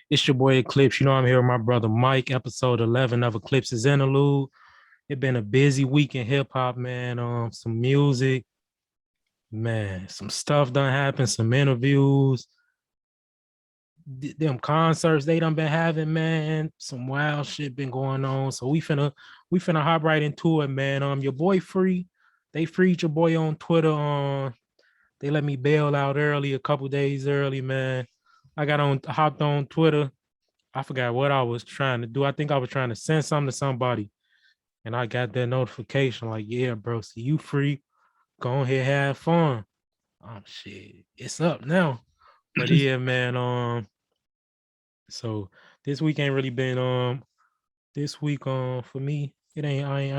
It's your boy Eclipse. You know, I'm here with my brother Mike, episode 11 of Eclipxs Interlude. It's been a busy week in hip hop, man. Some music, man, some stuff done happened, some interviews, them concerts they done been having, man. Some wild shit been going on. So we finna hop right into it, man. Your boy free. They freed your boy on Twitter. They let me bail out early, a couple days early, man. Hopped on Twitter. I forgot what I was trying to do. I think I was trying to send something to somebody, and I got that notification like, "Yeah, bro, see you free. Go ahead, have fun." Oh shit, it's up now. But yeah, man. So this week ain't really been this week for me. I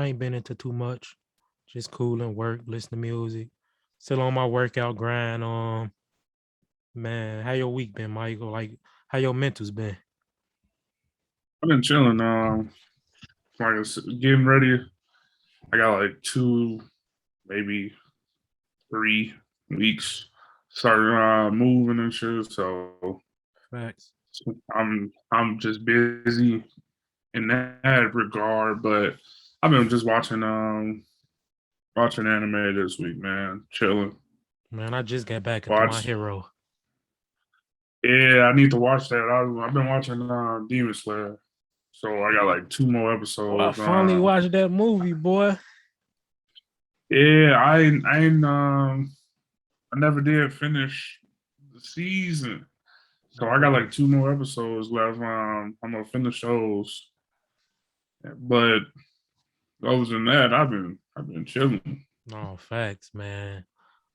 ain't been into too much. Just cool and work, listen to music. Still on my workout grind. Man, how your week been, Michael? Like, how your mentals been? I've been chilling. Getting ready. I got like 2, maybe 3 weeks. Started moving and shit. Facts. I'm just busy in that regard. But I've been just watching anime this week, man. Chilling. Man, I just got back into my Watch. hero. Yeah, I need to watch that. I've been watching Demon Slayer. So I got like 2 more Well, I episodes. finally watched that movie, boy. Yeah, I never did finish the season. So I got like 2 more episodes left. I'm gonna finish those. But other than that, I've been chilling. No, facts, man.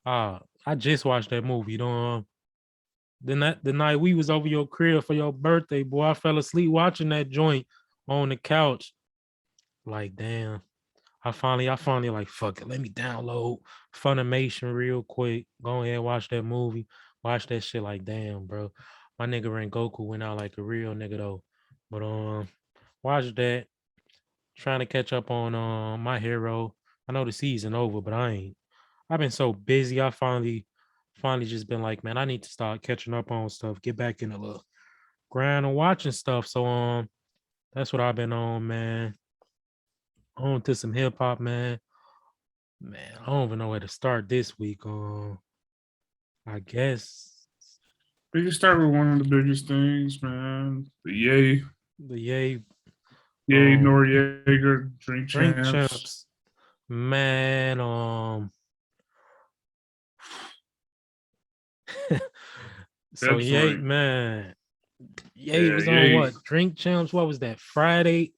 I just watched that movie. The night we was over your crib for your birthday, boy, I fell asleep watching that joint on the couch. Like, damn. I finally like, fuck it. Let me download Funimation real quick. Go ahead, watch that movie. Watch that shit. Like, damn, bro. My nigga Rengoku went out like a real nigga though. But watch that. Trying to catch up on my hero. I know the season over, but I ain't. I've been so busy. I finally just been like, man, I need to start catching up on stuff. Get back in the little grind and watching stuff. So that's what I've been on, man. On to some hip hop, man. Man, I don't even know where to start this week. I guess We can start with one of the biggest things, man. The the Yay Yay um Noriega Drink drink Champs. champs, man. So That Yay, joint. man. Yay Yeah, was on Yay. what? Drink champs. What was that? Friday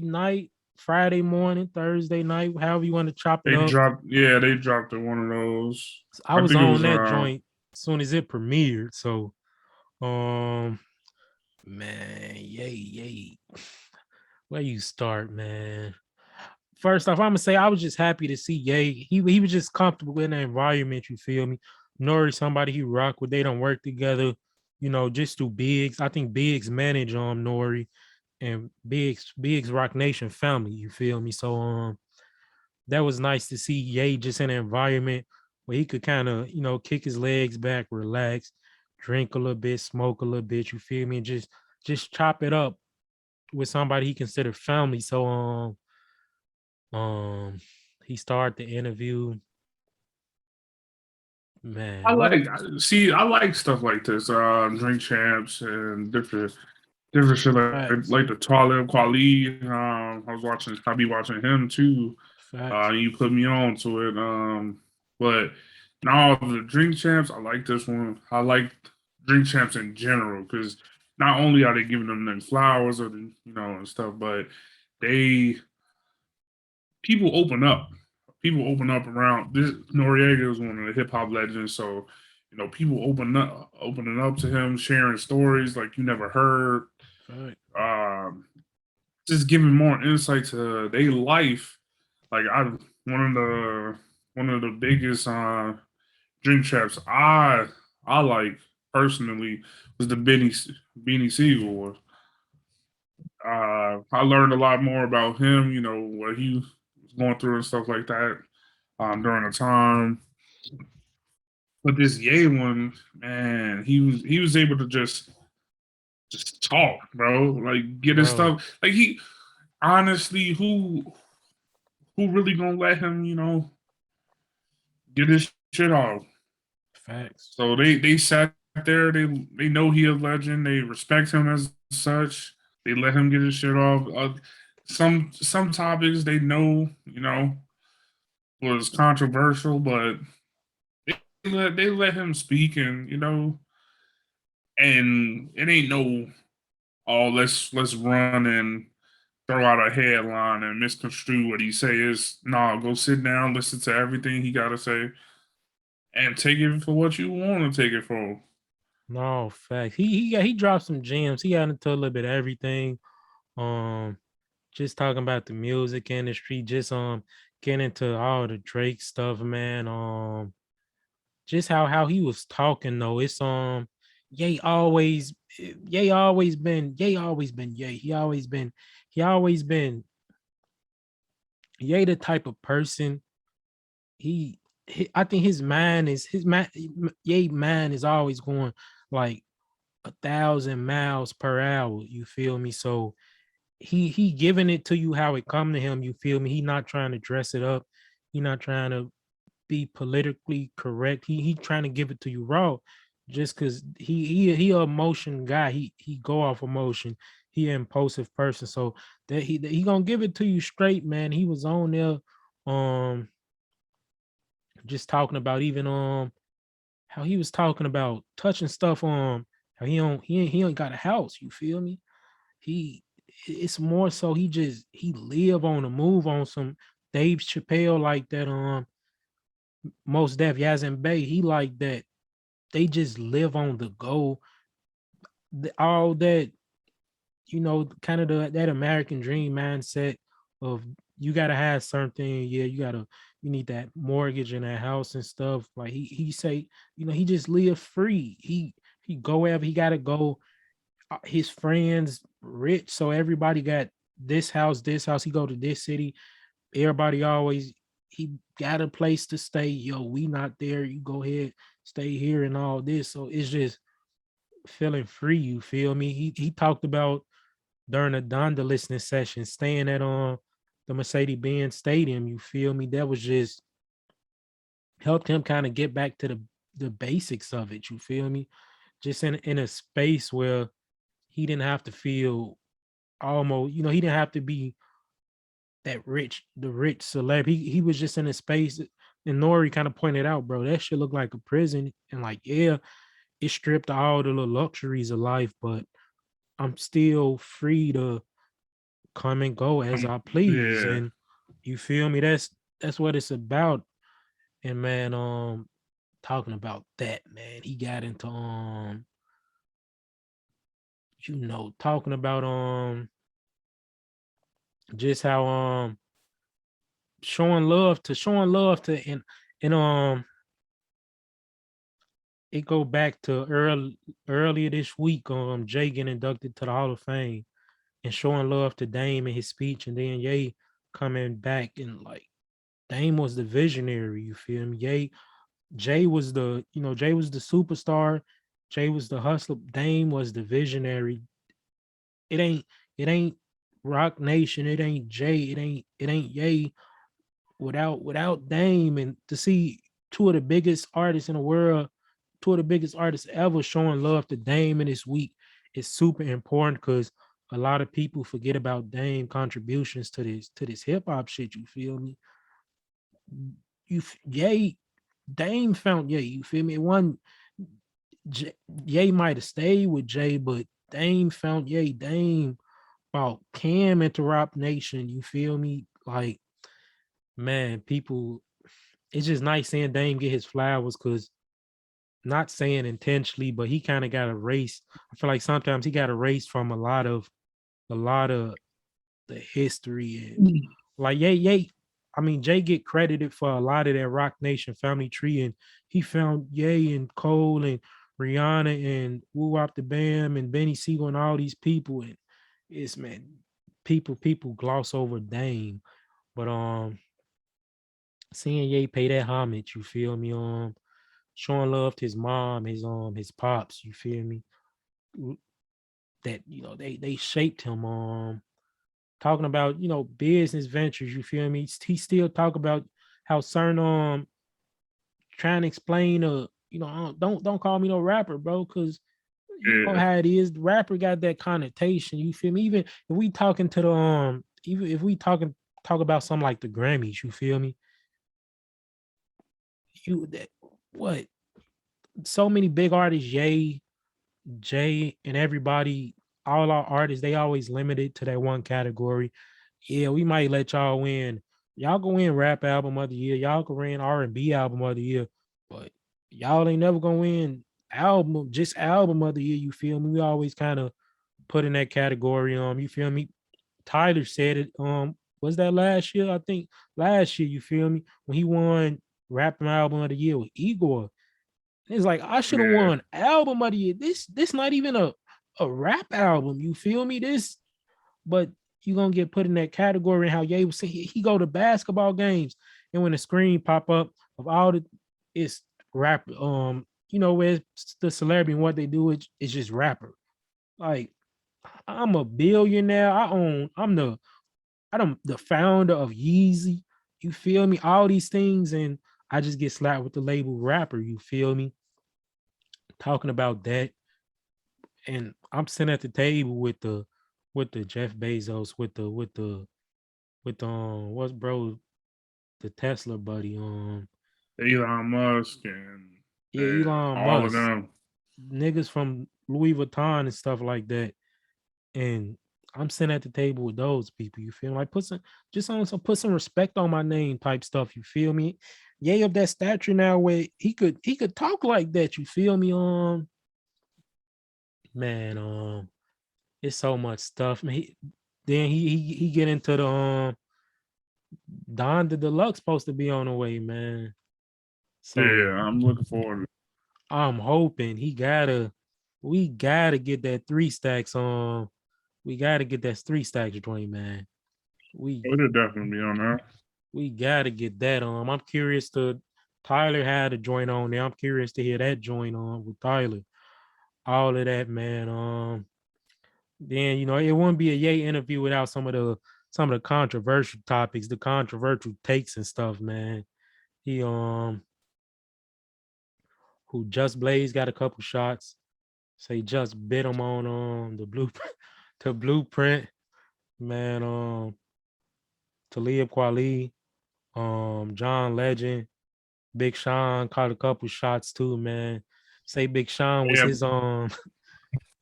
night, Friday morning, Thursday night, however you want to chop it up. They dropped one of those. I I was think it on was that joint as soon as it premiered. So um man, yay. Where you start, man? First off, I'm gonna say I was just happy to see Ye. He was just comfortable in the environment. You feel me? N.O.R.E, somebody he rock with. They don't work together. You know, just through Biggs. I think Biggs manage N.O.R.E and Biggs Rock Nation family. You feel me? So that was nice to see Ye just in an environment where he could kind of kick his legs back, relax, drink a little bit, smoke a little bit. You feel me? And just chop it up with somebody he considered family. So um he started the interview. I Man, what? like I like stuff like this, Drink Champs and different shit like Facts, the Talib Kweli. I be watching him too. facts, You put me on to it. But now the Drink Champs, I like this one. I like Drink Champs in general because not only are they giving them their flowers or and stuff, but they people open up. People open up around this. Noriega is one of the hip hop legends, so people opening up to him, sharing stories like you never heard. facts. Um, just giving more insight to their life. Like one of the biggest drink traps I like personally was the Beanie Siegel one. I learned a lot more about him, what he was going through and stuff like that during the time. But this Ye one, man, he was able to just just talk, bro. Like get his bro. stuff. Like he honestly, who really gonna let him, get his shit off? Facts. So they sat there. They know he a legend. They respect him as such. They let him get his shit off. Some topics they know, was controversial, but they let him speak, and and it ain't no, oh, let's run and throw out a headline and misconstrue what he say. Is nah, go sit down, listen to everything he got to say, and take it for what you want to take it for. No, facts. He dropped some gems. He got into a little bit of everything. Um, just talking about the music industry, just getting into all the Drake stuff, man. Just how he was talking though. It's Ye always Ye always been Ye. He always been Ye the type of person. I think his mind Ye mind is always going like 1,000 miles per hour. You feel me? So he giving it to you how it come to him. You feel me? He not trying to dress it up. He not trying to be politically correct. He trying to give it to you raw, just because he a emotion guy. He go off emotion. He an impulsive person. So that he gonna give it to you straight, man. He was on there, um, just talking about even how he was talking about touching stuff on how he ain't got a house. You feel me? He it's more so he live on the move on some Dave Chappelle like that. Most Def Yazin Bay, he like that. They just live on the go. All that, kind of that American dream mindset of you gotta have something. Yeah, you need that mortgage and that house and stuff. Like he say, he just live free. He go wherever he gotta go. His friends rich, so everybody got this house, this house. He go to this city. Everybody always he got a place to stay. Yo, we not there. You go ahead, stay here and all this. So it's just feeling free. You feel me? He talked about during the Donda listening session, staying at the Mercedes Benz Stadium. You feel me? That was just helped him kind of get back to the basics of it. You feel me? Just in a space where he didn't have to feel almost, he didn't have to be the rich celeb. He was just in a space, and N.O.R.E kind of pointed out, bro, that shit looked like a prison. And like, yeah, it stripped all the little luxuries of life, but I'm still free to come and go as I please. Yeah, And you feel me? That's what it's about. And man, talking about that, man, he got into talking about just how showing love to and it go back to earlier this week. Jay getting inducted to the Hall of Fame and showing love to Dame in his speech, and then Ye coming back and like Dame was the visionary. You feel me? Jay was the superstar. Jay was the hustler. Dame was the visionary. It ain't Rock Nation. It ain't Jay. It ain't Ye without Dame. And to see two of the biggest artists in the world, two of the biggest artists ever showing love to Dame in this week is super important because a lot of people forget about Dame contributions to this hip hop shit. You feel me? Ye Dame found Ye. You feel me? One Ye might have stayed with Jay, but Dame found Ye. Dame brought Cam into Rap Nation. You feel me? Like, man, people, it's just nice seeing Dame get his flowers because not saying intentionally, but he kind of got erased. I feel like sometimes he got erased from a lot of the history and like Ye. I mean, Jay get credited for a lot of that Rock Nation family tree, and he found Ye and Cole and Rihanna and Woo Wop the Bam and Benny Siegel and all these people, and it's man, people gloss over Dame, but seeing Ye pay that homage, you feel me? Showing love to his mom, his pops, you feel me? that they shaped him. Talking about business ventures. You feel me? He still talk about how certain trying to explain don't call me no rapper, bro, because you know Yeah, how it is. The rapper got that connotation. You feel me? Even if we talking to the even if we talk about something like the Grammys, you feel me? You that what so many big artists, Jay, and everybody, all our artists, they always limited to that one category. Yeah, we might let y'all win. Y'all can win rap album of the year. Y'all can win R&B album of the year, but y'all ain't never gonna win album of the year. You feel me? We always kind of put in that category. You feel me? Tyler said it. Was that last year? I think last year. You feel me? When he won rap album of the year with Igor, it's like I should have yeah, won album of the year. This not even a rap album. You feel me? This, but you gonna get put in that category. And how Ye was saying he go to basketball games, and when the screen pop up of all the it's rap. Where it's the celebrity and what they do, it's just rapper. Like I'm a billionaire. I'm the founder of Yeezy. You feel me? All these things, and I just get slapped with the label rapper. You feel me? Talking about that, and I'm sitting at the table with the Jeff Bezos, with what's bro, the Tesla buddy, Elon Musk yeah, and Elon all of Musk, them. niggas from Louis Vuitton and stuff like that, and I'm sitting at the table with those people. You feel me? Like put some respect on my name type stuff. You feel me? Yay of that stature now where he could talk like that. You feel me? Man, it's so much stuff. Man, then he get into the Don the Deluxe supposed to be on the way, man. So Yeah, I'm looking forward to I'm hoping we gotta get that three stacks on. We gotta get that three stacks joint, man. We it. It'll definitely be on there. we gotta get that on. I'm curious to Tyler had a joint on there. I'm curious to hear that joint on with Tyler. All of that, man. Then it wouldn't be a Yay interview without some of the controversial topics, the controversial takes and stuff, man. He who Just Blaze got a couple shots. Say just bit him on the blueprint, the blueprint, man. Talib Kweli, John Legend, Big Sean caught a couple shots too, man. Say Big Sean was Yeah,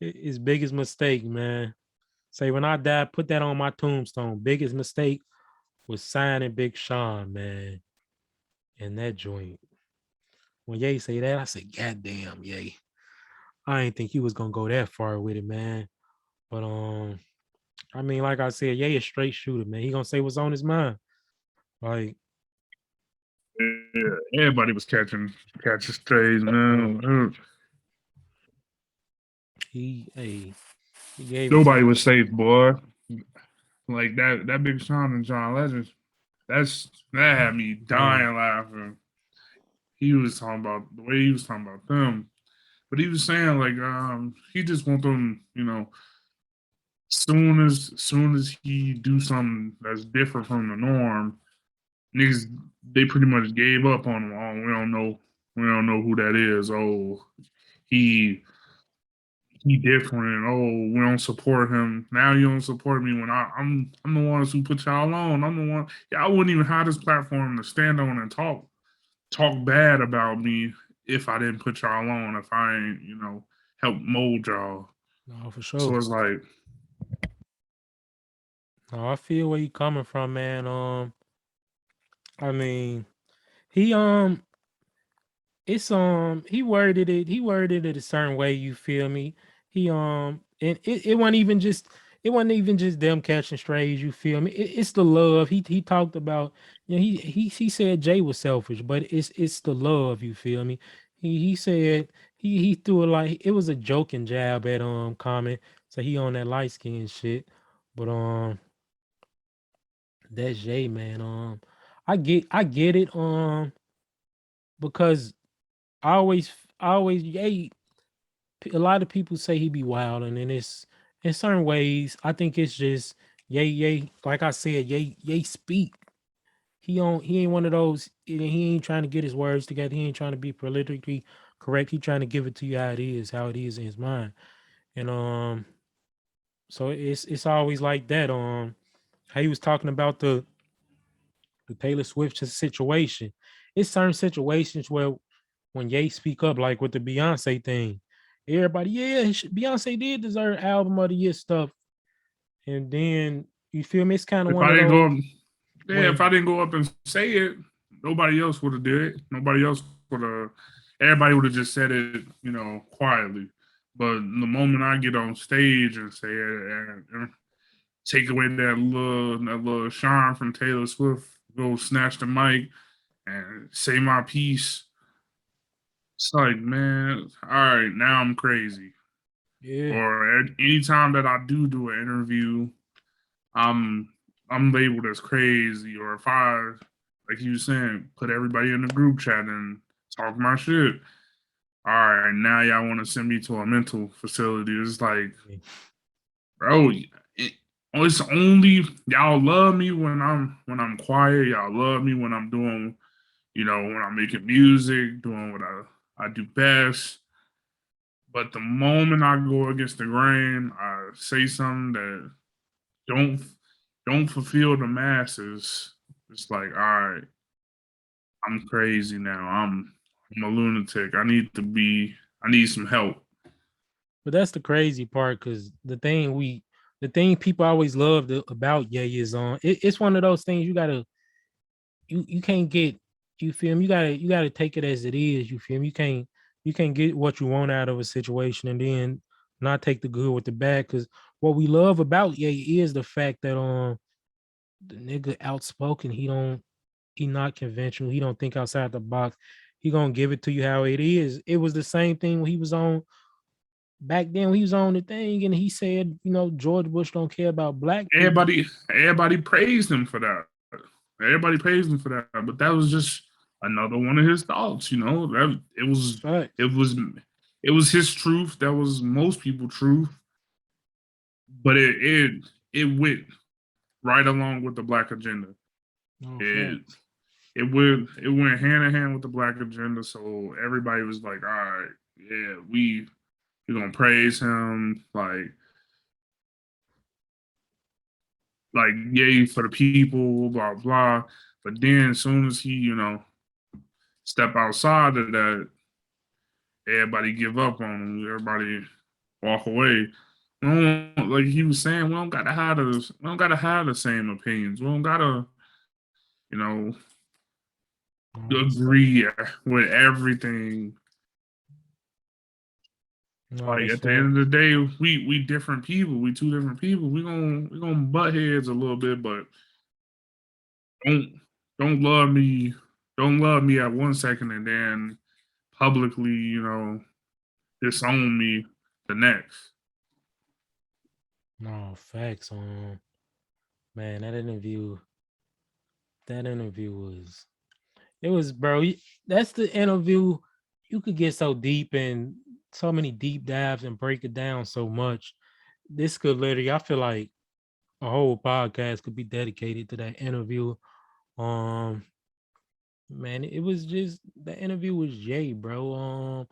his his biggest mistake, man. Say when I die, put that on my tombstone. Biggest mistake was signing Big Sean, man. And that joint. When Ye say that, I said, God damn, Ye. I ain't think he was gonna go that far with it, man. But I mean, like I said, Ye a straight shooter, man. He gonna say what's on his mind. Like yeah. Everybody was catching strays, man. he gave us Nobody was safe, boy. Like that Big Sean and John Legend. That had me man. dying laughing. He was talking about the way he was talking about them. But he was saying like he just want them, soon as he do something that's different from the norm, niggas they pretty much gave up on him. Oh, we don't know who that is. Oh, he he different. Oh, we don't support him. Now you don't support me when I'm the ones who put y'all on. I'm the one. Yeah, I wouldn't even have this platform to stand on and talk bad about me if I didn't put y'all on. If I ain't help mold y'all. No, for sure. So it's like No, I feel where you coming from, man. I mean, he he worded it a certain way, you feel me? And it wasn't even just them catching strays, you feel me? It's the love. He talked about, he said Jay was selfish, but it's the love, you feel me? He said he threw it like it was a joking jab at comment. So he on that light skin shit. But that's Jay, man. I get it. Because I always, a lot of people say he be wild, and then in certain ways, I think it's just Ye. Like I said, Ye speak. He ain't one of those. He ain't trying to get his words together. He ain't trying to be politically correct. He trying to give it to you how it is in his mind. And so it's always like that. How he was talking about the Taylor Swift situation. It's certain situations where when Ye speak up, like with the Beyonce thing, everybody, yeah, Beyonce did deserve album of the year stuff. And then you feel me? It's kind of If one I of didn't go up, those yeah, if when I didn't go up and say it, nobody else would have did it. Nobody else would have. Everybody would have just said it, quietly. But the moment I get on stage and say it and take away that little shine from Taylor Swift, go snatch the mic and say my piece, it's like, man, all right, now I'm crazy. yeah, Or anytime that I do an interview, I'm I'm labeled as crazy. Or if I, like you were saying, put everybody in the group chat and talk my shit. All right, now y'all want to send me to a mental facility. It's like, yeah. bro, it's only y'all love me when I'm quiet. Y'all love me when I'm doing, when I'm making music, doing what I do best. But the moment I go against the grain, I say something that don't don't fulfill the masses. It's like, all right, I'm crazy now. I'm a lunatic. I need some help. But that's the crazy part because the thing people always loved about Ye is it's one of those things you can't get you feel me? You gotta take it as it is. You feel me? You can't get what you want out of a situation and then not take the good with the bad. Because what we love about Ye is the fact that the nigga outspoken. He not conventional. He don't think outside the box. He gonna give it to you how it is. It was the same thing when he was on back then when he was on the thing and he said, George Bush don't care about black people. Everybody praised him for that. Everybody praised him for that. But that was just another one of his thoughts. That Facts. it was it was his truth. That was most people' truth. But it went right along with the black agenda. No It facts. it went hand in hand with the black agenda. So everybody was like, all right, yeah, we're gonna praise him, like yay for the people, blah blah. But then as soon as he, step outside of that, everybody give up on him. Everybody walk away. Like he was saying, we don't gotta have the same opinions. We don't gotta, you know, Understand. agree with everything. No, Like that's at the end facts. of the day, we different people. We two different people. We gonna butt heads a little bit, but don't don't love me. Don't love me at 1 second and then publicly, disown me the next. No facts. Man, that interview was it was bro. That's the interview. You could get so deep and so many deep dives and break it down so much. This could literally, I feel like a whole podcast could be dedicated to that interview. Um, Man, it was just the interview was Jay, bro.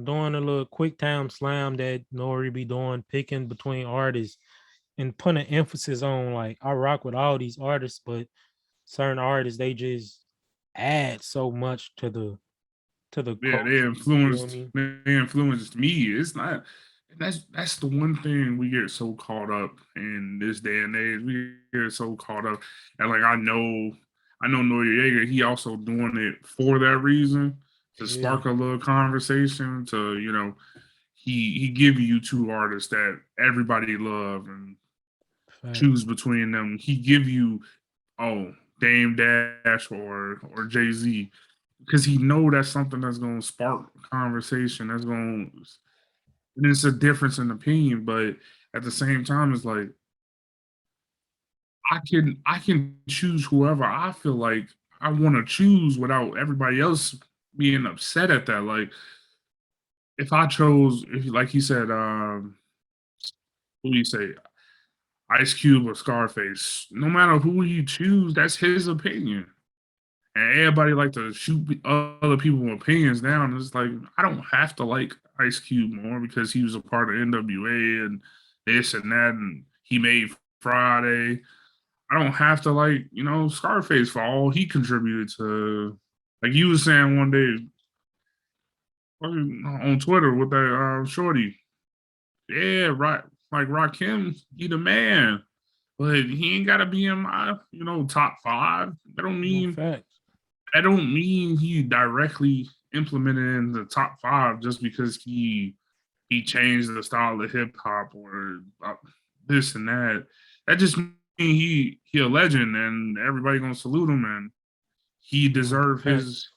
Doing a little quick time slam that N.O.R.E be doing, picking between artists and putting an emphasis on like I rock with all these artists, but certain artists they just add so much to the Yeah, culture. You feel me? they influenced me. It's not. And that's the one thing we get so caught up in this day and age. We get so caught up, and like I know Noriega. He also doing it for that reason to Yeah, spark a little conversation. To he give you two artists that everybody love and choose facts. between them. He give you Dame Dash or Jay Z because he know that's something that's gonna spark conversation. That's gonna and it's a difference in opinion, but at the same time, it's like I can choose whoever I feel like I want to choose without everybody else being upset at that. Like if I chose, if like he said, who you say, Ice Cube or Scarface. No matter who you choose, that's his opinion. And everybody like to shoot other people's opinions down. It's like I don't have to like Ice Cube more because he was a part of NWA and this and that, and he made Friday. I don't have to like Scarface for all he contributed to. Like you was saying one day on Twitter with that shorty. Yeah, right. Like Rakim, he the man, but he ain't gotta be in my top five. That don't No mean facts. he directly implemented in the top five just because he changed the style of hip hop or this and that. That just means he a legend and everybody gonna salute him and he No deserve facts.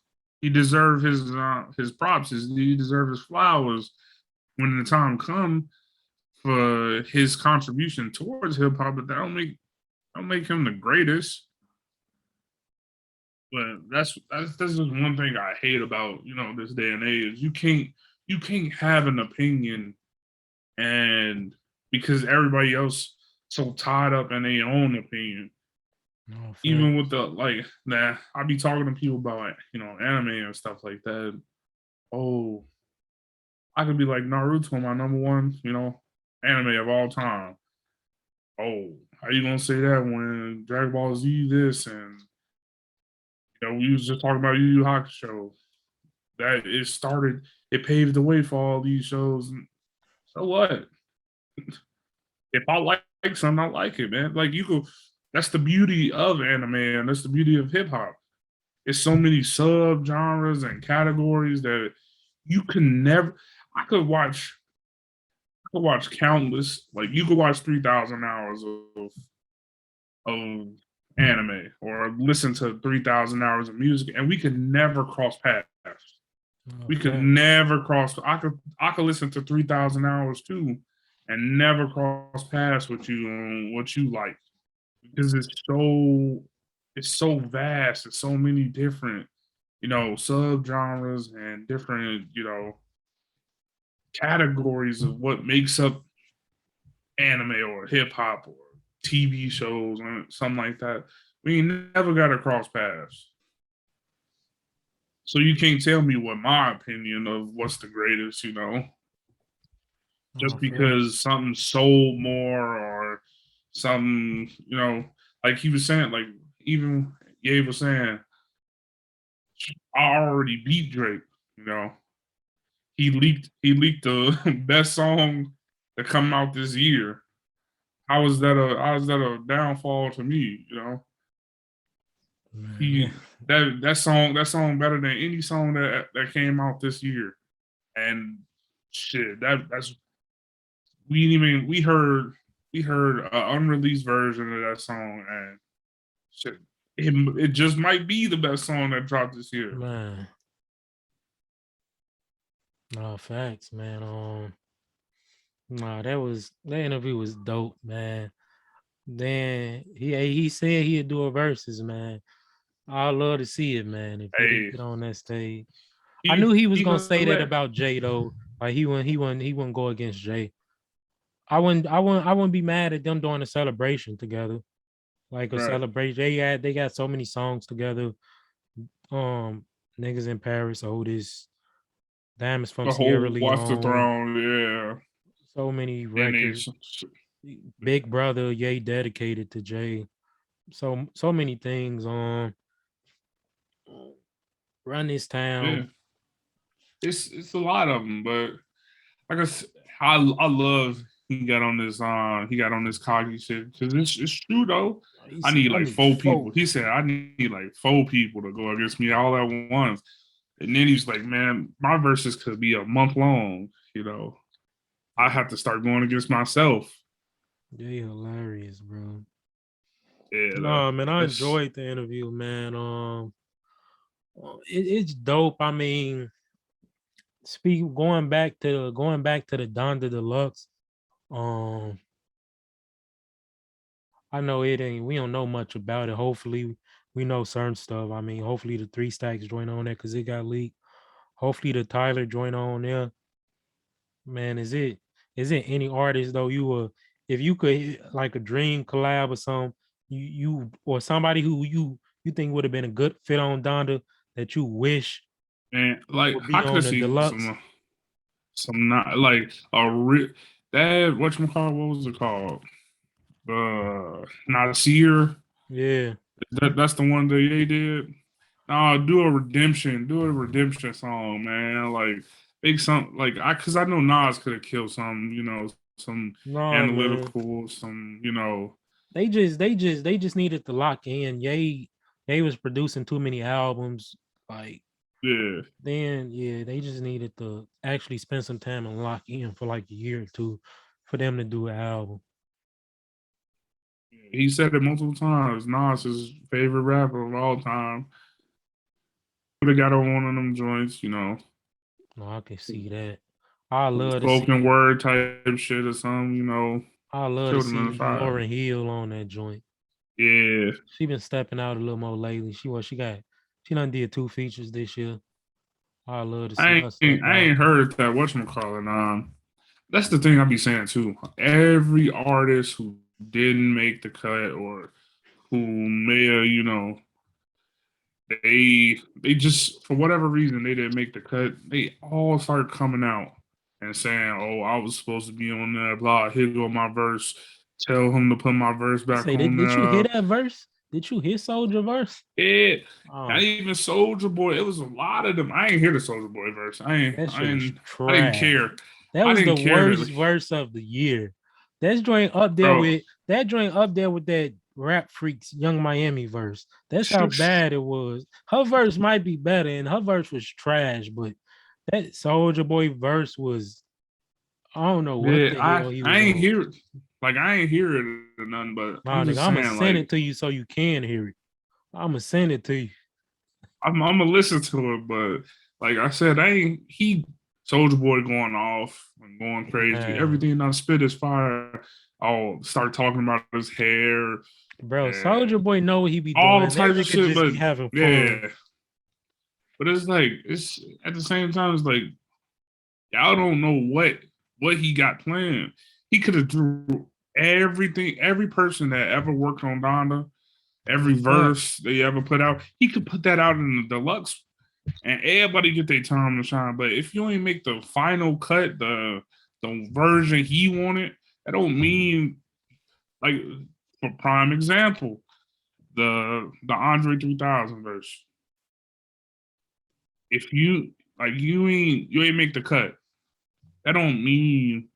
his props. He deserve his flowers when the time come for his contribution towards hip hop. But that don't make him the greatest. But that's just one thing I hate about this day and age. You can't have an opinion and because everybody else so tied up in their own opinion. No Even with facts. the like, nah, I be talking to people about anime and stuff like that. Oh, I could be like Naruto, my number one anime of all time. Oh, how you gonna say that when Dragon Ball Z this and we was just talking about Yu Yu Hakusho. That it paved the way for all these shows. And so what? If I like something, I like it, man. Like you go, that's the beauty of anime, and that's the beauty of hip hop. It's so many sub genres and categories that you can never. I could watch. I could watch countless. Like you could watch 3,000 hours of anime or listen to 3,000 hours of music, and we could never cross paths. No We could facts. never cross. I could listen to 3,000 hours too, and never cross paths with you on what you like because it's so vast. It's so many different sub genres and different categories of what makes up anime or hip hop or TV shows or something like that. We never got to cross paths. So you can't tell me what my opinion of what's the greatest, just No facts. because something sold more or something, like he was saying, like even Ye was saying, I already beat Drake, you know. He leaked the best song to come out this year. How is that a downfall to me, Man, He that song better than any song that came out this year. And shit, that's we didn't even we heard an unreleased version of that song and shit, it just might be the best song that dropped this year. man. No facts, man. Nah, that interview was dope, man. Then he said he'd do a versus, man. I'd love to see it, man. If he'd Hey, get on that stage, I knew he was he gonna gonna say that let about Jay though. Like he wouldn't go against Jay. I wouldn't be mad at them doing a celebration together. Like a right celebration. They got so many songs together. Um, Niggas in Paris, Otis, Diamonds from the Sierra whole Watch the Leone. Throne, yeah. So many Then they records. Big Brother, Ye dedicated to Jay. So many things. Run this yeah, town. it's a lot of them, but like I love he got on this coggy shit because it's true though. He I said, need "I like need four people. folk." He said I need like four people to go against me all at once. And then he's like, man, my verses could be a month long. I have to start going against myself. They hilarious, bro. Yeah, No, man, I that's enjoyed the interview, man. It's dope. I mean, going back to the Donda Deluxe. Um, I know it ain't. We don't know much about it. Hopefully, we know certain stuff. I mean, hopefully the Three Stacks join on there because it got leaked. Hopefully the Tyler join on there. Man, is it any artist though if you could like a dream collab or something, you or somebody who you think would have been a good fit on Donda that you wish And like would I be on could the see deluxe. some not like a real that whatchamacallit, what was it called? Nasir. Yeah. That's the one that they did. No, do a redemption song, man. Like make some like I because I know Nas could have killed some, some No, man. analytical, some, They just needed to lock in. Ye was producing too many albums. Like yeah. then yeah, they just needed to actually spend some time and lock in for like a year or two for them to do an album. He said it multiple times. Nas is his favorite rapper of all time. Would have got on one of them joints, No, I can see that. I love to spoken see word type shit or something, I love to killed him in the see fire. Lauren Hill on that joint. Yeah. She been stepping out a little more lately. She done did 2 features this year. I love to see her step I out. ain't heard that whatchamacallit. That's the thing I be saying too. Every artist who didn't make the cut or who may have, they just for whatever reason they didn't make the cut. They all start coming out and saying, "Oh, I was supposed to be on there." Blah. Here go my verse. Tell him to put my verse I back say, on did you hear there. that verse? Did you hear Soldier verse? Yeah, not Oh, even Soldier Boy. It was a lot of them. I ain't hear the Soldier Boy verse. that shit was I didn't trash. care. That I was the didn't care. worst verse of the year. That's joint up there Bro. with that Rap Freaks Young Miami verse. That's how bad it was. Her verse might be better, and her verse was trash, but that Soldier Boy verse was I don't know what Yeah, the hell he I was ain't on. hear it. Like I ain't hear it or nothing, but I'm Nah, nigga, just I'ma saying, send like it to you so you can hear it. I'ma send it to you. I'm gonna listen to it, but like I said, I ain't he Soldier Boy going off and going crazy. Man, Everything I spit is fire. I'll start talking about his hair bro, Soldier and Boy know what he be all doing. That types of nigga shit. just But be having fun. yeah, but it's like it's at the same time, it's like y'all don't know what he got planned. He could have drew everything, every person that ever worked on Donda, every verse they ever put out, he could put that out in the deluxe and everybody get their time to shine. But if you ain't make the final cut, the version he wanted, that don't mean like for prime example, the Andre 3000 verse. If you ain't make the cut, that don't mean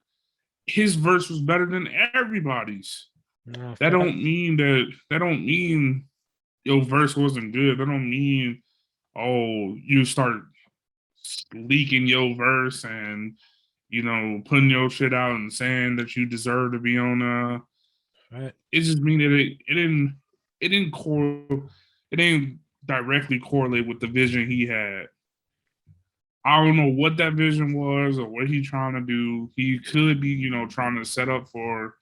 his verse was better than everybody's. Nah, That don't facts. mean that don't mean your verse wasn't good. That don't mean you start leaking your verse and putting your shit out and saying that you deserve to be on Right. it just mean that it didn't it didn't directly correlate with the vision he had. I don't know what that vision was or what he's trying to do. He could be, trying to set up for,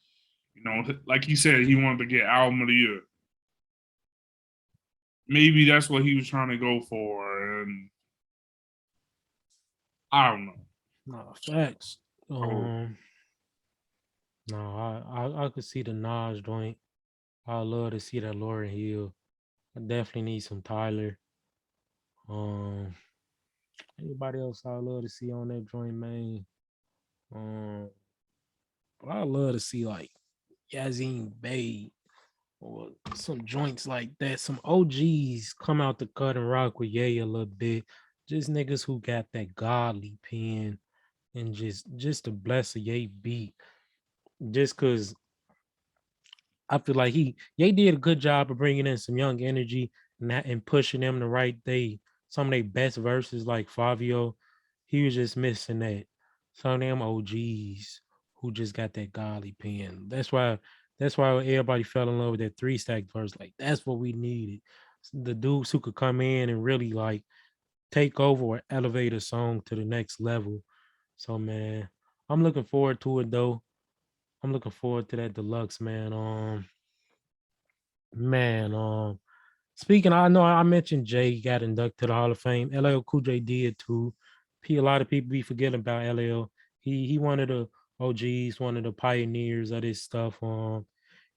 like he said, he wanted to get album of the year. Maybe that's what he was trying to go for, and I don't know. Nah, facts. Oh, No, I could see the Nas joint. I love to see that Lauryn Hill. I definitely need some Tyler. Um, anybody else I love to see on that joint, man. Um, but I love to see like Yazine Bey or some joints like that. Some OGs come out the cut and rock with Ye a little bit. Just niggas who got that godly pen and just to bless a Ye beat. Just cause I feel like Ye did a good job of bringing in some young energy and pushing them the right day. Some of their best verses like Fabio, he was just missing that. Some of them OGs who just got that godly pen. That's why everybody fell in love with that 3 stack verse. Like that's what we needed. The dudes who could come in and really like take over or elevate a song to the next level. So man, I'm looking forward to it though. I'm looking forward to that deluxe, man. Man, speaking, I know I mentioned Jay got inducted to the Hall of Fame. LL Cool J did too. A lot of people be forgetting about LL. He one of the OG's one of the pioneers of this stuff.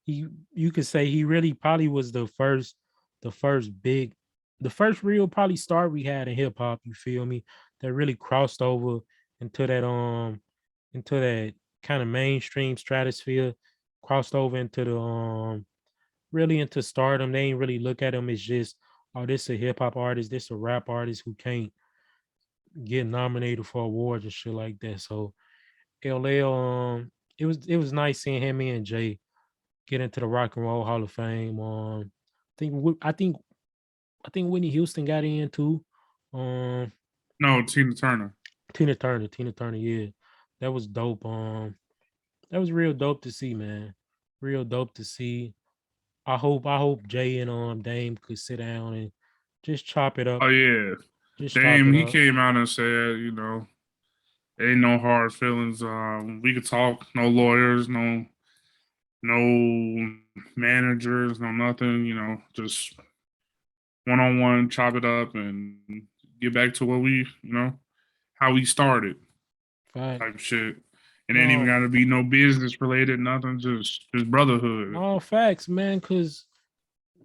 He you could say he really probably was the first big, the first real probably star we had in hip hop. You feel me? That really crossed over into that kind of mainstream stratosphere, crossed over into the really into stardom. They ain't really look at him as just, oh, this a hip hop artist, this a rap artist who can't get nominated for awards and shit like that. So LL, it was nice seeing him and Jay get into the Rock and Roll Hall of Fame. I think Whitney Houston got in too. Um, No, Tina Turner. Tina Turner, yeah, that was dope. That was real dope to see, man. Real dope to see. I hope Jay and Dame could sit down and just chop it up. Oh yeah, Just chop Dame. it He up. came out and said, ain't no hard feelings. We could talk. No lawyers. No managers. No nothing. Just one on one. Chop it up and get back to what how we started Fact. type shit. It ain't even No, got to be no business related. Nothing. Just brotherhood. no facts, man. Cause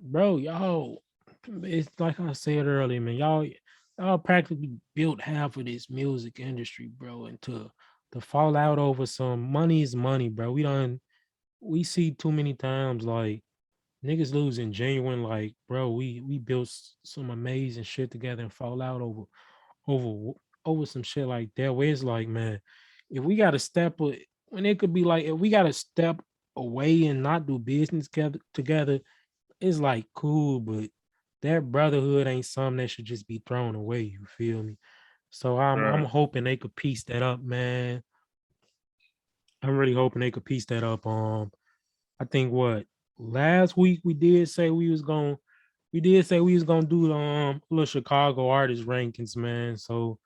bro, y'all, it's like I said earlier, man. Y'all practically built half of this music industry, bro, into the fallout over some money is money, bro. We see too many times like niggas losing genuine, like, bro, we built some amazing shit together and fall out over over some shit like that. Where it's like, man, if we gotta when it could be like if we gotta step away and not do business together, it's like cool, but that brotherhood ain't something that should just be thrown away. You feel me? So I'm Right. hoping they could piece that up, man. I'm really hoping they could piece that up. I think what last week we did say we was gonna do little Chicago artist rankings, man. So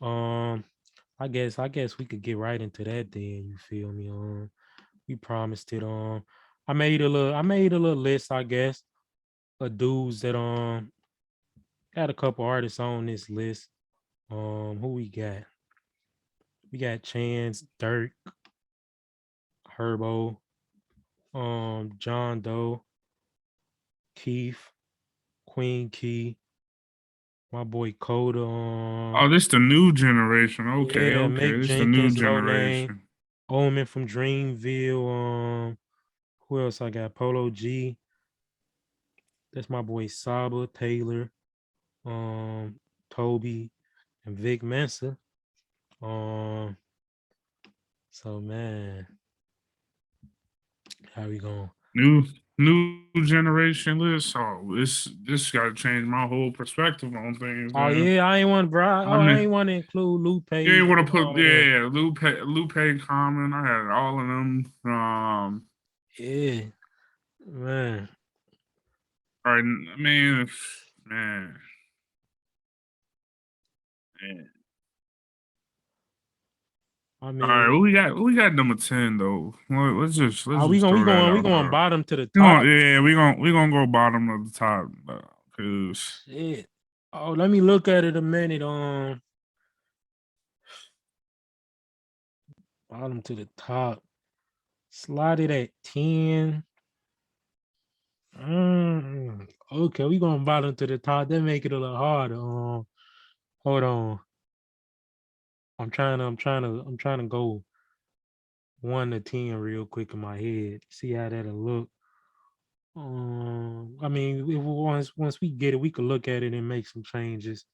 um I guess we could get right into that then. You feel me? We promised it. I made a little list, I guess, of dudes that got a couple artists on this list. Who we got? We got Chance, Dirk, Herbo, John Doe, Keith, Queen Key, my boy Coda. Oh, this the new generation. Okay, Yeah, okay. Mick This the new Jenkins, No Name, generation. Omen from Dreamville. Who else I got? Polo G. That's my boy Saba, Taylor, um, Toby, and Vic Mensa. Um, so man, how we going? New generation list. Oh, this got to change my whole perspective on things, Oh man. yeah, I ain't want to I I ain't mean, want to include Lupe you ain't want to and put all of them. Lupe Common. I had all of them. Yeah, man. All right, man, man. I All right, mean, we got number 10 though. Let's are just throw that we out going there. bottom to the top? We gonna go bottom of the top, cause Shit. Oh, let me look at it a minute. Bottom to the top. Slide it at 10. Okay, we going bottom to the top. That make it a little harder. Hold on. I'm trying to go 1 to 10 real quick in my head. See how that'll look. I mean, if once we get it, we could look at it and make some changes.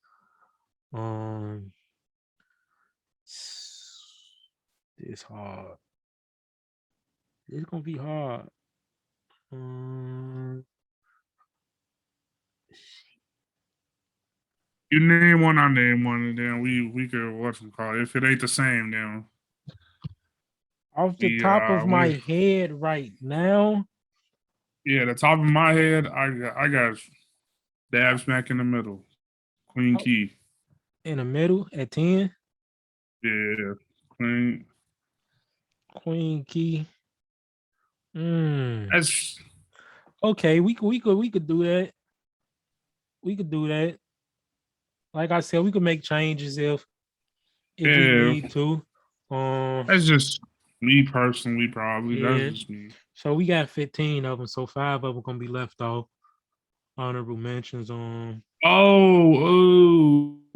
Um, it's hard. It's gonna be hard. Um, you name one, I name one, and then we could watch them call. If it ain't the same, then off the top of my we head right now, yeah. The top of my head, I got dab smack in the middle, Queen oh, Key. in the middle at 10, Yeah, Queen. Queen Key. Mm. That's Okay, we could do that. We could do that. Like I said, we could make changes if we yeah. need to. Um, That's just. Me personally, probably that's Yeah. just me. So we got 15 of them. So 5 of them gonna be left off. Honorable mentions on.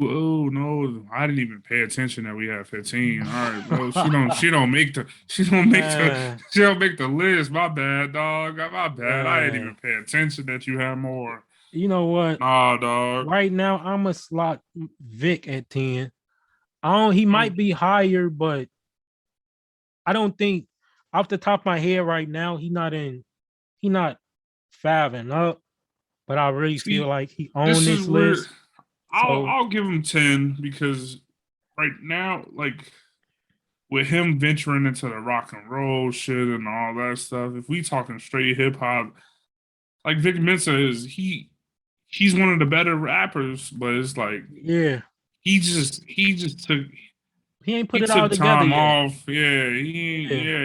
Oh, no! I didn't even pay attention that we had 15. All right, well, Man, she don't make the list. My bad, dog. My bad. I didn't even man. pay attention that you had more. You know what? Nah, dog. Right now, I'm a slot Vic at 10. I don't. He Mm, might be higher, but I don't think off the top of my head right now, he not in. He not 5 and up. But I really feel See, like he owned this is this where list. So I'll give him 10 because right now, like with him venturing into the rock and roll shit and all that stuff, if we talking straight hip hop, like Vic Mensa he's one of the better rappers, but it's like yeah, he just took he ain't he put it all took together time yet. off. Yeah. He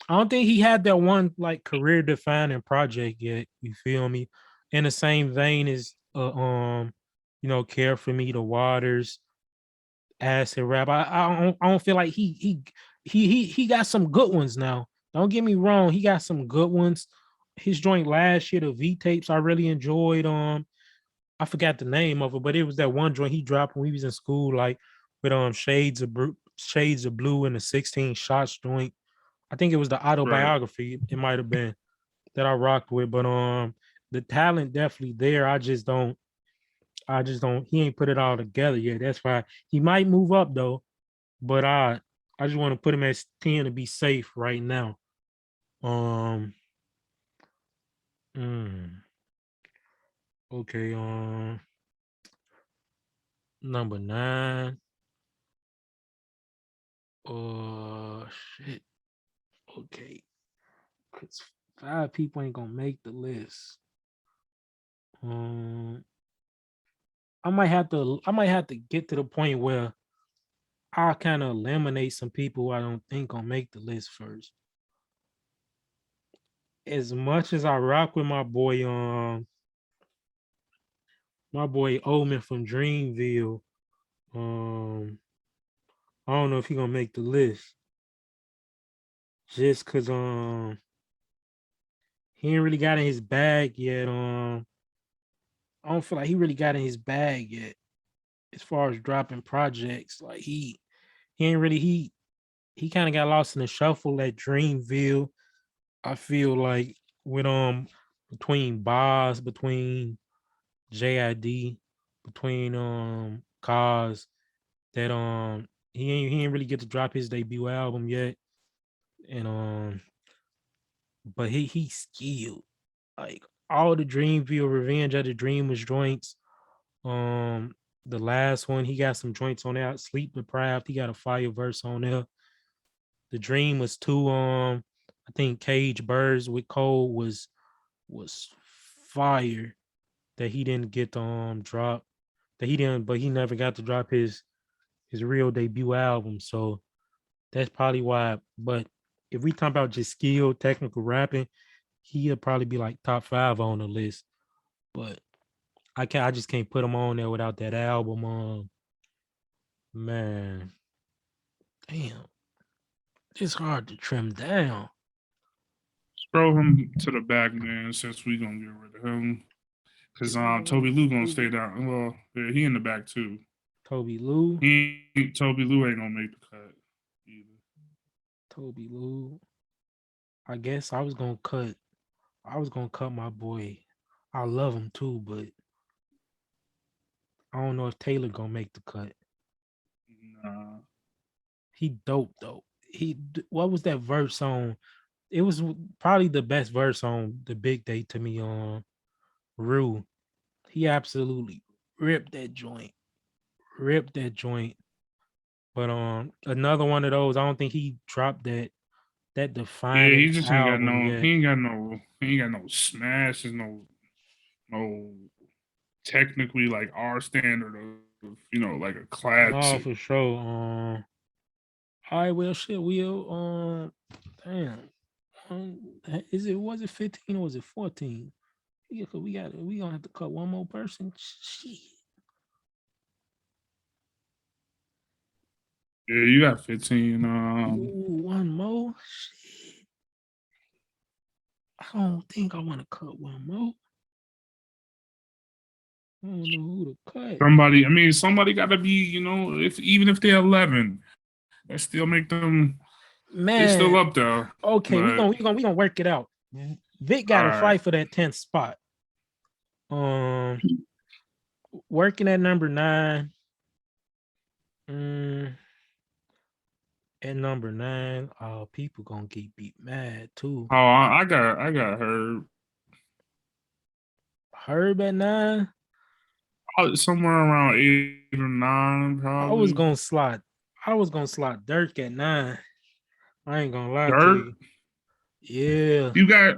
I don't think he had that one like career defining project yet. You feel me? In the same vein as Care for Me, The Waters, Acid Rap. I don't feel like he got some good ones now. Don't get me wrong, he got some good ones. His joint last year, the V tapes, I really enjoyed. I forgot the name of it, but it was that one joint he dropped when we was in school, like with Shades of Blue and the 16 Shots joint. I think it was the right. autobiography. It might have been that I rocked with, but the talent definitely there. I just don't. He ain't put it all together yet. That's why he might move up though. But I just want to put him at 10 to be safe right now. Um, mm, okay. Number 9. Shit. Okay, cause 5 people ain't gonna make the list. Um, I might have to get to the point where I kind of eliminate some people who I don't think gonna make the list first. As much as I rock with my boy Omen from Dreamville, um, I don't know if he gonna make the list just cause he ain't really got in his bag yet. I don't feel like he really got in his bag yet as far as dropping projects. Like he ain't really he kind of got lost in the shuffle at Dreamville. I feel like with between Boz, between JID, between Cause, that he ain't really get to drop his debut album yet. And but he's skilled. Like all the Dreamville Revenge of the Dreamers joints. Um the last one, he got some joints on there. Sleep Deprived, he got a fire verse on there. The Dream was two I think Cage Birds with Cole was fire that he didn't get to drop. That he didn't, but he never got to drop his real debut album. So that's probably why. But if we talk about just skill, technical rapping, he'll probably be like top 5 on the list. But I just can't put him on there without that album. Man, damn, it's hard to trim down. Throw him to the back, man, since we gonna get rid of him. Cause Toby Lou gonna stay down. Well, yeah, he in the back too. Toby Lou, Toby Lou ain't gonna make the cut either. Toby Lou. I guess I was gonna cut my boy. I love him too, but I don't know if Taylor gonna make the cut. Nah. He dope though. What was that verse on? It was probably the best verse on the big day to me on Rue. He absolutely ripped that joint. Ripped that joint. But another one of those, I don't think he dropped that Yeah, defining he just ain't got album no. yet. He ain't got no smashes. No technically like our standard of like a classic. No, for sure. All right, well shit, we'll damn. Was it 15 or was it 14? Yeah, cause we gonna have to cut one more person. Shit. Yeah, you got 15. Ooh, one more. Shit. I don't think I want to cut one more. I don't know who to cut. Somebody, I mean, somebody got to be, if even if they're 11, that still make them. They still Man, up there, okay, we but gonna we gonna we gonna work it out. Vic got all to right. fight for that 10th spot. Um, working at number 9. Mm, at number 9, people gonna get beat mad too. Oh, I got her Herb at 9. somewhere around 8 or 9, I was probably. gonna slot. I was gonna slot Dirk at 9. I ain't gonna lie to Dirk, you. Yeah. you got.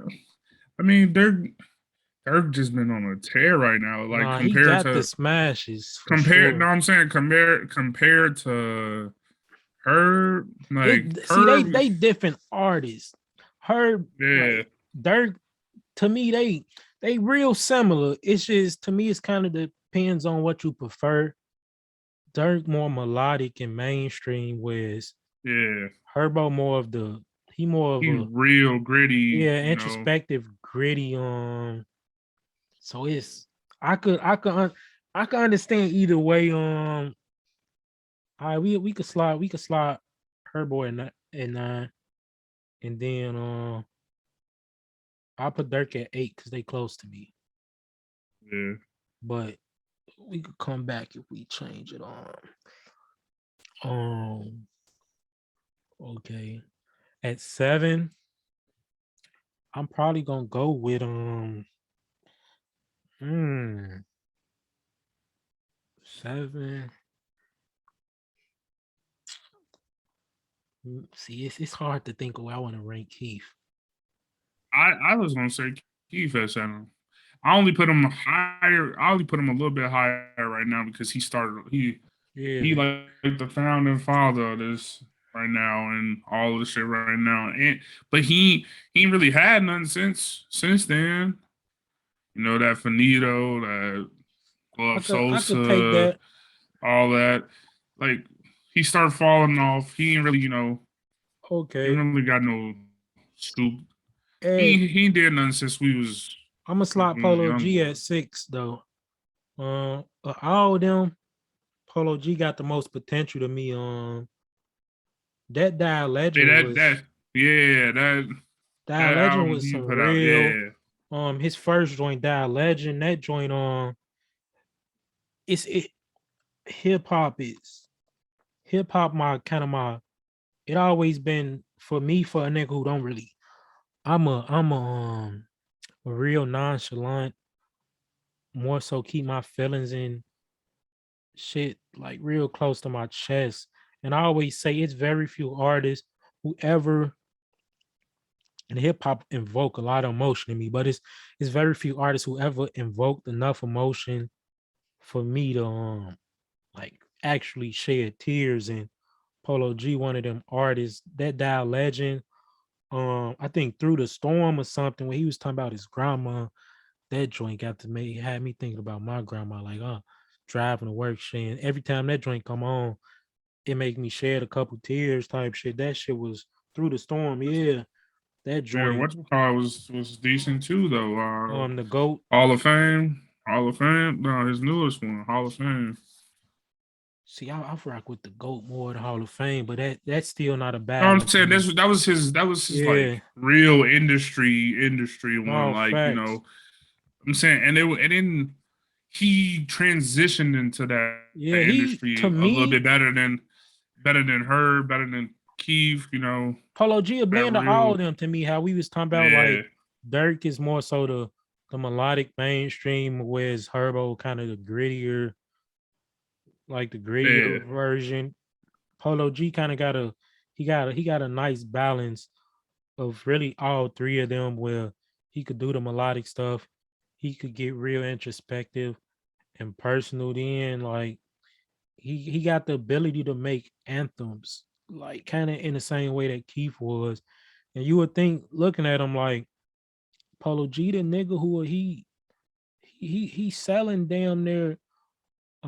I mean, Dirk just been on a tear right now. Like Nah, he compared got the to smashes for compared. No, sure. I'm saying compared to her, like It see her. they different artists. Herb, Yeah, like Dirk, to me they real similar. It's just to me it's kind of depends on what you prefer. Dirk more melodic and mainstream, whereas yeah. Herbo more of he more of He's a real gritty. yeah introspective, gritty. So it's I could I could un- I could understand either way. All right, we could slide Herbo at 9, and then I'll put Dirk at 8 because they close to me. Yeah. But we could come back if we change it on. Um, okay. At 7, I'm probably gonna go with hmm, 7. See, it's hard to think of where I want to rank Keith. I was gonna say Keith at center. I only put him higher. I only put him a little bit higher right now because he Yeah. like the founding father of this right now and all of the shit right now. And but he ain't really had none since then. That Finito, that I Glove could I could take Sosa, that. all that. Like he started falling off. He ain't really, he ain't Okay. really got no scoop. At He did none since I'm gonna since slot we was Polo young G at boys. 6 though. All of them, Polo G got the most potential to me. That Dial Hey, Legend that was yeah, Dial that Legend album was he some put out, real. yeah, His first joint Dial Legend. That joint it hip hop is hip hop my kind of my. It always been for me for a nigga who don't really. I'm a real nonchalant. More so keep my feelings in shit like real close to my chest. And I always say it's very few artists who ever and hip hop invoke a lot of emotion in me, but it's very few artists who ever invoked enough emotion for me to like actually shed tears. And Polo G, one of them artists, that Dial Legend, I think Through the Storm or something, when he was talking about his grandma, that joint got to me, had me thinking about my grandma, like driving to work shit. And every time that joint come on, it make me shed a couple tears type shit. That shit was Through the Storm, yeah. That yeah. joint, What you call was decent too though. the GOAT. Hall of Fame. No, his newest one, Hall of Fame. See, I rock with the GOAT more than Hall of Fame, but that's still not a No, bad I'm one to saying me. that was his like Yeah, real industry one. no Like facts. I'm saying, and then he transitioned into that Yeah, industry he a to little bit me, better than her, better than Keith. Polo G a That blend of all real of them to me. How we was talking about yeah like Dirk is more so the melodic mainstream, whereas Herbo kind of the grittier, like the yeah grittier version. Polo G kind of got a nice balance of really all three of them where he could do the melodic stuff, he could get real introspective and personal. Then like he got the ability to make anthems like kind of in the same way that Keith was. And you would think looking at him like Polo G, the nigga who he selling damn near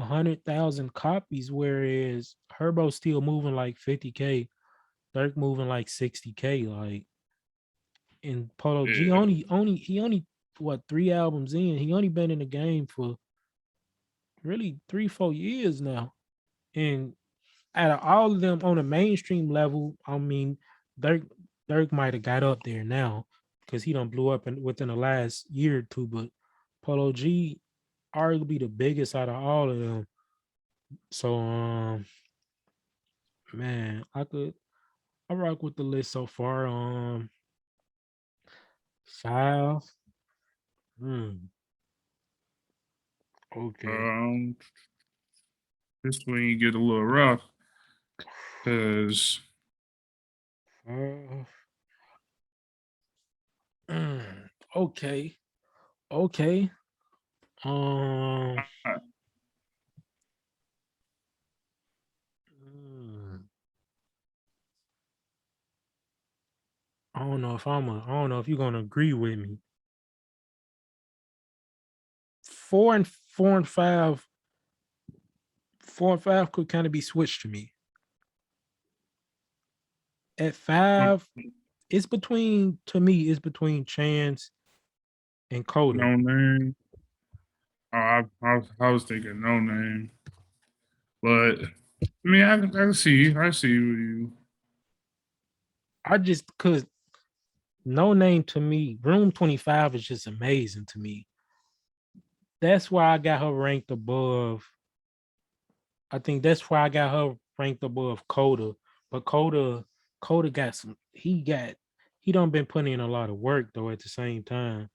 100,000 copies, whereas Herbo's still moving like 50K, Dirk moving like 60K. Like, and Polo G Yeah. only what 3 albums in. He only been in the game for really 3-4 years now. And out of all of them on a mainstream level, I mean, Dirk Dirk might have got up there now because he done blew up within the last year or two. But Polo G arguably the biggest out of all of them. So man, I rock with the list so far. Five. Okay. Um, this one get a little rough because Five. Okay. Okay. Um. mm, I don't know if I don't know if you're gonna agree with me. Four and five. 4 and 5 could kind of be switched to me. At five, it's between to me, it's between Chance and Coda. no name. Oh, I was thinking no name, but I mean I see you. I just cause no name to me, Room 25 is just amazing to me. That's why I got her ranked above. I think that's why I got her ranked above Coda. But Coda got some. He done been putting in a lot of work though. At the same time,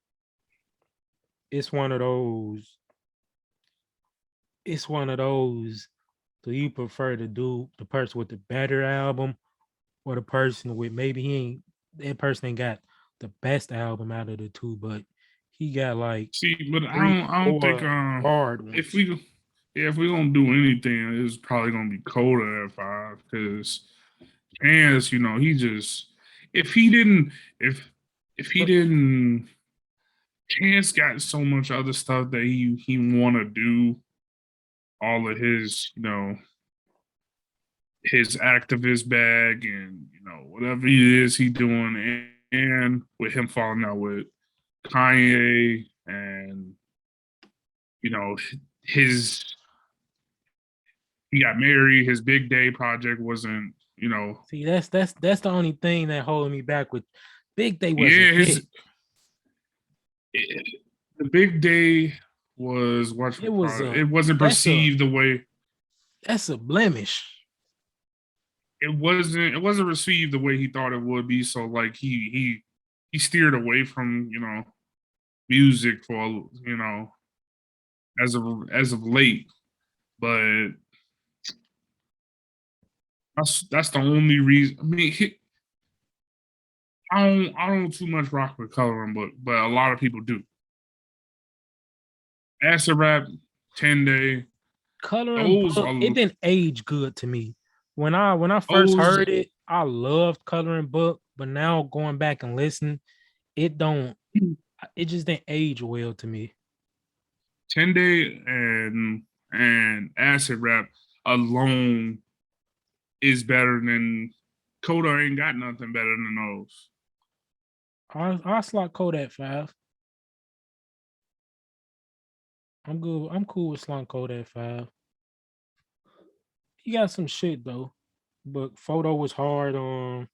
it's one of those. It's one of those. Do you prefer to do the person with the better album or the person with maybe he ain't that person ain't got the best album out of the two, but he got like See, but three, I don't think four hard if ones. we yeah, if we gonna do anything, it's probably gonna be Coda at five because Chance, you know, he just if he didn't if he But didn't Chance got so much other stuff that he want to do all of his his activist bag and whatever he is he doing and with him falling out with Kanye and you know his he got married his big day project wasn't see, that's the only thing that holding me back with Big Day was a yeah hit. his the big day was It was it wasn't that's a perceived the way that's a blemish. it wasn't received the way he thought it would be. So like he steered away from music for as of late. But that's the only reason. I mean, I don't too much rock with coloring, but a lot of people do. Acid rap, 10 Day, Coloring those Book, are it didn't age good to me. When I first those heard it, I loved Coloring Book, but now going back and listening, it don't it just didn't age well to me. 10 Day and acid rap alone is better than Coda ain't got nothing better than those. I slot Kodak 5. I'm good. I'm cool with slot Kodak 5. He got some shit though. But Photo was hard on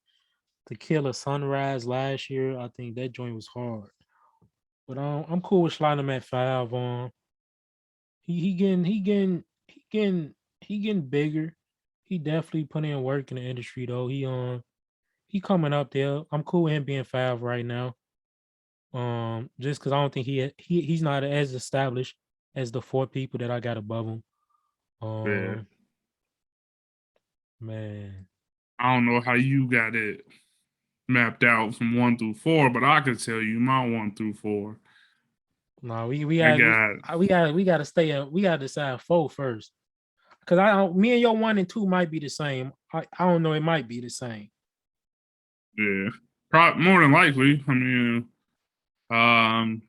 To Kill a Sunrise last year. I think that joint was hard. But I'm cool with sliding him at 5 on. He getting bigger. He definitely put in work in the industry though. He coming up there. I'm cool with him being 5 right now. Just because I don't think he's not as established as the 4 people that I got above him. Yeah. Um, man, I don't know how you got it mapped out from 1 through 4, but I could tell you my 1 through 4. no, I got we got to stay up. We got to decide 4 first. Cause I don't. Me and your 1 and 2 might be the same. I don't know. It might be the same. yeah, more than likely. I mean, um,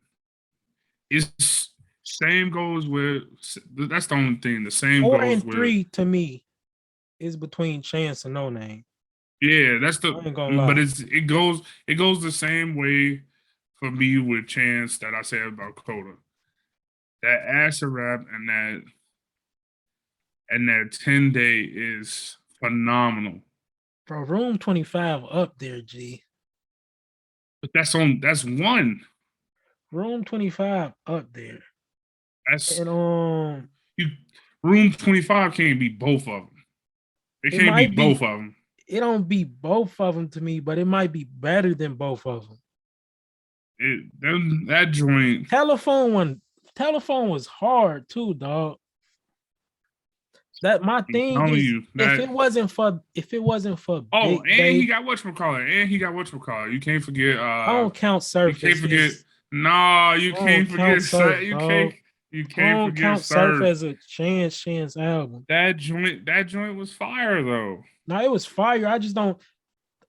it's Same goes with that's the only thing. The same 4 goes and with 3 to me is between Chance and No Name. yeah. That's I the ain't gonna but lie. it goes the same way for me with Chance that I said about Coda. That acid rap and that 10 day is phenomenal. Bro, Room 25 up there, G. But that's one. Room 25 up there. That's And you. Room 25 can't be both of them. It it can't be might both be of them. it don't be both of them to me, but it might be better than both of them. That joint. Telephone was hard too, dog. That my I'm thing telling is you that. if it wasn't for Oh, Big and he Day, got whatchamacallit. And he got whatchamacallit. You can't forget. I don't count You Surf can't as forget. his Nah, you I don't can't count forget. Surf, You can't. dog. You I can't don't forget count Surf Surf. as a Chance album. That joint was fire though. Now it was fire. I just don't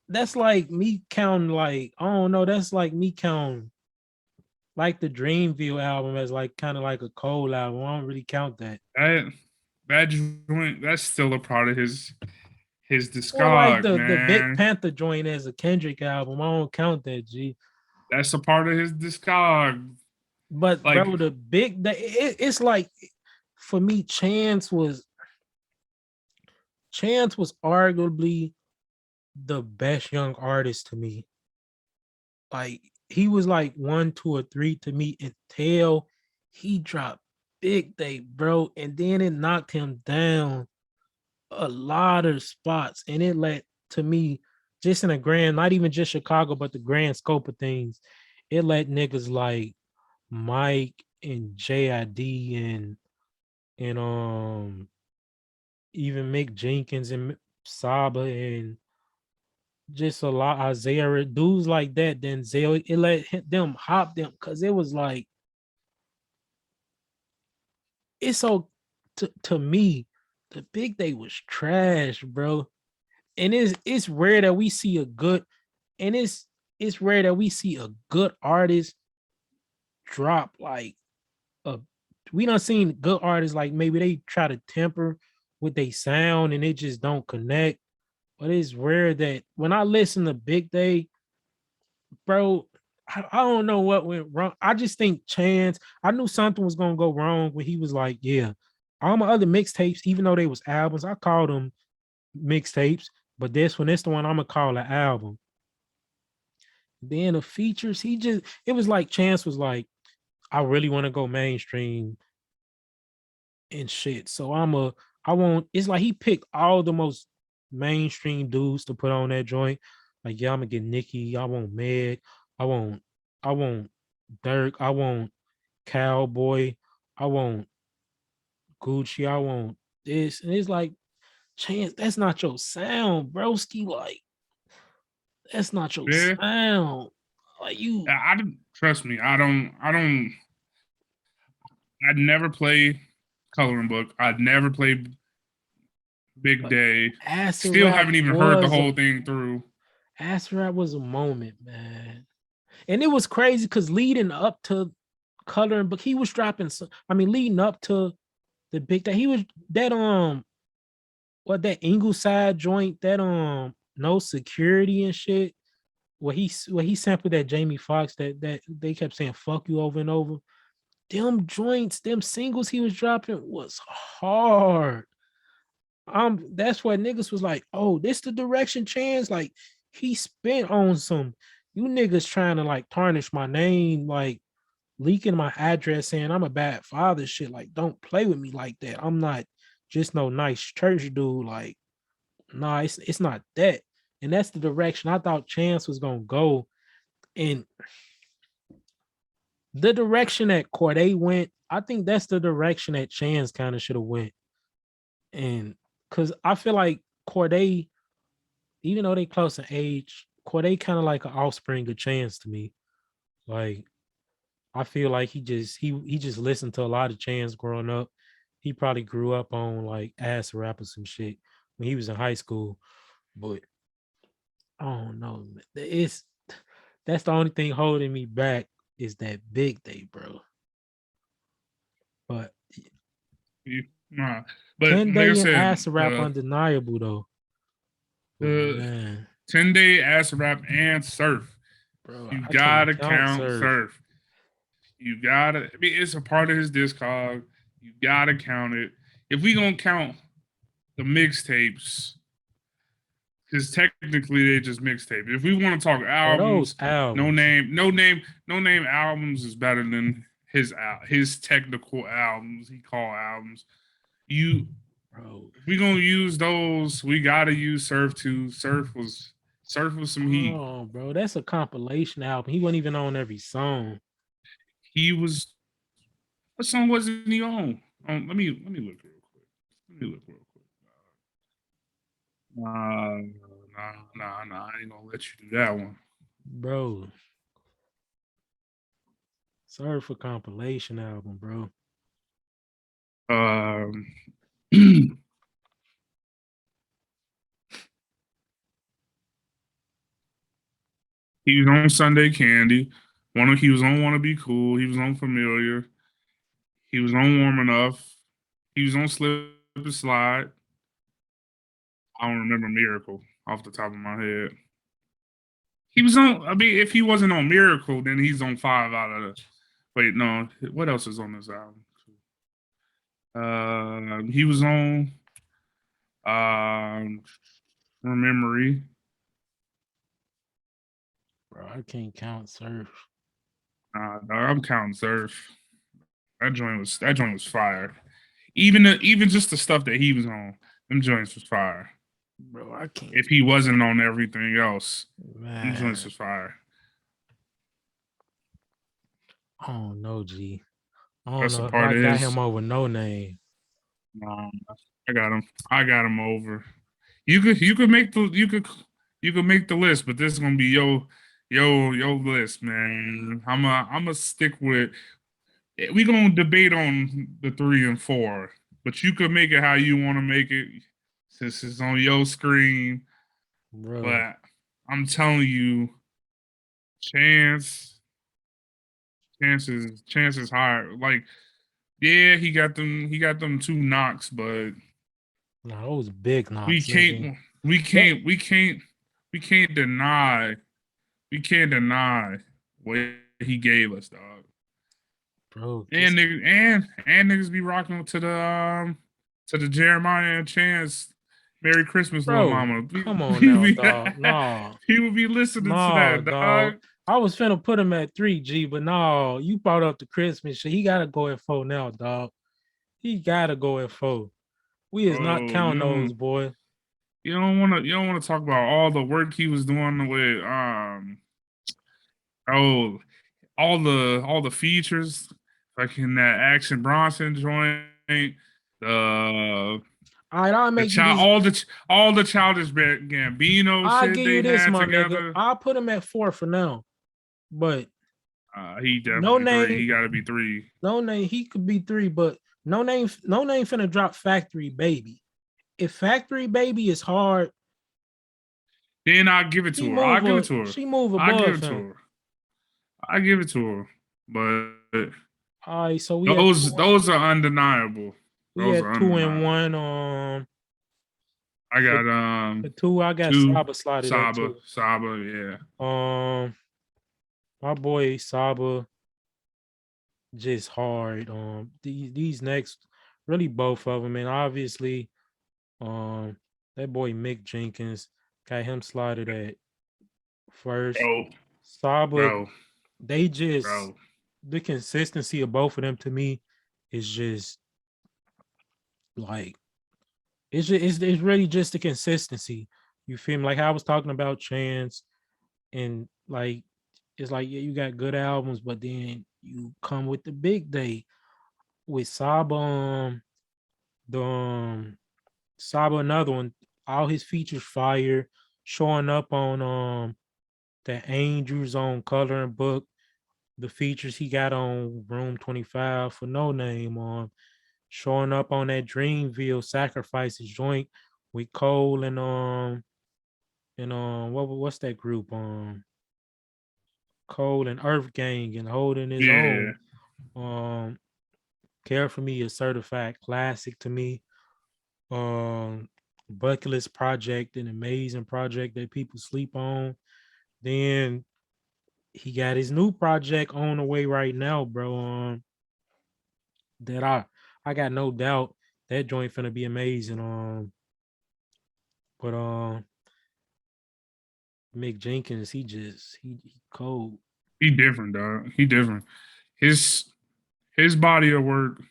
that's like me counting like I don't know, that's like me counting like the Dreamville album as like kind of like a cold album. I don't really count that. That that joint. That's still a part of his Or like discog, the Big man. Panther joint as a Kendrick album. I don't count that, G. That's a part of his discog. But Like bro, it's like for me, Chance was arguably the best young artist to me. Like he was like 1, 2, or 3 to me until he dropped Big Day, bro, and then it knocked him down a lot of spots, and it led to me just in a grand, not even just Chicago, but the grand scope of things. It let niggas like Mike and JID and even Mick Jenkins and Saba and just a lot Isaiah dudes like that. Then Zell, it let them hop them because it was like it's so to me the Big Day was trash, bro. And it's rare that we see a good and it's rare that we see a good artist drop like a we done seen good artists like maybe they try to temper with they sound and it just don't connect. But it's rare that when I listen to Big Day, bro, I don't know what went wrong. I just think Chance, I knew something was gonna go wrong when he was like, yeah, all my other mixtapes, even though they was albums, I called them mixtapes, but this the one I'm gonna call an album. Then the features, it was like Chance was like, I really want to go mainstream and shit. So I won't, it's like he picked all the most mainstream dudes to put on that joint. Like, yeah, I'm gonna get Nicki, I want Meg, I want, I want Dirk, I want Cowboy, I want Gucci, I want this. And it's like, Chance, that's not your sound, broski. Like, that's not your yeah, sound. Like you I don't trust me. I don't. I'd never play coloring book. I'd never play Big but Day. acid Still rap haven't even heard the was whole a thing through. acid rap was a moment, man. And it was crazy because leading up to coloring book, he was dropping leading up to the Big Day, he was that what that Ingleside joint, that no security and shit. Where he sampled that Jamie Foxx that they kept saying fuck you over and over. Them joints, them singles he was dropping was hard. That's why niggas was like, oh, this the direction Chance. Like he spent on some you niggas trying to like tarnish my name, like leaking my address saying I'm a bad father shit. Like, don't play with me like that. I'm not just no nice church dude. Like, nah, it's not that. And that's the direction I thought Chance was gonna go. And the direction that Corday went, I think that's the direction that Chance kind of should have went. And because I feel like Corday, even though they close in age, Corday kind of like an offspring of Chance to me. Like I feel like he just listened to a lot of Chance growing up. He probably grew up on like ass rap or some shit when he was in high school. But I don't know. It's that's the only thing holding me back is that Big Day, bro. Nah. But 10 like I Day and said, Acid Rap undeniable though. But the man, 10-day acid rap and surf. bro, You I can't gotta count count Surf. surf. You gotta. I mean, it's a part of his discog. You gotta count it. If we gonna count the mixtapes, because technically they just mixtape. If we want to talk Bro, those albums, albums. no name albums is better than his technical albums. He call albums. You Bro. If we gonna use those, we gotta use Surf too. Surf was some heat. Oh, bro, that's a compilation album. He wasn't even on every song. He was what song wasn't he on? Let me look real quick. Let me look real quick. Nah. I ain't gonna let you do that one. Bro, Surf a compilation album, bro. Um, he was on Sunday Candy. He was on Wanna Be Cool. He was on Familiar. He was on Warm Enough. He was on Slip and Slide. I don't remember Miracle off the top of my head. He was on. I mean, if he wasn't on Miracle, then he's on 5 out of the. Wait, no. What else is on this album? He was on Memory. Bro, I can't count Surf. I'm counting Surf. That joint was fire. Even just the stuff that he was on, them joints was fire. Bro, I can't. If he wasn't on everything else, them joints Man, was fire. I don't know, G. I don't That's a know if part I of got his. him over No Name. Um, I got him. I got him over. You could make the list, but this is gonna be your list, man. I'm a stick with. We gonna debate on the 3 and 4, but you could make it how you want to make it since it's on your screen. Bro, But I'm telling you, chance, chances higher. Like, yeah, he got them 2 knocks, but nah, those big we knocks, nigga. can't we That, can't we can't we can't deny what he gave us, dog. bro, And niggas and niggas be rocking to the Jeremiah and Chance Merry Christmas, little bro, mama. come on now, dog. Nah, People be listening to nah, that, dog. dog. I was finna put him at 3G, but no, you brought up the Christmas shit. He gotta go at 4 now, dog. He gotta go at 4. We is not Oh, counting those, boy. you don't wanna talk about all the work he was doing with oh all the features like in that Action Bronson joint, the All right, I'll the make you child this. all the childish Gambino I'll shit give they you this, had my nigga. together. I'll put him at 4 for now. But He no definitely three. name, He got to be three. no name, he could be 3, but no name finna drop Factory Baby. If Factory Baby is hard, Then I'll give it she to her. I'll move give it to her. she move I give above it to him. her. I give it to her. But All right, so we at those are undeniable. we Those at are 2 and 1. undeniable. I For, got for 2, I got two Saba slotted at 2. Saba, yeah. My boy Saba just hard. These next, really both of them, and obviously, that boy Mick Jenkins got him slotted at first. Bro, Saba, bro, they just bro. the consistency of both of them to me is just like it's really just the consistency. You feel me? Like how I was talking about Chance and like it's like yeah, you got good albums, but then you come with the big day with Saba, the Saba another one, all his features fire, showing up on the Angels on coloring book, the features he got on Room 25 for No Name on, showing up on that Dreamville Sacrifices joint with Cole and what's that group Cole and Earth Gang and holding his Yeah. own. Um Care for Me is certified classic to me. Um, Bucket List Project, an amazing project that people sleep on. Then he got his new project on the way right now, bro. That I got no doubt that joint finna be amazing. But Mick Jenkins, he cold. He different, dog. He different. His his body of work.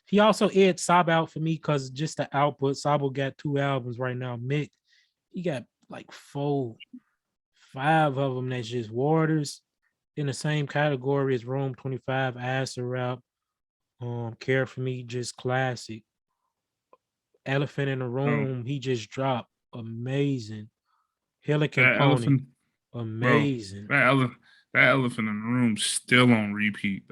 He also edged Saba out for me because just the output. Saba got 2 albums right now. Mick, he got like 5 of them that's just waters in the same category as Room 25, Acid Rap, Care for Me, just classic. Elephant in the Oh, Room, he just dropped amazing. Helican that Pony, elephant, bro. amazing. That ele- that elephant in the room still on repeat.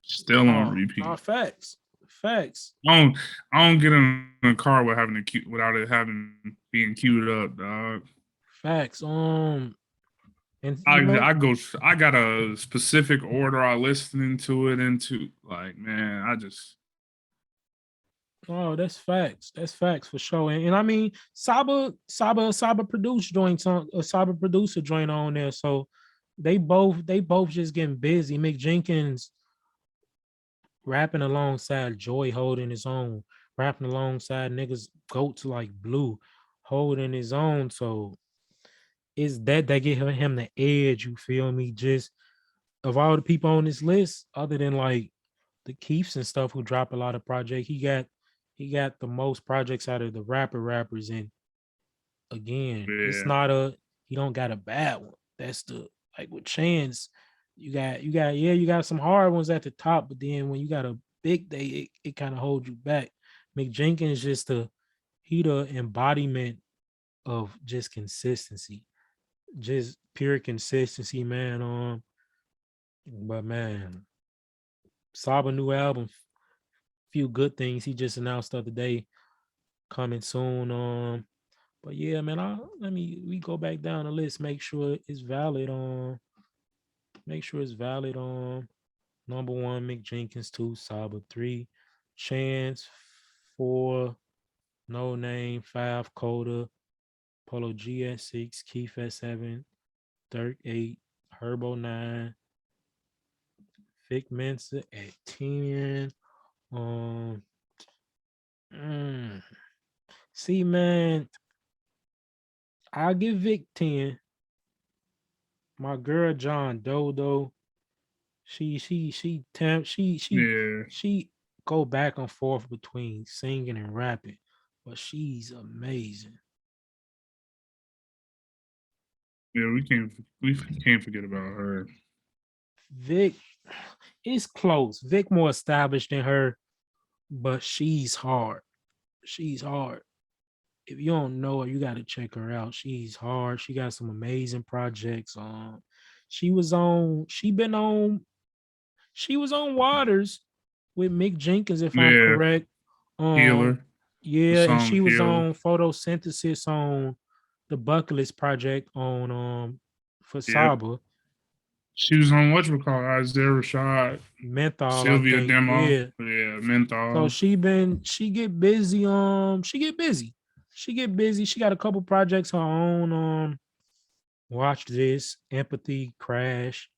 Still on Oh, no, repeat. facts. Facts. I don't get in a car with having to without it having being queued up, dog. Facts. And I you know, I go I got a specific order I listening to it into. Like, man, I just oh, that's facts. That's facts for sure. And I mean, Saba produced joints on a Saba producer joint on there. So they both just getting busy. Mick Jenkins rapping alongside Joy holding his own, rapping alongside niggas goats like Blue holding his own. So it's that give him the edge, you feel me? Just of all the people on this list, other than like the Keefs and stuff who drop a lot of projects, he got the most projects out of the rappers. And again, it's yeah. not a he don't got a bad one. That's the like with Chance, you got some hard ones at the top, but then when you got a big day, it kind of holds you back. McJenkins just the embodiment of just consistency, just pure consistency, man. But man, Saba new album, few good things he just announced the other day, coming soon. But yeah, man, we go back down the list, make sure it's valid. Make sure it's valid. Number one, Mick Jenkins. Two, Saba. Three, Chance. Four, No Name. Five, Coda. Polo G at six, Keith at seven, Dirk eight, Herbo nine, Vic Mensa at 10. Um, mm, see, man, I'll give Vic 10. My girl John Doe, Yeah. she go back and forth between singing and rapping, but she's amazing. Yeah, we can't forget about her. Vic is close. Vic more established than her, but she's hard. She's hard. If you don't know her, you got to check her out. She's hard. She got some amazing projects. She was on. She was on Waters with Mick Jenkins, if I'm Yeah, correct. Um, Healer. The yeah, and song she was Healer. on Photosynthesis on the Bucket List project on for Yep. Saba. She was on what you call Isaiah Rashad, Menthol, I Sylvia think. Demo. Yeah. Yeah, So Menthol. she get busy. She get busy. She got a couple projects her own. Watch This, Empathy, Crash.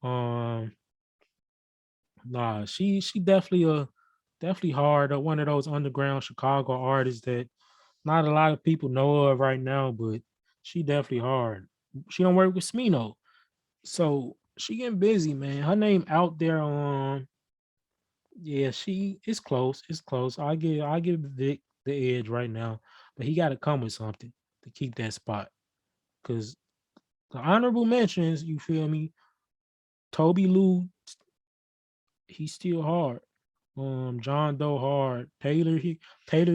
Um, nah, she definitely hard. One of those underground Chicago artists that not a lot of people know of right now, but she definitely hard. She don't work with Smino, so she getting busy, man. Her name out there. Yeah, she it's close. It's close. I give Vic the edge right now, but he got to come with something to keep that spot. Cause the honorable mentions, you feel me? Toby Lou, he's still hard. John Doe hard. Taylor,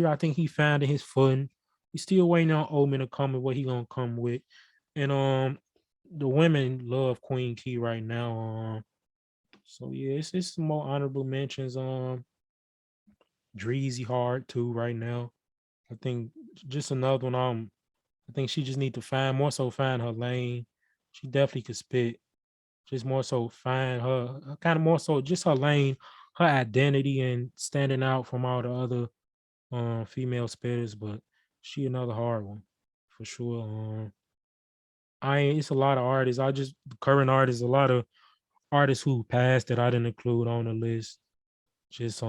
I think he found in his footing. He's still waiting on Omen to come with what he gonna come with. And the women love Queen Key right now. So yeah, it's some more honorable mentions. Dreezy hard too right now. I think just another one. I think she just need to find more so find her lane. She definitely could spit. just more so find her kind of more so just her lane, her identity, and standing out from all the other female spitters. But she another hard one for sure. I ain't, it's a lot of artists. I just current artists, a lot of artists who passed that I didn't include on the list. Just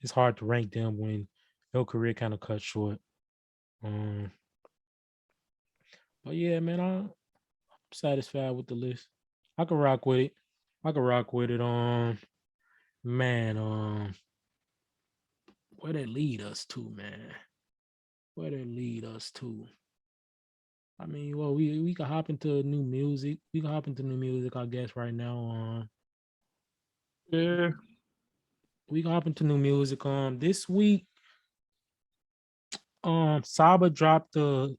it's hard to rank them when your career kind of cut short. Um, but yeah, man, I'm satisfied with the list. I can rock with it. I can rock with it. Man, where they lead us to, man? Where they lead us to? I mean, well, we can hop into new music. We can hop into new music, I guess, right now. Yeah, We can hop into new music. This week, Saba dropped the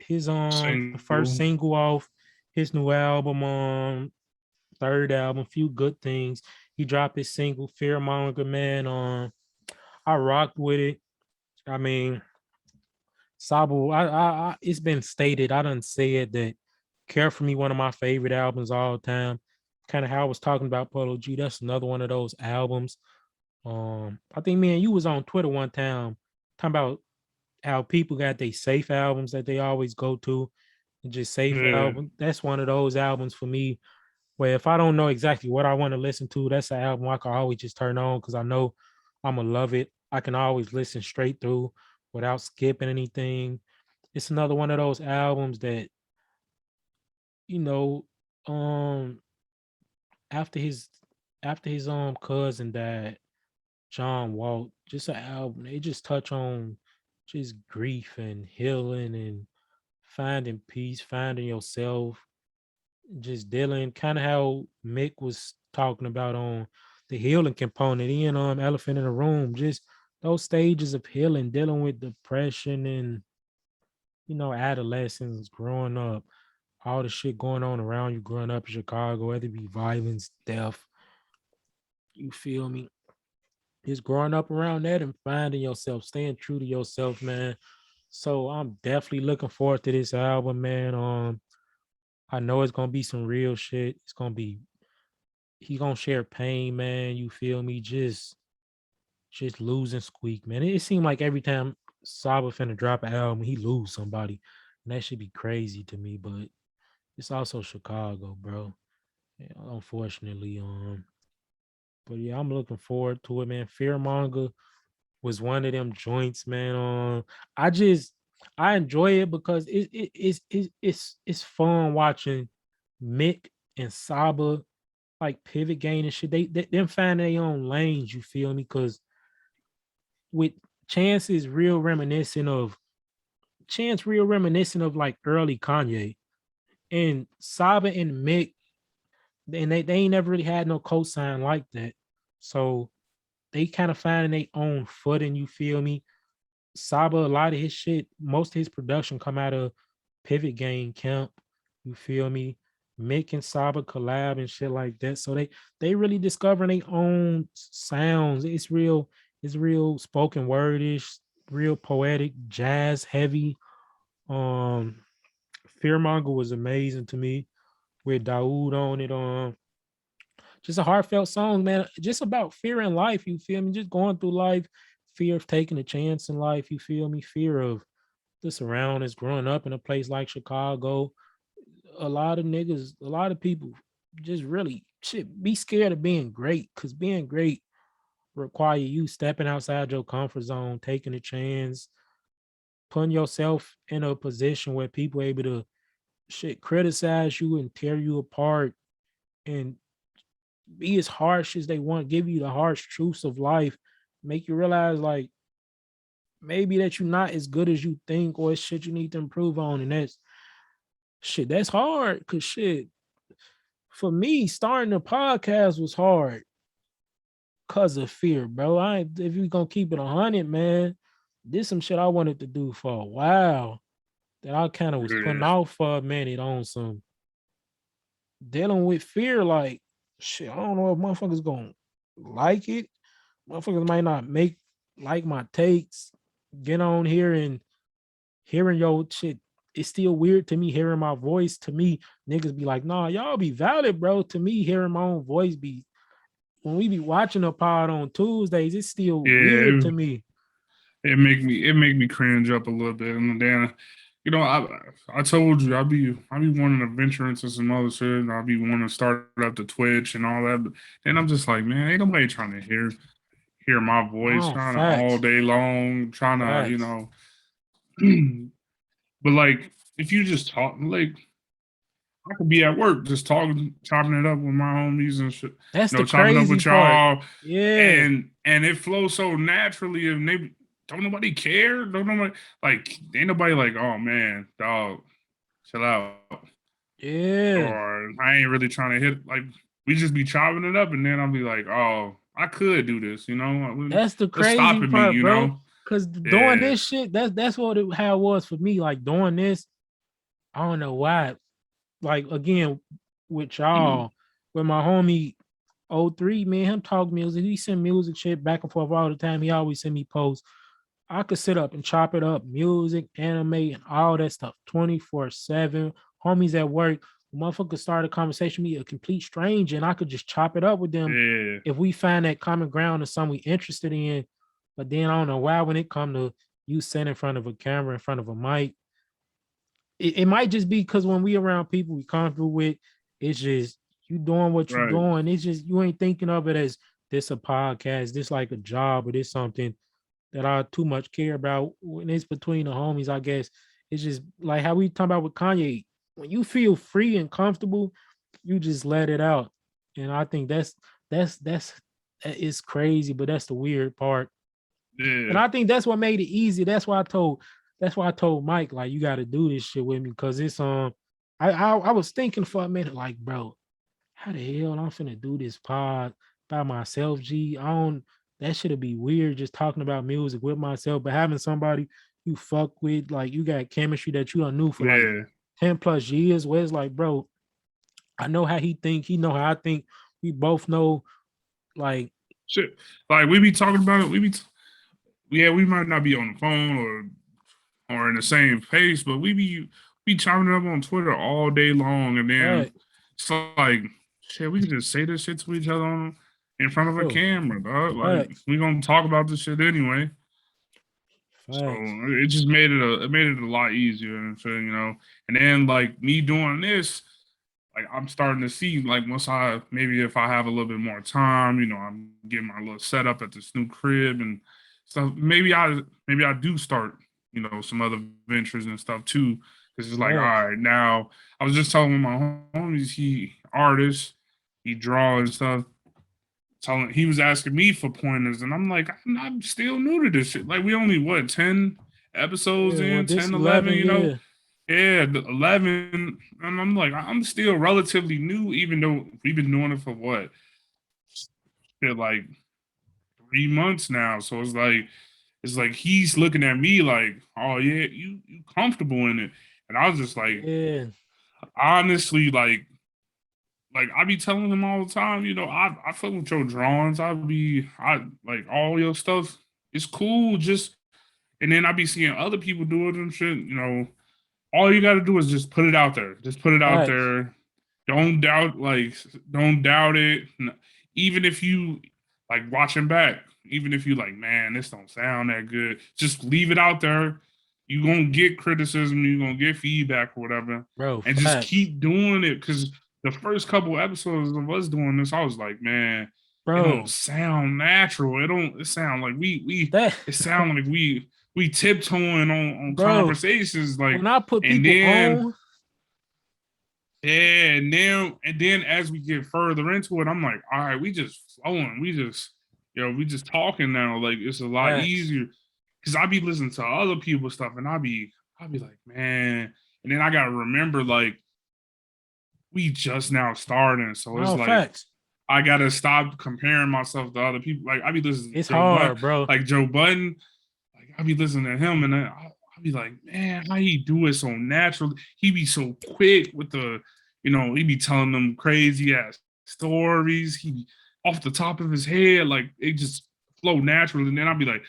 first single. single off his new album. Third album, Few Good Things. He dropped his single Fearmonger, man. I rocked with it. I mean, Saba, it's been stated, I done said that Care for Me, one of my favorite albums all time. Kind of how I was talking about Polo G. That's another one of those albums. I think me and you was on Twitter one time talking about how people got their safe albums that they always go to, and just safe Yeah, album. That's one of those albums for me where if I don't know exactly what I want to listen to, that's an album I can always just turn on because I know I'm gonna love it. I can always listen straight through without skipping anything. It's another one of those albums that, you know, um after his cousin died, John Walt, just an album. They just touch on just grief and healing and finding peace, finding yourself, just dealing kind of how Mick was talking about on the healing component in Elephant in the Room, just those stages of healing, dealing with depression and adolescence, growing up, all the shit going on around you growing up in Chicago, whether it be violence, death, you feel me? Just growing up around that and finding yourself, staying true to yourself, man. So I'm definitely looking forward to this album, man. I know it's gonna be some real shit. It's gonna be he gonna share pain, man. You feel me? Just losing Squeak, man. It seemed like every time Saba finna drop an album, he lose somebody. And that should be crazy to me, but it's also Chicago, bro. Yeah, unfortunately. But yeah, I'm looking forward to it, man. Fearmonger was one of them joints, man. I just I enjoy it because it's fun watching Mick and Saba like pivot game and shit. They them find their own lanes. You feel me? Because with Chance is real reminiscent of like early Kanye and Saba and Mick. And they ain't never really had no cosign like that. So they kind of finding their own footing. You feel me? Saba, a lot of his shit, most of his production come out of Pivot Game Camp. You feel me? Mick and Saba collab and shit like that. So they really discovering their own sounds. It's real spoken wordish, real poetic, jazz heavy. Um Fearmonger was amazing to me with Daoud on it. Just a heartfelt song, man. Just about fear in life, you feel me? Just going through life, fear of taking a chance in life, you feel me? Fear of the surroundings, growing up in a place like Chicago. A lot of niggas, a lot of people just really shit be scared of being great because being great require you stepping outside your comfort zone, taking a chance, putting yourself in a position where people able to shit criticize you and tear you apart and be as harsh as they want, give you the harsh truths of life, make you realize like maybe that you're not as good as you think or it's shit you need to improve on. And that's hard. Cause shit, for me, starting a podcast was hard because of fear, bro. If you gonna keep it 100, man, this some shit I wanted to do for a while that I kind of was putting yeah, off for a minute on some dealing with fear. Like, shit, I don't know if motherfuckers gonna like it. Motherfuckers might not like my takes. Get on here and hearing your shit it's still weird to me hearing my voice. To me, niggas be like, nah, y'all be valid, bro. To me, hearing my own voice be when we be watching a pod on Tuesdays, it's still weird Yeah, to me. it make me cringe up a little bit, and then I told you I be wanting to venture into some other shit. I be wanting to start up the Twitch and all that. But then I'm just like, man, ain't nobody trying to hear my voice Oh, trying to all facts, day long trying to facts. but like if you just talk like I could be at work just talking, chopping it up with my homies and shit, That's the chopping up crazy with part. y'all, Yeah, and it flows so naturally, and they don't nobody care, don't nobody like, ain't nobody like, oh man, dog, chill out, yeah. or I ain't really trying to hit like we just be chopping it up, and then I'll be like, oh, I could do this, That's the what's crazy stopping me, part, bro. Cause doing yeah, this shit, that's what how it was for me. Like doing this, I don't know why. Like again, with y'all, with my homie '03, man, him talk music. He send music shit back and forth all the time. He always send me posts. I could sit up and chop it up, music, anime, and all that stuff 24/7. Homies at work, motherfucker start a conversation with me, a complete stranger, and I could just chop it up with them yeah, if we find that common ground or something we interested in. But then I don't know why when it come to you sitting in front of a camera, in front of a mic, it might just be because when we around people we comfortable with, it's just you doing what you right, doing. It's just you ain't thinking of it as this a podcast, this like a job, or this something that I too much care about when it's between the homies. I guess it's just like how we talk about with Kanye. When you feel free and comfortable, you just let it out. And I think that's that is crazy, but that's the weird part. And yeah, I think that's what made it easy. That's why I told Mike, like, you gotta do this shit with me. Cause it's I was thinking for a minute, like, bro, how the hell I'm finna do this pod by myself? G, I don't that should be weird just talking about music with myself, but having somebody you fuck with, like you got chemistry that you done knew for like yeah. 10 plus years, where it's like, bro, I know how he think, he know how I think. We both know, like, Shit, like we be talking about it. Yeah, we might not be on the phone or in the same pace, but we chopping it up on Twitter all day long, and then facts, it's like shit. We can just say this shit to each other in front of a bro, camera, dog. Like facts, we gonna talk about this shit anyway. So facts, it just made it a lot easier, and so and then like me doing this, like I'm starting to see like once I maybe if I have a little bit more time, I'm getting my little setup at this new crib and stuff. Maybe I do start some other ventures and stuff too. Because it's like all facts. right now. I was just telling my homies he artist, he draw and stuff. Telling he was asking me for pointers, and I'm like I'm still new to this shit. Like we only what 10 episodes Yeah, well, in, this 10, 11, 11, yeah, yeah, the 11, and I'm like, I'm still relatively new, even though we've been doing it for what, shit, like 3 months now. So it's like he's looking at me like, oh yeah, you comfortable in it, and I was just like, yeah, honestly, like I be telling him all the time, I fuck with your drawings, I like all your stuff. It's cool, just and then I be seeing other people do it and shit. All you got to do is just put it out there. Just put it out facts, there. Don't doubt, don't doubt it. Even if you like watching back, even if you like, man, this don't sound that good, just leave it out there. You're gonna get criticism, you're gonna get feedback or whatever, bro, and just facts, keep doing it. Cause the first couple episodes of us doing this, I was like, man, it don't bro. sound natural. It sound like That, it sound like we tiptoeing on bro, conversations, like, when I put and people then on, yeah, and then as we get further into it, I'm like, all right, we just flowing, we just talking now. Like it's a lot facts, easier because I be listening to other people's stuff, and I be like, man, and then I gotta remember like we just now starting, so it's no like facts. I gotta stop comparing myself to other people. Like I be listening It's to Joe Budden, hard, bro. like Joe Budden, like I be listening to him, and I be like, man, how he do it so natural? He be so quick with he be telling them crazy ass stories. He be off the top of his head, like it just flow natural. And then I'll be like,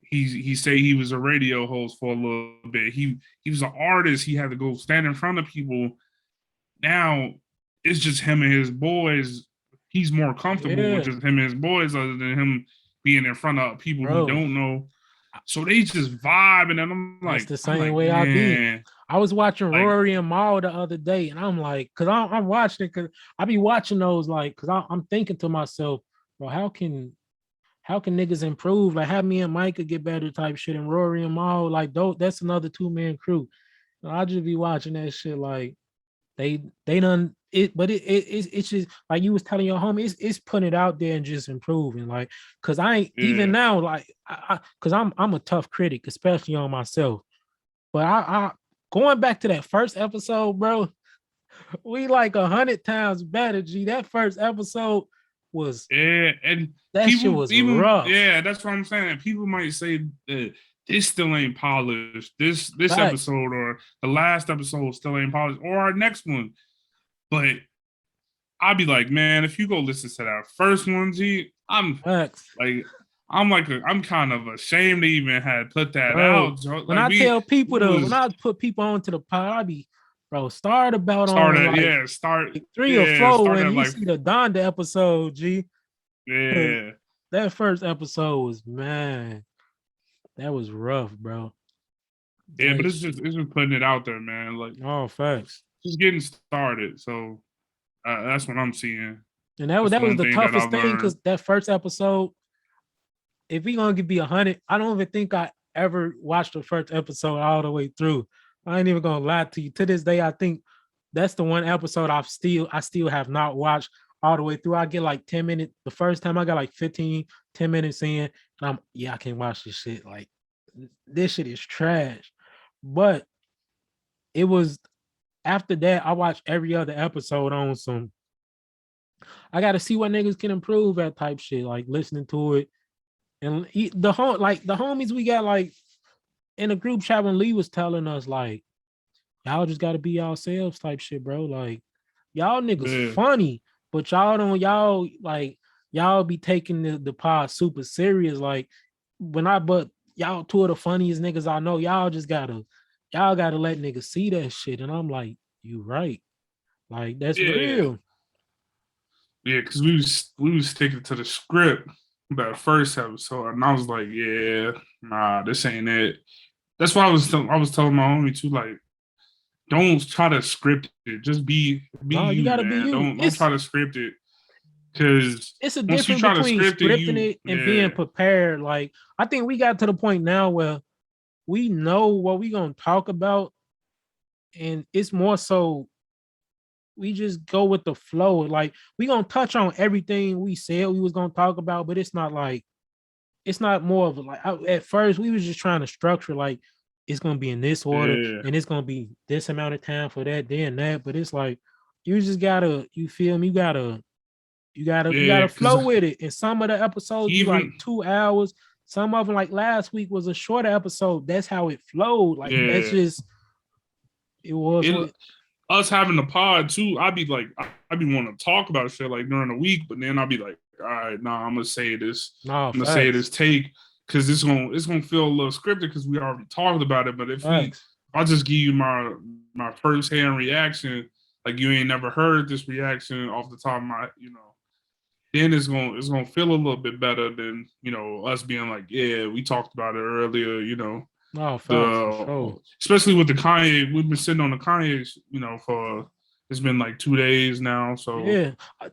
he say he was a radio host for a little bit. He was an artist. He had to go stand in front of people. Now it's just him and his boys. He's more comfortable with Yeah, just him and his boys, other than him being in front of people he bro. don't know. So they just vibing, and That's the I'm same like, way I be. man, I was watching like, Rory and Mal the other day, and I'm like, cause I'm watching it, cause I be watching those like, cause I'm thinking to myself, bro, how can niggas improve? Like, have me and Micah get better type shit, and Rory and Mal, like, that's another 2-man crew. And I just be watching that shit like they done it, but it's just like you was telling your homie, it's putting it out there and just improving. Like, cause I ain't even yeah, now, like cause I'm a tough critic, especially on myself. But I going back to that first episode, bro, we like 100 times better. G, that first episode was yeah, and that shit people was even rough. yeah, that's what I'm saying. People might say that this still ain't polished. This Facts, episode or the last episode still ain't polished, or our next one. But I'll be like, man, if you go listen to that first one, G, facts, like, I'm kind of ashamed to even had put that bro. out. So, When like I tell people we when was I put people onto the pod, I be, bro, start about start on at like three or four start when at you like see the Donda episode, G. Cause yeah that first episode was, man, that was rough, bro. yeah, but That shit. it's just putting it out there, man. Like Oh, facts. just getting started. So that's what I'm seeing. And That's that was one the thing that toughest I've thing learned. because that first episode, if we gonna be 100, I don't even think I ever watched the first episode all the way through. I ain't even gonna lie to you. To this day, I think that's the one episode I still have not watched all the way through. I get like 10 minutes. The first time I got like 10 minutes in, and I can't watch this shit. Like, this shit is trash. But it was after that, I watched every other episode on some. I gotta see what niggas can improve at type shit, like listening to it. And the homies we got like in the group chat when Lee was telling us like y'all just gotta be yourselves type shit, bro. Like y'all niggas Yeah, funny, but y'all be taking the pod super serious. Like but y'all two of the funniest niggas I know. Y'all gotta let niggas see that shit. And I'm like, you right. Like that's yeah, real. yeah. Because we was sticking to the script that first episode, and I was like, yeah, nah, this ain't it. That's why I was telling my homie too, like, don't try to script it. Just be No, you you, gotta be man. you. Don't try to script it because It's a once you difference try to between script it, scripting you it and being yeah prepared. Like I think we got to the point now where we know what we gonna talk about, and it's more so we just go with the flow. Like we gonna touch on everything we said we was gonna talk about, but it's not like it's not more of like at first we was just trying to structure like it's gonna be in this order yeah and it's gonna be this amount of time for that, then that. But it's like you just gotta, you feel me? You yeah. gotta Because flow with it. And some of the episodes be like even 2 hours. Some of them, like last week, was a shorter episode. That's how it flowed. Like that's yeah just it was it what. us having the pod too, I'd be like, I'd be wanting to talk about shit like during the week, but then I'd be like, all right, nah, I'm gonna say this, No, I'm gonna say facts, this take because it's gonna feel a little scripted because we already talked about it. But if facts. I just give you my first hand reaction, like you ain't never heard this reaction off the top of my, then it's gonna feel a little bit better than us being like, yeah, we talked about it earlier, No, facts for the sure. especially with the Kanye, we've been sitting on the Kanye's, for it's been like 2 days now, so Yeah.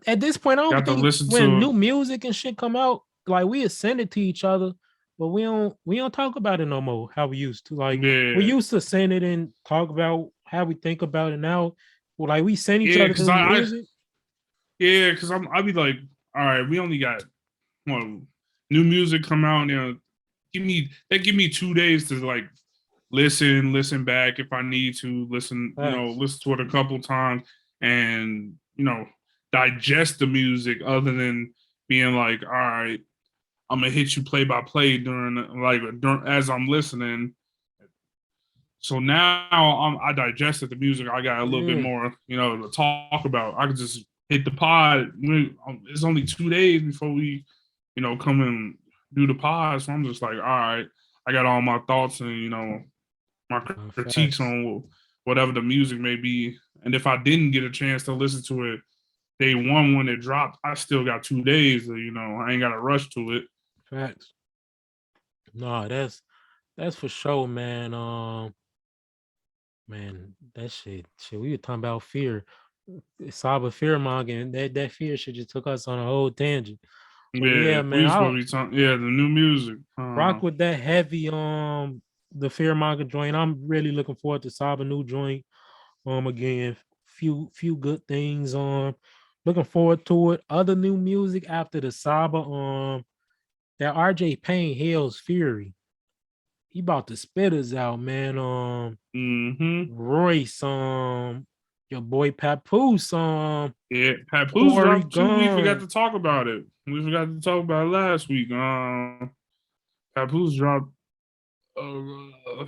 At this point, I don't got to think listen when to new music and shit come out, like we send it to each other, but we don't talk about it no more. How we used to. Like we yeah, used to send it and talk about how we think about it now. Well, like we send each yeah, other because new I music. yeah, because I'll be like, all right, we only got new music come out, give me 2 days to like listen back if I need to Facts. listen to it a couple times and digest the music other than being like, all right, I'm gonna hit you play by play as I'm listening. So now I digested the music. I got a little bit Yeah. more, to talk about. I could just hit the pod. It's only 2 days before we, come and do the pod. So I'm just like, all right. I got all my thoughts and my critiques Facts. on whatever the music may be. And if I didn't get a chance to listen to it day one when it dropped, I still got 2 days. I ain't got to rush to it. Facts. No, that's for sure, man. Man, that shit. We were talking about fear. Saba Fearmonger, and that fear shit just took us on a whole tangent. But Yeah, yeah, man, we I'll supposed to be talking. Yeah, the new music. rock with that heavy the Fearmonger joint. I'm really looking forward to Saba new joint. Again, few good things. Looking forward to it. Other new music after the Saba. That RJ Payne Hell's Fury. He bought the spitters out, man. Mm-hmm. Royce, your boy Papoose, Yeah, Papoose Corey dropped too. We forgot Gunn. to talk about it. We forgot to talk about it last week. Papoose dropped. I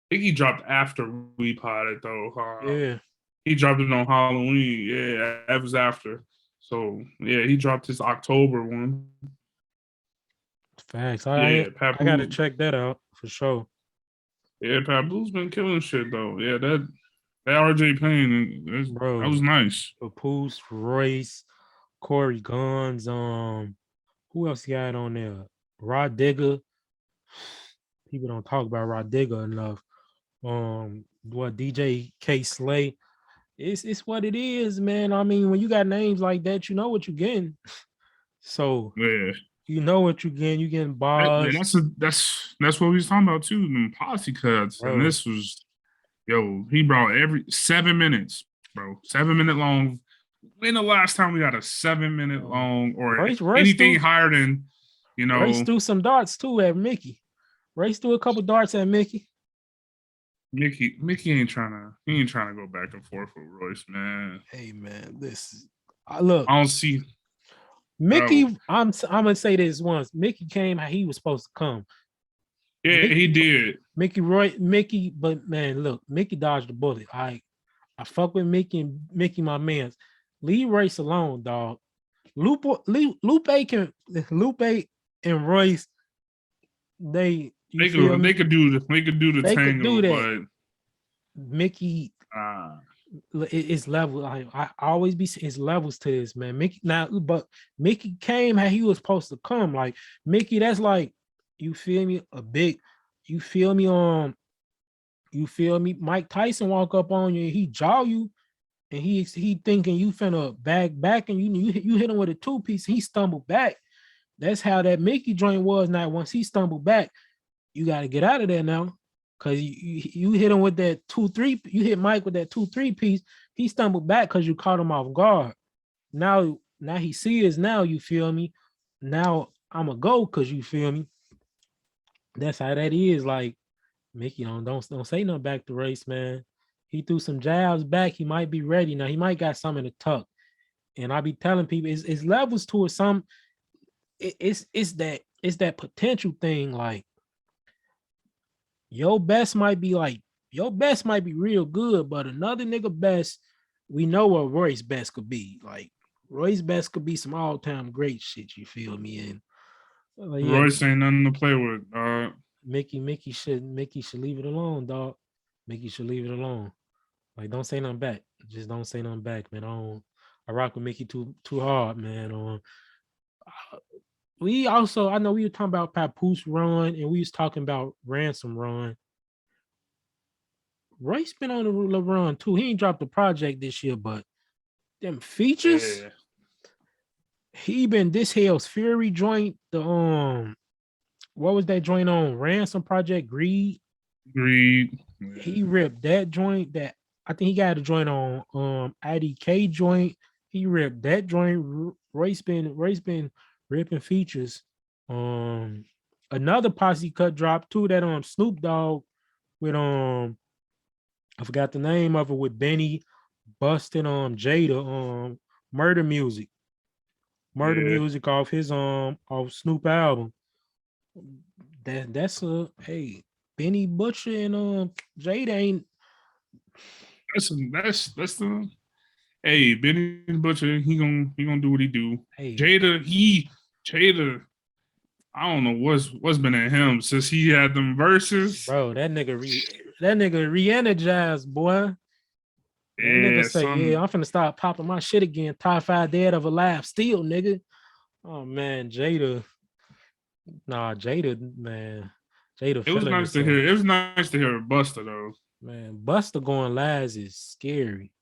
think he dropped after we potted though. Yeah, He dropped it on Halloween. Yeah, that was after. So yeah, he dropped his October one. facts. Yeah, I gotta Papoose. check that out for sure. Yeah, Papoose been killing shit though. Yeah, that RJ Payne, that Bro, was nice. Papoose, Royce, Corey Guns, who else got on there? Rod Digger. People don't talk about Rod Digger enough. What DJ K Slay. It's what it is, man. I mean, when you got names like that, you know what you're getting. So Yeah, you know what you're getting. You getting bars, that's what we was talking about too. Them posse cuts, and bro. this was he brought every 7 minutes, bro. 7 minute long. When the last time we got a 7 minute Um, long or Race anything threw higher than you Race know threw some darts too at Mickey. Race threw a couple darts at Mickey. Mickey ain't trying to go back and forth with Royce, man. Hey man, this I look. I don't see, Mickey, bro. I'm gonna say this once. Mickey came how he was supposed to come. Yeah, he did. Mickey, but man, look, Mickey dodged the bullet. I fuck with Mickey and Mickey, my man's. Leave Race alone, dog. Lupe and Royce, you feel me? They could do the They could do tango, that. but Mickey uh, it's level. I always be saying it's levels to this, man. Mickey now, but Mickey came how he was supposed to come. Like Mickey, that's like, you feel me? A big, you feel me? You feel me? Mike Tyson walk up on you, and he jaw you, and he thinking you finna back, and you hit him with a 2-piece. He stumbled back. That's how that Mickey joint was. Now once he stumbled back, you got to get out of there now. Cause you hit him with that 2-3, you hit Mike with that 2-3 piece. He stumbled back because you caught him off guard. Now he sees now, you feel me? Now I'm a go because you feel me. That's how that is. Like Mickey, don't say nothing back to Race, man. He threw some jabs back. He might be ready now. He might got some in the tuck. And I be telling people it's levels to it. It's that potential thing. Like your best might be real good, but another nigga best, we know what Roy's best could be. Like Roy's best could be some all-time great shit, you feel me? And yeah, Royce ain't nothing to play with. Mickey should leave it alone, dog. Mickey should leave it alone. Like don't say nothing back. Just don't say nothing back, man. I rock with Mickey too hard, man. I know we were talking about Papoose run and we was talking about Ransom run. Royce been on the run too. He ain't dropped a project this year, but them features, Yeah, he been this Hell's Fury joint. What was that joint on? Ransom Project Greed. agreed. He ripped that joint. That I think he got a joint on IDK joint. He ripped that joint. Royce been ripping features. Um, Another posse cut drop too. That Snoop Dogg with I forgot the name of it, with Benny busting Jada murder music. Murder Yeah, music off his off Snoop album. That's a hey, Benny Butcher and Jada ain't that's the hey Benny Butcher. He gonna do what he do. hey Jada. I don't know what's been in him since he had them verses. Bro, that nigga re-energized, boy. That nigga Yeah, say, yeah, son. I'm finna start popping my shit again. Top 5 dead of a laugh still, nigga. Oh man, Jada, man. Jada It was feeling nice to hear. herself. It was nice to hear Buster though. Man, Buster going lies is scary.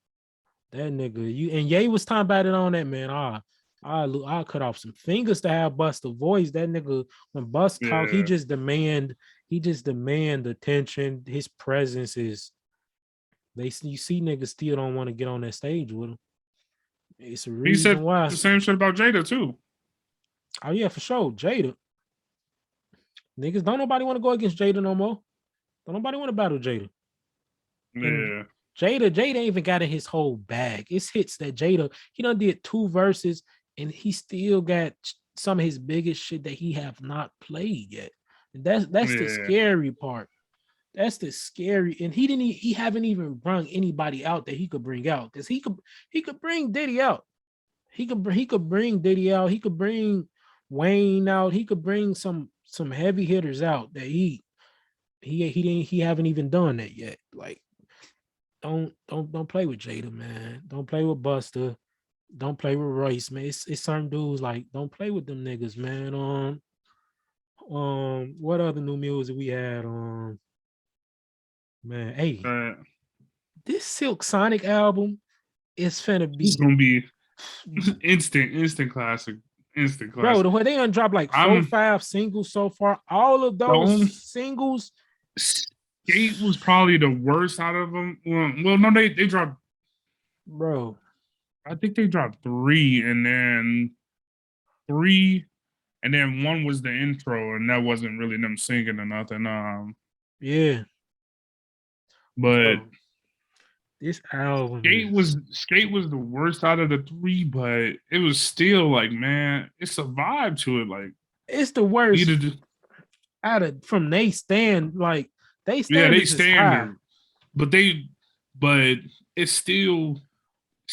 That nigga, you and Ye was talking about it on that, man. I cut off some fingers to have Buster voice. That nigga, when Bust talk, Yeah. he just demand attention. His presence is you see niggas still don't want to get on that stage with him. It's a He reason said why. the same shit about Jada too. Oh yeah, for sure. Jada. Niggas don't nobody want to go against Jada no more. Don't nobody want to battle Jada. And Yeah. Jada ain't even got in his whole bag. It's hits that Jada, he done did 2 verses and he still got some of his biggest shit that he have not played yet. And that's the Yeah. scary part. That's the scary, and he haven't even brung anybody out that he could bring out because he could bring Diddy out. He could bring Diddy out. He could bring Wayne out. He could bring some heavy hitters out that he haven't even done that yet. Like don't play with Jada, man. Don't play with Buster. Don't play with Royce, man. It's certain dudes like don't play with them niggas, man. What other new music we had? Man, hey, Uh, this Silk Sonic album is finna it's be, gonna be instant classic. Instant bro. classic. The way they done dropped like four, I'm 5 singles so far. All of the those only singles, Skate was probably the worst out of them. Well, no, they dropped. bro. I think they dropped three, and then one was the intro, and that wasn't really them singing or nothing. Yeah, But bro. This album Skate was the worst out of the three, but it was still like, man, it's a vibe to it. Like it's the worst either just out of from they stand. Like they yeah, they standards is high, standard, but but it's still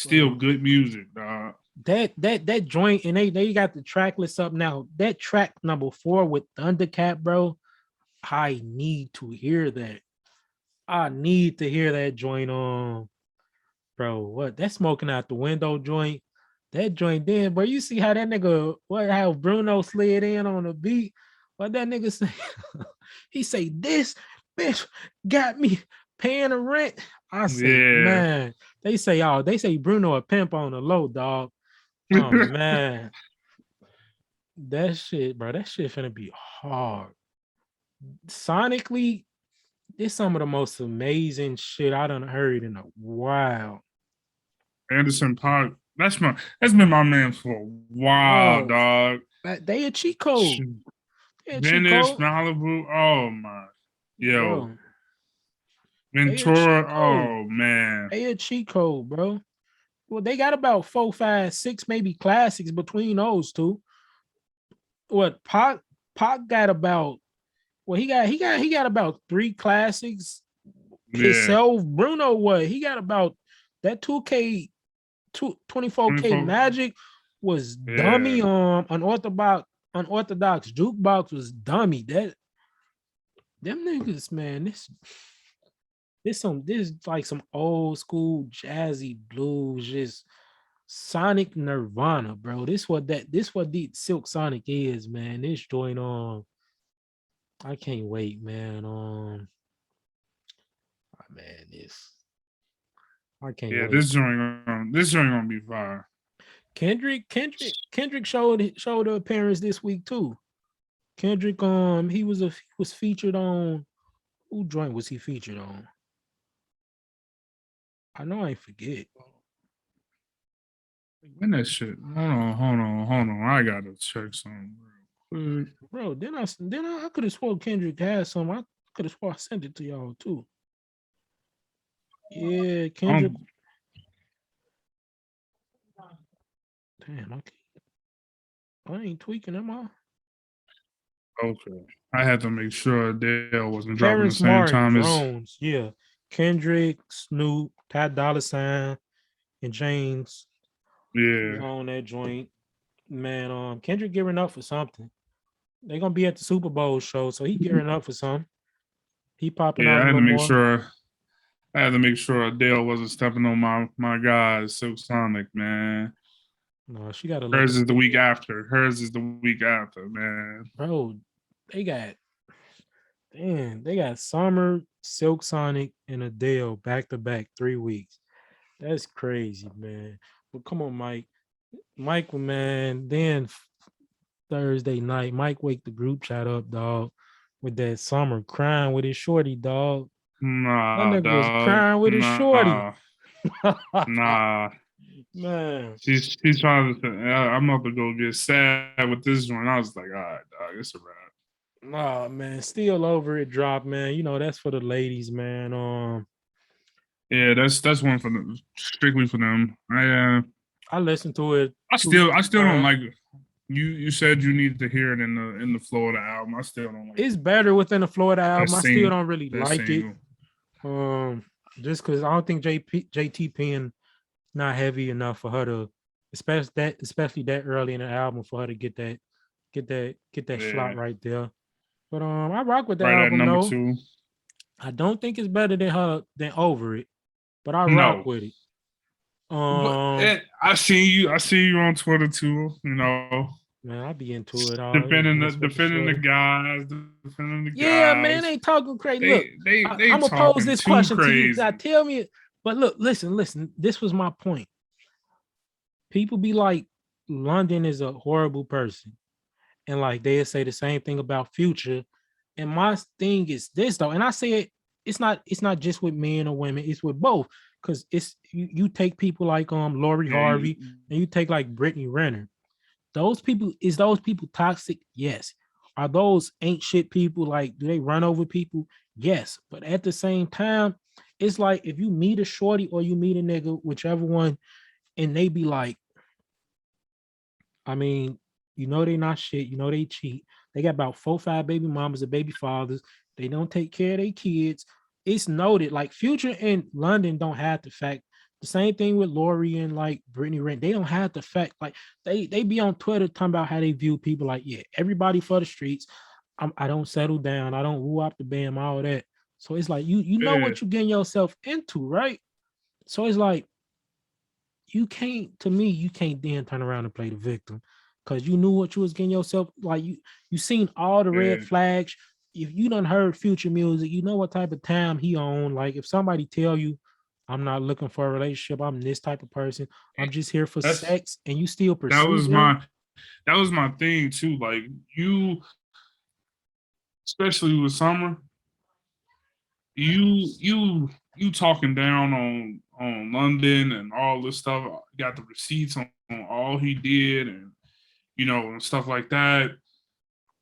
bro. good music, dog. That joint and they got the track list up now. That track number 4 with Thundercat, bro. I need to hear that. I need to hear that joint on, bro. What that smoking out the window joint? That joint then, bro. You see how that nigga, how Bruno slid in on the beat? What that nigga say? He say, "This bitch got me paying the rent." I say, Yeah. man. They say Bruno a pimp on the low, dog. Oh man, that shit, bro. That shit finna be hard. Sonically, this some of the most amazing shit I done heard in a while. Anderson Park. That's been my man for a while, Bro, dog. they a cheat code. They a cheat Venice, code. Malibu. Oh my, yo, Bro, they a cheat Ventura. code. Oh man, They a cheat code, bro. Well, they got about 4, 5, 6 maybe classics between those two. What Pac got about he got about 3 classics yeah, himself. Bruno, what he got about that 2K 24K 24. Magic was Yeah, dummy. Unorthodox jukebox was dummy. That them niggas, man. This like some old school jazzy blues, just Sonic Nirvana, bro. This what the Silk Sonic is, man. This joint on. I can't wait, man. Man, I can't yeah. wait. This joint gonna be fire. Kendrick showed the appearance this week too. Kendrick, he was featured on, who joint was he featured on? I know I forget. When that shit. Hold on. I gotta check something. Bro, then I could have swore Kendrick had some. I could have swore I sent it to y'all too. Yeah, Kendrick. Um, Damn, I ain't tweaking, am I? okay. I had to make sure Dale wasn't dropping the Terrence same Mark time as. Drones. Yeah. Kendrick, Snoop, Ty Dolla Sign, and James was Yeah, on that joint. Man, Kendrick giving up for something. They gonna be at the Super Bowl show, so he gearing up for some. He popping Yeah, out I a had little to make more. sure. I had to make sure Adele wasn't stepping on my guys, Silk Sonic, man. No, she gotta let Hers them is the do week it, after. Hers is the week after, man. bro. They got they got Summer, Silk Sonic, and Adele back to back 3 weeks. That's crazy, man. But come on, Mike. Michael, man. Then Thursday night, Mike wake the group chat up, dog, with that Summer crying with his shorty, dog. That Nah, nigga was dog. crying with his shorty. Nah, nah. Man, She's trying to. I'm about to go get sad with this one. I was like, all right, dog, it's a wrap. nah, man, still over it drop, man. You know, that's for the ladies, man. Yeah, that's one for them, strictly for them. I listened to it I two, still I two still don't times. like it. You said you needed to hear it in the Florida album. I still don't like It's better within the Florida that album. I still single. don't really That like it. single. Um, just because I don't think JT Penn not heavy enough for her to, especially that early in the album for her to get that slot Yeah, right there. But I rock with the right at album number though. two. I don't think it's better than Over It, but I rock No, with it. but Um, I see you. I see you on Twitter too. man, I be into it all. I defending the mess with the defending the shorty. guys, defending the Yeah, man, guys. they talking crazy. They Look, they they I'm gonna pose talking this too question to you. Now, crazy. tell me, but look, listen. This was my point. People be like, London is a horrible person, and like they say the same thing about Future. And my thing is this though, and I say it's not just with men or women, it's with both. Because it's you take people like Lori Yeah, Harvey and you take like Brittany Renner. Those people toxic? Yes. Are those ain't shit people? Like, do they run over people? Yes. But at the same time, it's like if you meet a shorty or you meet a nigga, whichever one, and they be like, I mean, you know they not shit. You know they cheat. They got about 4, 5 baby mamas and baby fathers. They don't take care of their kids. It's noted. Like Future and London don't have the fact. The same thing with Lori and like Brittany Rent. They don't have the fact. Like they be on Twitter talking about how they view people. Like yeah, everybody for the streets. I don't settle down. I don't woo up the bam, all that. So it's like you know yeah, what you getting yourself into, right? So it's like you can't, to me, you can't then turn around and play the victim because you knew what you was getting yourself. Like you seen all the red yeah. flags. If you done heard Future music, you know what type of time he on. Like if somebody tell you, I'm not looking for a relationship, I'm this type of person, I'm just here for That's sex, and you still that pursue was them. my thing too. Like you, especially with Summer, you talking down on London and all this stuff. Got the receipts on all he did and and stuff like that.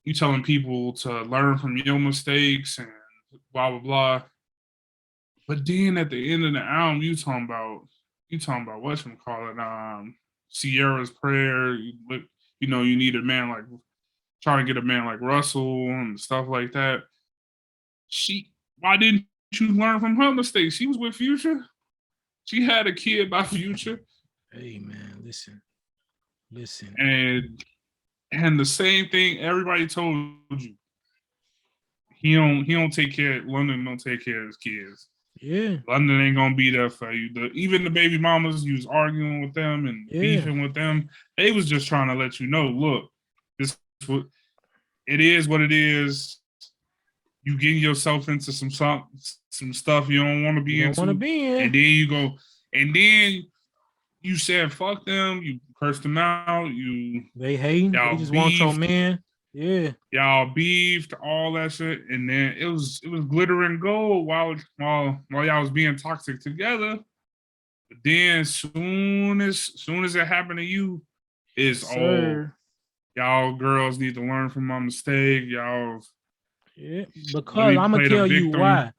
You telling people to learn from your mistakes and blah blah blah. But then at the end of the album, you talking about what you call it, Sierra's prayer. You need a man like trying to get a man like Russell and stuff like that. Why didn't you learn from her mistakes? She was with Future. She had a kid by Future, Hey man, listen. and the same thing everybody told you. He don't take care. London don't take care of his kids. Yeah, London ain't gonna be there for you. Even the baby mamas, you was arguing with them and yeah. beefing with them. They was just trying to let you know, look, this what it is. What it is. You getting yourself into some stuff you don't want to be You don't want into, to be and in. then you go, and then you said fuck them. You cursed them out. They hating. They Y'all just want your beefed. man. Yeah. Y'all beefed all that shit, and then it was glitter and gold while y'all was being toxic together. But then soon as it happened to you, Yes, it's sir. y'all girls need to learn from my mistake. Y'all Yeah. let Because me I'm gonna play the tell you victim. why.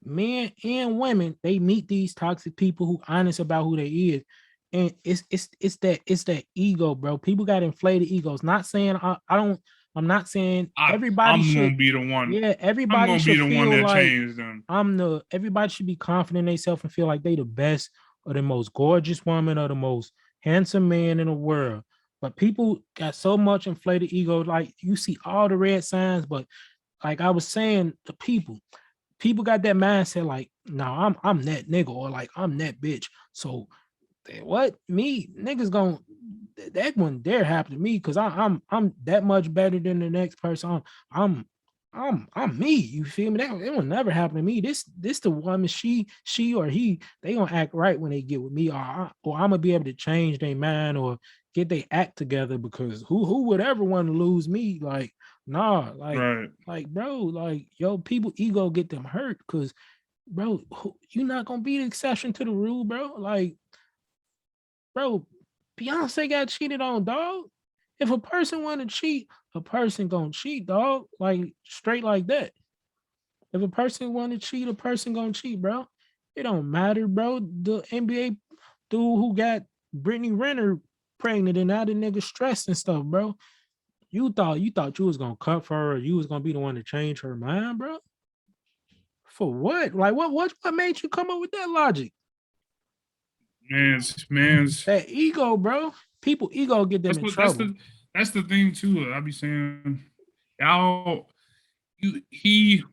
Men and women, they meet these toxic people who honest about who they is. And it's that ego, bro. People got inflated egos. Not saying I don't, I'm not saying everybody I'm should, gonna be the one. yeah, I'm everybody gonna be should the one feel that like changed them. everybody should be confident in themselves and feel like they the best or the most gorgeous woman or the most handsome man in the world. But people got so much inflated ego. Like you see all the red signs, but like I was saying, the people got that mindset like, no, I'm that nigga or like I'm that bitch. So what me niggas gonna that wouldn't dare happen to me because I'm that much better than the next person. I'm I'm me. You feel me? That it will never happen to me. This the woman, she or he, they gonna act right when they get with me, or I'm gonna be able to change their mind or get their act together because who would ever want to lose me? Like, nah, Right. like bro, like yo, people ego get them hurt because bro, you not gonna be the exception to the rule, bro. Like, bro, Beyonce got cheated on, dog. If a person want to cheat, a person gonna cheat, dog. Like straight like that. If a person want to cheat, a person gonna cheat, bro. It don't matter, bro. The NBA dude who got Brittany Renner pregnant and now the nigga stressed and stuff, bro. You thought you was gonna cut for her, or you was gonna be the one to change her mind, bro. For what? Like what made you come up with that logic? Man's That ego, bro. People ego get them that's in what that's trouble. the that's the thing too. I be saying, y'all,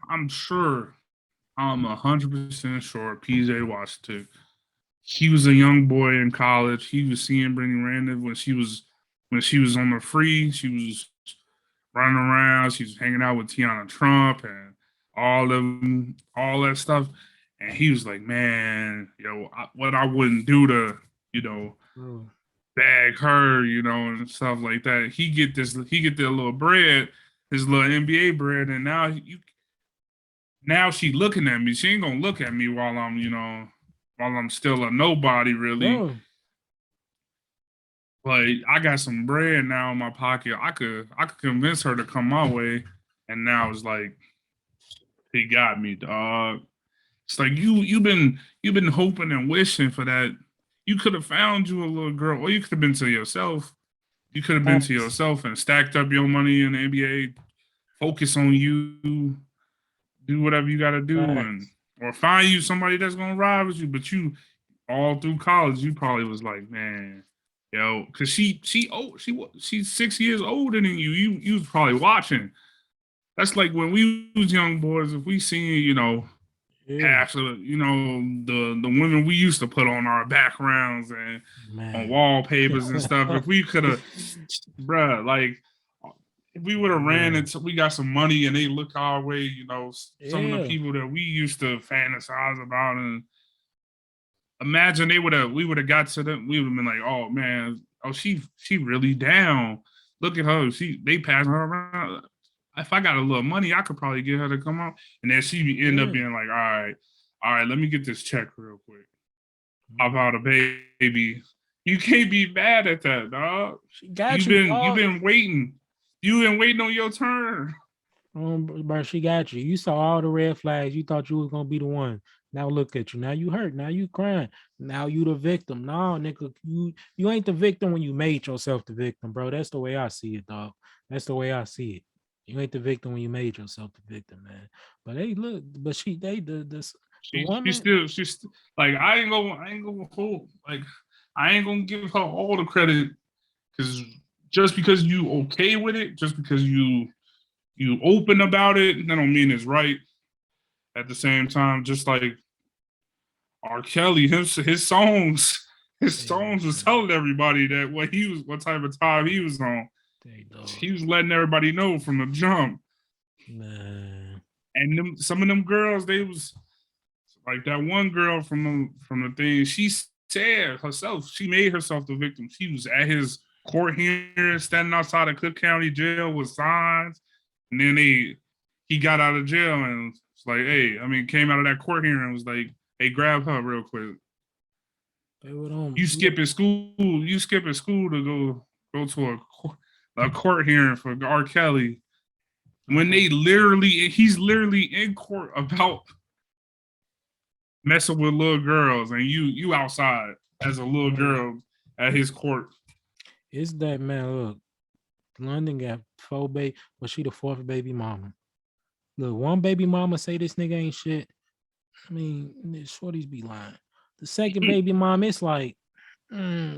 I'm sure, I'm 100% sure PJ watched it. He was a young boy in college. He was seeing Brittany Randall when she was on the free. She was running around. She was hanging out with Tiana Trump and all that stuff. And he was like, man, what I wouldn't do to, you know, Bro. bag her, and stuff like that. He get their little bread, his little NBA bread, and now she looking at me. She ain't gonna look at me while I'm still a nobody really. Bro. But I got some bread now in my pocket. I could convince her to come my way, and now it's like he got me, dog. It's like you've been hoping and wishing for that. You could have found you a little girl, or you could have been to yourself. You could have been to Facts. yourself and stacked up your money in the NBA. Focus on you. Do whatever you got to do, and Facts. or find you somebody that's gonna ride with you. But you all through college, you probably was like, man, because she's 6 years older than you. You was probably watching. That's like when we was young boys. If we seen, Yeah, half of the women we used to put on our backgrounds and on man. wallpapers and stuff. If we could have, bruh, like if we would have ran Man. until we got some money and they look our way, some of the Yeah. people that we used to fantasize about, and imagine we would have got to them, we would have been like, oh man, oh she really down. Look at her, they passing her around. If I got a little money, I could probably get her to come out, and then she end up Yeah. being like, all right, let me get this check real quick. How about a baby? You can't be mad at that, dog. She got You've you, been you've dog. been waiting. You've been waiting on your turn. Bro, she got you. You saw all the red flags. You thought you was gonna be the one. Now look at you. Now you hurt. Now you crying. Now you the victim. No, nigga, you ain't the victim when you made yourself the victim, bro. That's the way I see it, dog. That's the way I see it. You ain't the victim when you made yourself the victim, man. But hey, look, but they the woman, She's like I ain't gonna hold like I ain't gonna give her all the credit because just because you okay with it, just because you open about it, that don't mean it's right. At the same time, just like R. Kelly, his songs, his hey, songs was man, telling everybody that what type of time he was on. hey, dog, He was letting everybody know from the jump. man, And some of them girls, they was like that one girl from the thing. She said herself, she made herself the victim. She was at his court hearing, standing outside of Cook County Jail with signs, and then he got out of jail and it's like, hey, I mean, came out of that court hearing and was like, hey, grab her real quick. they would on You look, skipping school? You skipping school to go to a court hearing for R. Kelly when he's literally in court about messing with little girls, and you outside as a little man. girl at his court. It's that man. Look, London got four baby, but she the fourth baby mama. Look, one baby mama say this nigga ain't shit. I mean, shorties be lying. The second baby mom, it's like,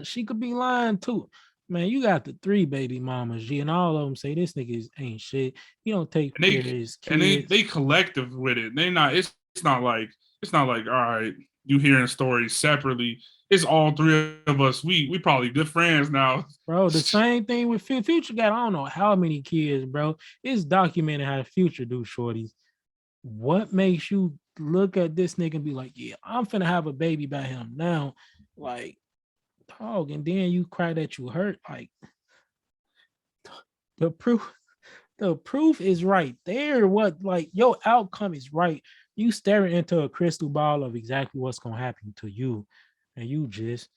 she could be lying too. Man, you got the 3 baby mamas, G, and all of them say this nigga ain't shit. He don't take And care of his they kids. collective with it. They not. It's not like all right. You hearing stories separately. It's all 3 of us. We probably good friends now. Bro, the same thing with Future got I don't know how many kids, bro. It's documented how Future do shorties. What makes you look at this nigga and be like, yeah, I'm finna have a baby by him now? Like, dog, and then you cry that you hurt. Like, the proof is right there. What like your outcome is right. You staring into a crystal ball of exactly what's gonna happen to you, and you just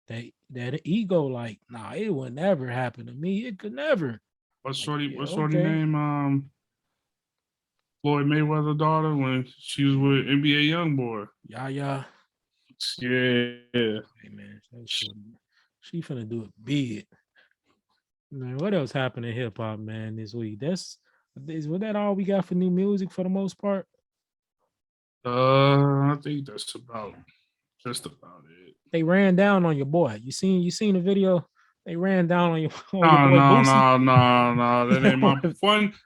that ego, like, nah, it would never happen to me. It could never. Like, yeah, What's shorty okay. name? Floyd Mayweather's daughter when she was with NBA YoungBoy. Yeah. Yeah. Hey man, she finna do it big. Man, what else happened in hip hop, man, this week? Was that all we got for new music for the most part? I think that's just about it. They ran down on your boy. You seen the video? They ran down on on your No, boy no, Boosie. no, no, no. That ain't my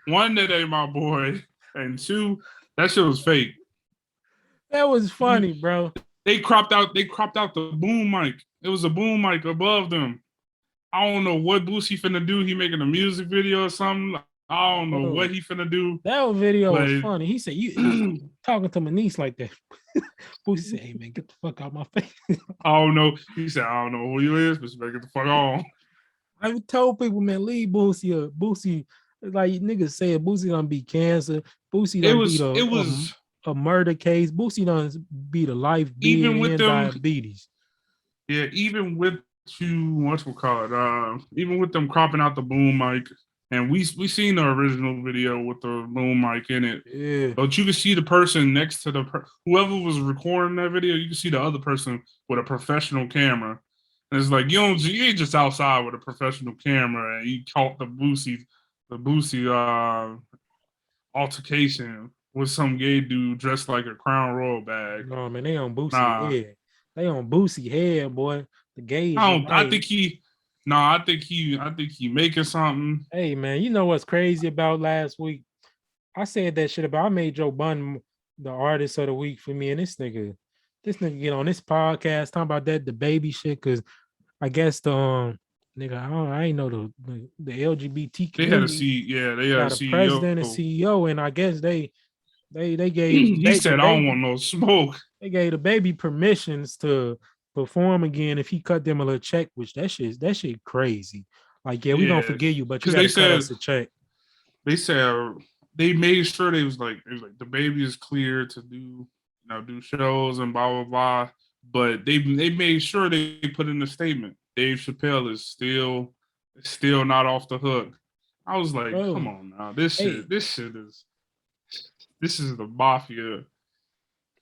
one. That ain't my boy, and two, that shit was fake. That was funny, bro. They cropped out. They cropped out the boom mic. It was a boom mic above them. I don't know what Boosie finna do. He making a music video or something. I don't know Bro, what he finna do. that video was But funny. He said, he's talking to my niece like that. Boosie said, hey man, get the fuck out my face. I don't know. He said, I don't know who you is, but you better get the fuck on. I told people, man, leave Boosie. Boosie, like niggas said, Boosie done beat cancer. Boosie done beat It was a murder case. Boosie done beat a life even bid with and them. diabetes. Yeah, even with even with them cropping out the boom mic, and we seen the original video with the boom mic in it. Yeah. But you can see the person next to whoever was recording that video. You can see the other person with a professional camera. And it's like you ain't just outside with a professional camera and you caught the Boosie altercation with some gay dude dressed like a Crown Royal bag. No, man, they on Boosie Nah, head. They on Boosie head, boy. The gauge I is don't. I right. think he. No, I think he making something. Hey, man, you know what's crazy about last week? I said that shit about I made Joe Budden the artist of the week for me, and this nigga get on this podcast talking about that the baby shit because I guess the nigga I ain't know the LGBT They had a community they had a got a president and CEO. CEO, and I guess they gave He the said, "I don't baby want no smoke." they gave the baby permissions to perform again if he cut them a little check, which that shit crazy. Like, yeah, we gonna Yeah, forgive you, but you because got to cut us a check. they said they made sure it was like the baby is clear to do shows and blah blah blah. But they made sure they put in a statement. Dave Chappelle is still not off the hook. I was like, come Bro, on now, hey, this is the mafia.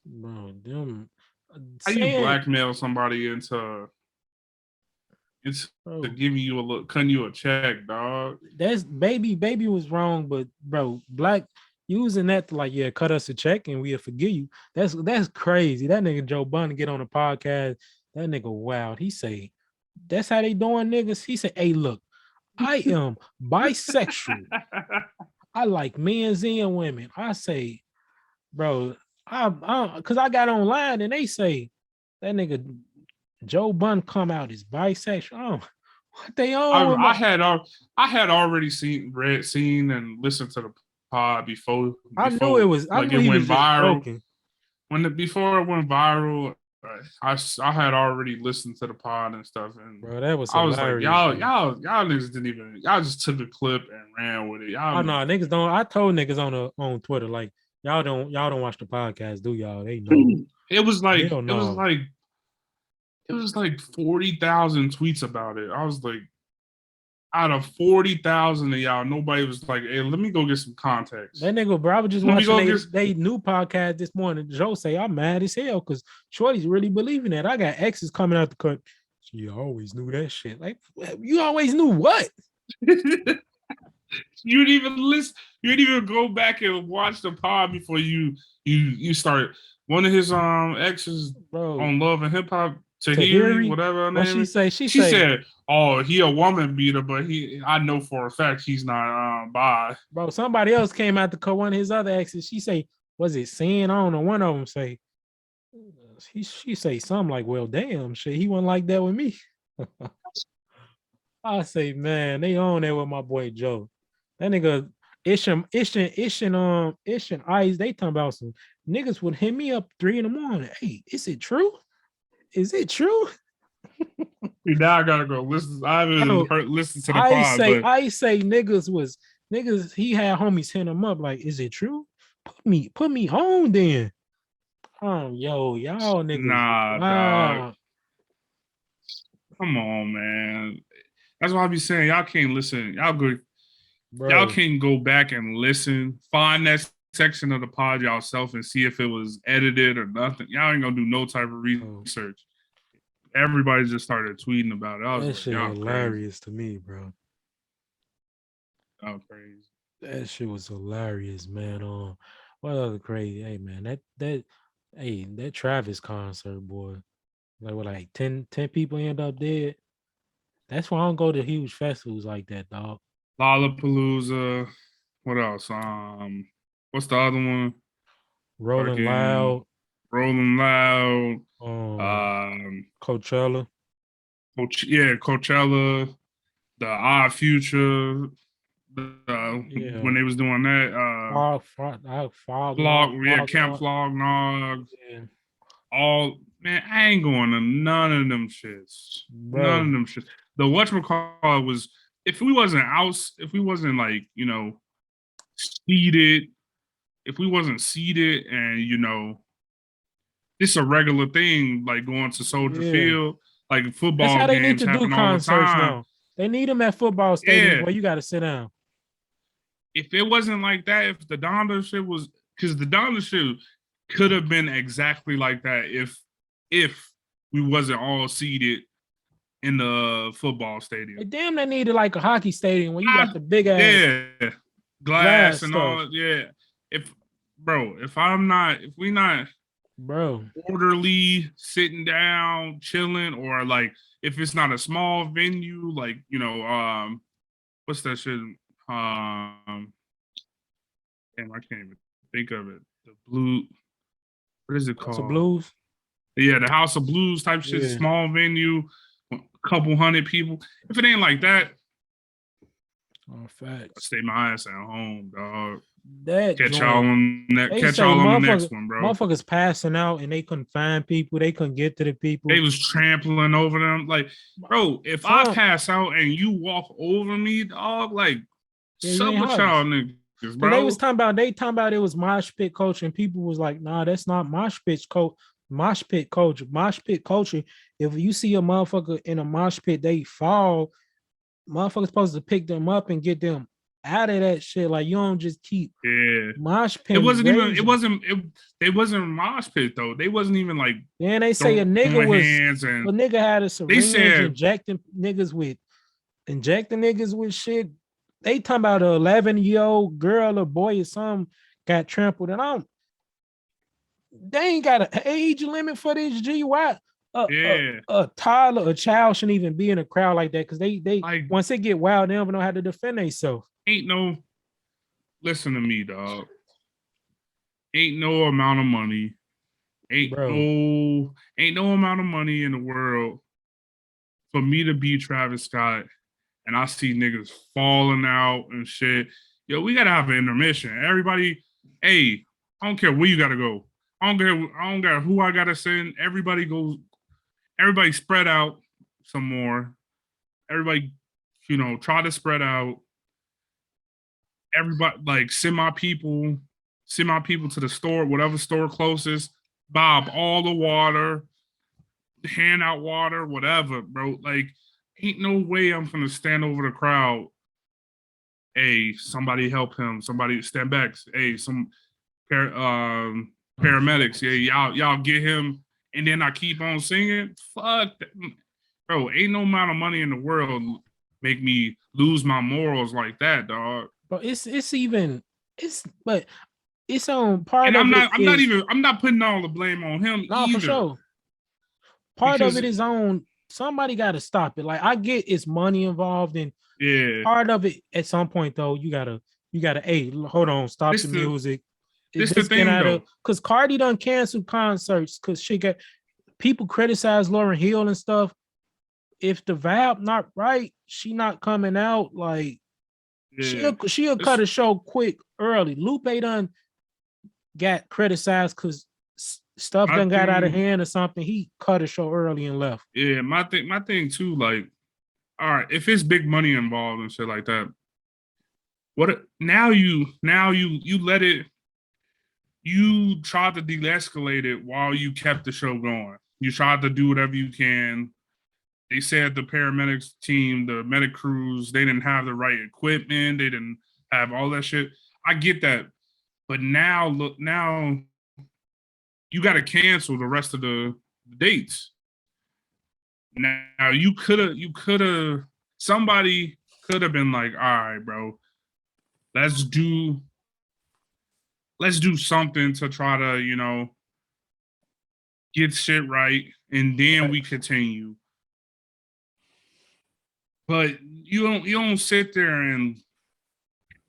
bro, them How you saying, blackmail somebody into bro, giving you cutting you a check, dog? that's baby was wrong, but bro, black using that to like, yeah, cut us a check and we'll forgive you. That's crazy. That nigga Joe Budden get on a podcast. That nigga wild. He say, that's how they doing niggas. He said, hey, look, I am bisexual. I like men's and women. I say, bro, because I got online and they say that nigga Joe Budden come out as bisexual. Oh, what they on with my? I had already seen and listened to the pod before I like knew it he was went just viral. joking. Before it went viral, I had already listened to the pod and stuff, and Bro, that was I was like, hilarious, bro. y'all niggas didn't even y'all just took a clip and ran with it. Y'all Oh no, niggas, niggas don't. I told niggas on Twitter like y'all don't watch the podcast, do y'all? They know. it was like Hell it was no. like it was like 40,000 tweets about it. I was like, out of 40,000 of y'all, nobody was like, hey, let me go get some context. That nigga, bro, I was just Let me watching go get. they new podcast this morning. Joe say I'm mad as hell because Shorty's really believing that. I got exes coming out the cut. She always knew that shit. Like, you always knew what? You didn't even listen. You didn't even go back and watch the pod before you start. One of his exes Bro, on Love and Hip Hop. Tahiri, Tahiri. whatever her What name she is. say? She said, "Oh, he a woman beater, but I know for a fact he's not bi." Bro, somebody else came out to cut one of his other exes. She say, was it Sin? I don't know. One of them say, she say something like, well, damn, shit, he wasn't like that with me. I say, man, they on there with my boy Joe. That nigga Ish and Ice, they talking about some niggas would hit me up 3 a.m. Hey, is it true? Is it true? See, now I gotta go listen. I haven't Yo, heard listen to the pod, but I say niggas, he had homies hit him up like, is it true? Put me on then. Yo, y'all niggas. nah, dog. Wow. Come on, man. That's why I be saying y'all can't listen. Y'all Bro. can go back and listen. Find that section of the pod yourself and see if it was edited or nothing. Y'all ain't gonna do no type of research. Everybody just started tweeting about it. I was That like, shit y'all crazy. hilarious to me, bro. Y'all crazy. That shit was hilarious, man. What other crazy? Hey, man, that Travis concert, boy. Like what, like 10 people end up dead. That's why I don't go to huge festivals like that, dog. Lollapalooza. What else? What's the other one? Rolling Fucking Loud, Rolling Loud. Coachella. Coachella. The Odd Future. Yeah. When they was doing that. Camp Flog. Flog Nog. Yeah. All man, I ain't going to none of them shits. None Bro. of them shits. The whatchamacallit was if we wasn't like, seated, if we wasn't seated and it's a regular thing, like going to Soldier Field, like That's football how they need games to do happen all the concerts time. now. They need them at football stadiums Yeah. where you got to sit down. If it wasn't like that, if the Donda shit was, because the Donda shit could have been exactly like that if we wasn't all seated in the football stadium. They damn, they needed like a hockey stadium where you got the big ass glass and stuff. all. Yeah, if we not bro orderly sitting down chilling, or like if it's not a small venue, like what's that shit? Damn, I can't even think of it. The blue, what is it called? House of Blues. Yeah, the House of Blues type shit. Yeah. Small venue, a couple hundred people. If it ain't like that, facts. I stay my ass at home, dog. That catch y'all on the next one, bro. Motherfuckers passing out and they couldn't find people. They couldn't get to the people. They was trampling over them. Like, bro, if I pass out and you walk over me, dog, like, sup with y'all niggas, bro. They talking about it was mosh pit culture, and people was like, nah, that's not mosh pit culture. Mosh pit culture. If you see a motherfucker in a mosh pit, they fall. Motherfuckers supposed to pick them up and get them out of that shit. Like, you don't just keep mosh pit. They wasn't mosh pit though. They wasn't even like. Then they say a nigga had a syringe injecting niggas with shit. They talking about an 11-year-old girl or boy or something got trampled, and they ain't got an age limit for this G. Why a toddler, a child shouldn't even be in a crowd like that, because they like, once they get wild, they don't know how to defend themselves. Listen to me, dog. Ain't no amount of money. Ain't no amount of money in the world for me to be Travis Scott and I see niggas falling out and shit. Yo, we gotta have an intermission. Everybody, hey, I don't care where you gotta go. I don't care who I gotta send. Everybody spread out some more. Everybody, try to spread out. Everybody, like, send my people to the store, whatever store closest. Bob all the water, hand out water, whatever, bro. Like, ain't no way I'm gonna stand over the crowd. Hey, somebody help him. Somebody stand back. Hey, some paramedics. Yeah, y'all get him. And then I keep on singing. Fuck that. Bro, ain't no amount of money in the world make me lose my morals like that, dog. But it's on part and of I'm not putting all the blame on him either. For sure. part of because it is on somebody got to stop it. Like I get it's money involved, and yeah, part of it at some point though, you gotta, hey, hold on, stop this the the music. this the This get thing out of though. because Cardi done canceled concerts because she got people criticize Lauryn Hill and stuff. If the vibe not right, she not coming out. Like Yeah, she'll cut it's a show quick early. Lupe done got criticized because stuff my done got out of thing. hand or something. He cut a show early and left. Yeah, my thing too. Like, all right, if it's big money involved and shit like that, what now you let it. You tried to de-escalate it while you kept the show going. You tried to do whatever you can. They said the paramedics team, the medic crews, they didn't have the right equipment. They didn't have all that shit. I get that, but now look, now you got to cancel the rest of the dates. Now you could have, somebody could have been like, all right, bro, let's do, let's do something to try to, get shit right, and then Right. we continue. But you don't sit there and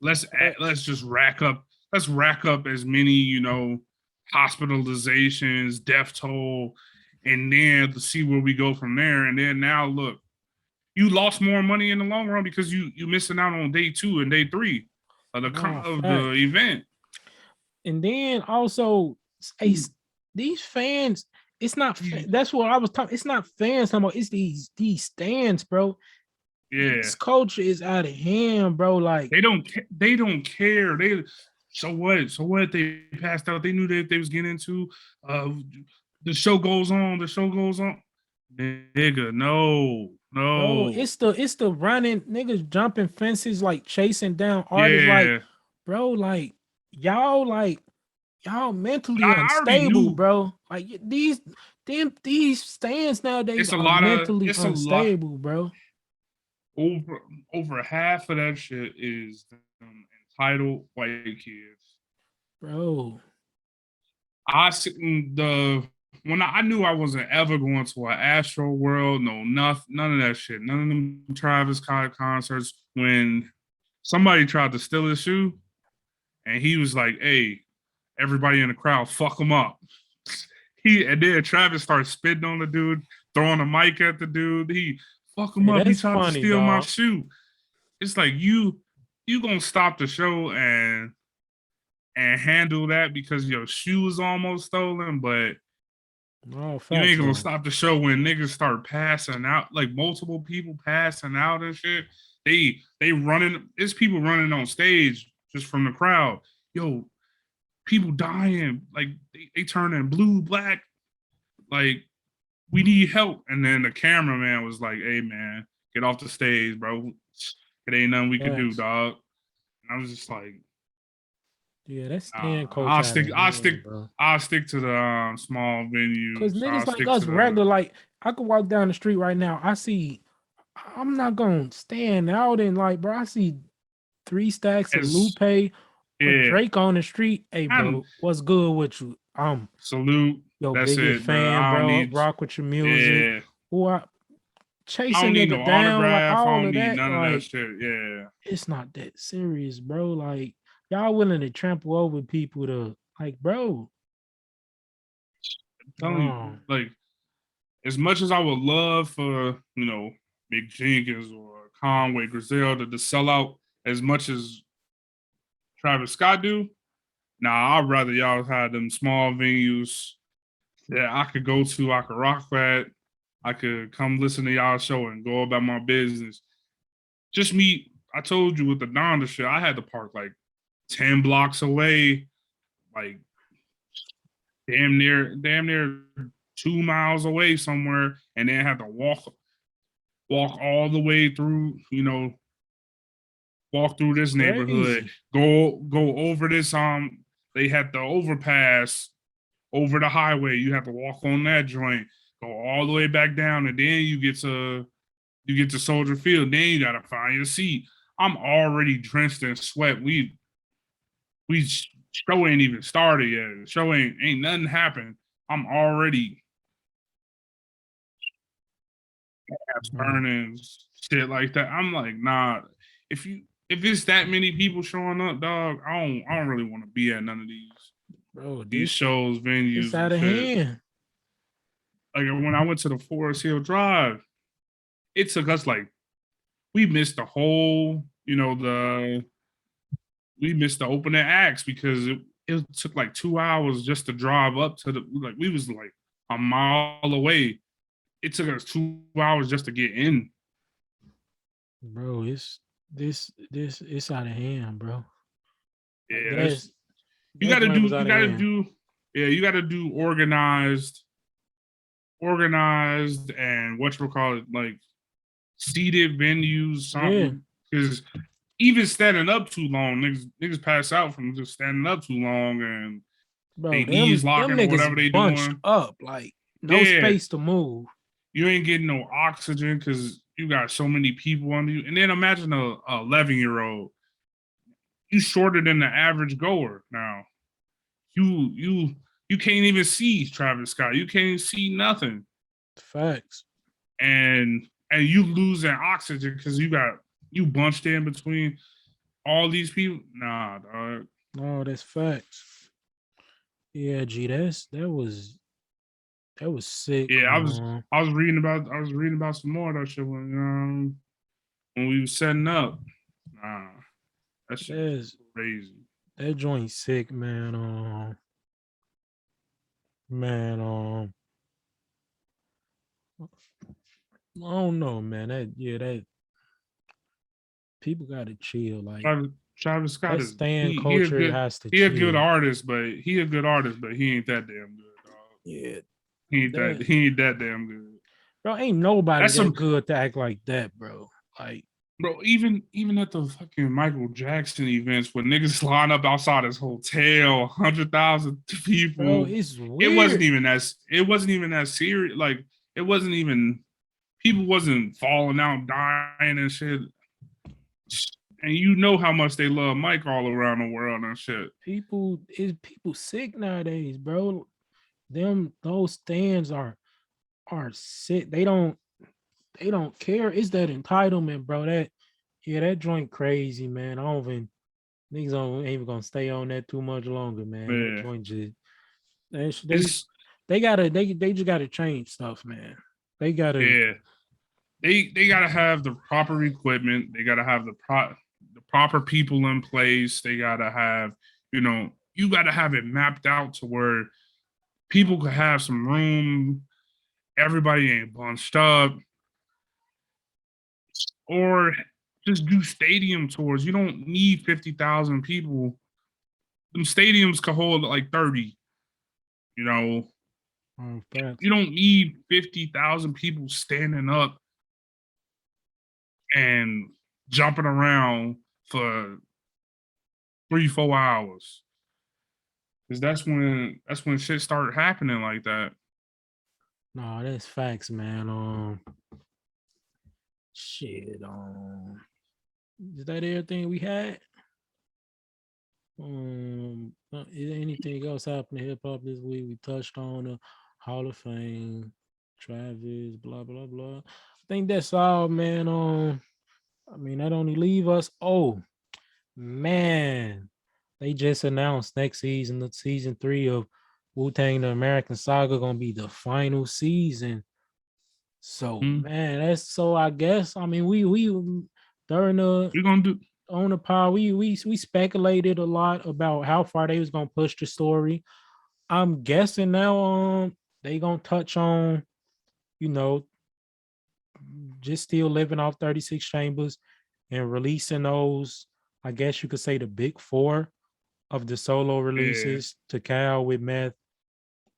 let's Facts. let's just rack up as many hospitalizations, death toll, and then to see where we go from there. And then now look, you lost more money in the long run because you missing out on day 2 and day 3 of Nah, the facts. event. And then also, hey, these fans, it's not. That's what I was talking. It's not fans no more. It's these stands, bro. Yeah, This culture is out of hand, bro. Like, they don't care. So what they passed out. They knew that they was getting into. Uh, the show goes on. The show goes on. Nigga, no, bro, no, it's the running niggas jumping fences, like chasing down artists. Like, yeah. bro, like y'all But mentally I already unstable, knew. bro. Like these stands nowadays It's a are lot of. mentally It's a lot. unstable, bro. Over half of that shit is entitled white kids. Bro. The when I knew I wasn't ever going to an Astro World, no, nothing, none of that shit, none of them Travis Scott concerts. When somebody tried to steal his shoe, and he was like, "Hey, everybody in the crowd, fuck him up." And then Travis started spitting on the dude, throwing a mic at the dude. He fuck him Hey, up. He that's tried to funny, steal my dog. shoe. It's like you gonna stop the show and handle that because your shoe is almost stolen, but No you ain't facts gonna though. stop the show when niggas start passing out, like multiple people passing out and shit. They running. It's people running on stage just from the crowd. Yo, people dying. Like they turning blue, black. Like we need help. And then the cameraman was like, "Hey man, get off the stage, bro. It ain't nothing we can do, Facts. dog." And I was just like, Yeah, that nah, stand coach out of hand, bro. I'll stick to the small Cause venues. I'll niggas like stick us to the regular, like I could walk down the street right now. I see, I'm not gonna stand out and like, bro. I see 3 stacks of as Lupe or yeah. Drake on the street. Hey, I'm bro, what's good with you? salute. Your That's biggest it, bro. fan, I don't bro. need Rock with your music. yeah. Or I don't chasing need no nigga down, like autograph. I all don't of need that. none of that Like, shit. Yeah. it's not that serious, bro. Like, y'all willing to trample over people to like, bro. I'm telling you, No. like as much as I would love for, Big Jenkins or Conway, Griselda to sell out as much as Travis Scott do, nah, I'd rather y'all have them small venues that I could go to, I could rock at, I could come listen to y'all show and go about my business. Just me, I told you with the Donda shit, I had to park like 10 blocks away, like damn near 2 miles away somewhere, and then have to walk all the way through, walk through It's this neighborhood, crazy. go over this they had the overpass over the highway. You have to walk on that joint, go all the way back down, and then you get to Soldier Field. Then you gotta find your seat. I'm already drenched in sweat. We show ain't even started yet. The show ain't nothing happened. I'm already burning shit like that. I'm like, nah. If it's that many people showing up, dog, I don't really want to be at none of bro, these this shows, it's venues, and out of shit. hand. Like when I went to the Forest Hill Drive, it took us like we missed the whole, we missed the opening acts because it took like 2 hours just to drive up to the like we was like a mile away. It took us 2 hours just to get in. Bro, this it's out of hand, bro. Like Yeah, that's that joint was out you of gotta hand. do yeah, you gotta do organized and what you call it, like seated venues, Yeah, something. Because even standing up too long, niggas pass out from just standing up too long and they bro, knees them locking or niggas whatever they bunched doing. up, like no Yeah, space to move. you ain't getting no oxygen because you got so many people on you. And then imagine a 11-year-old. You shorter than the average goer now. You can't even see Travis Scott. You can't see nothing. Facts. And you losing oxygen because you bunched in between all these people. Nah, dog. No, that's facts. Yeah, G, that was sick. Yeah, I was reading about some more of that shit when we was setting up. Nah, that shit was That's crazy. that joint sick, man. Man, I don't know, man. That people gotta chill. Like Travis Scott that is stand culture has to he a good chill. artist, but he ain't that damn good, dog. Yeah, that He ain't that damn good. bro, ain't nobody That's some that good to act like that, bro. Like, bro. Even at the fucking Michael Jackson events when niggas line up outside his hotel, 100,000 bro, people. it's weird. It wasn't even that serious. Like it wasn't even people wasn't falling out dying and shit. And you know how much they love Mike all around the world and shit. People sick nowadays, bro. Those stands are sick. They don't care. It's that entitlement, bro. That joint crazy, man. I don't even niggas don't ain't even gonna stay on that too much longer, man. That Man, joint just it's they just gotta change stuff, man. They gotta yeah. They gotta have the proper equipment. They gotta have the proper people in place. They gotta have, you gotta have it mapped out to where people could have some room. Everybody ain't bunched up, or just do stadium tours. You don't need 50,000 people. Them stadiums could hold like 30. You know, facts. you don't need 50,000 people standing up and jumping around for 3-4 hours. Because that's when shit started happening like that. No, that's facts, man. Shit. Is that everything we had? Is there anything else happened in hip hop this week? We touched on the Hall of Fame, Travis, blah blah blah. I think that's all, man. I mean, that only leave us. Oh man, they just announced next season, the season 3 of Wu Tang: The American Saga, gonna be the final season. So Hmm. man, that's so. I guess I mean we during the We're gonna do on the pod we speculated a lot about how far they was gonna push the story. I'm guessing now they gonna touch on you know just still living off 36 chambers and releasing those. I guess you could say the big four of the solo yeah, releases to Cal with Meth,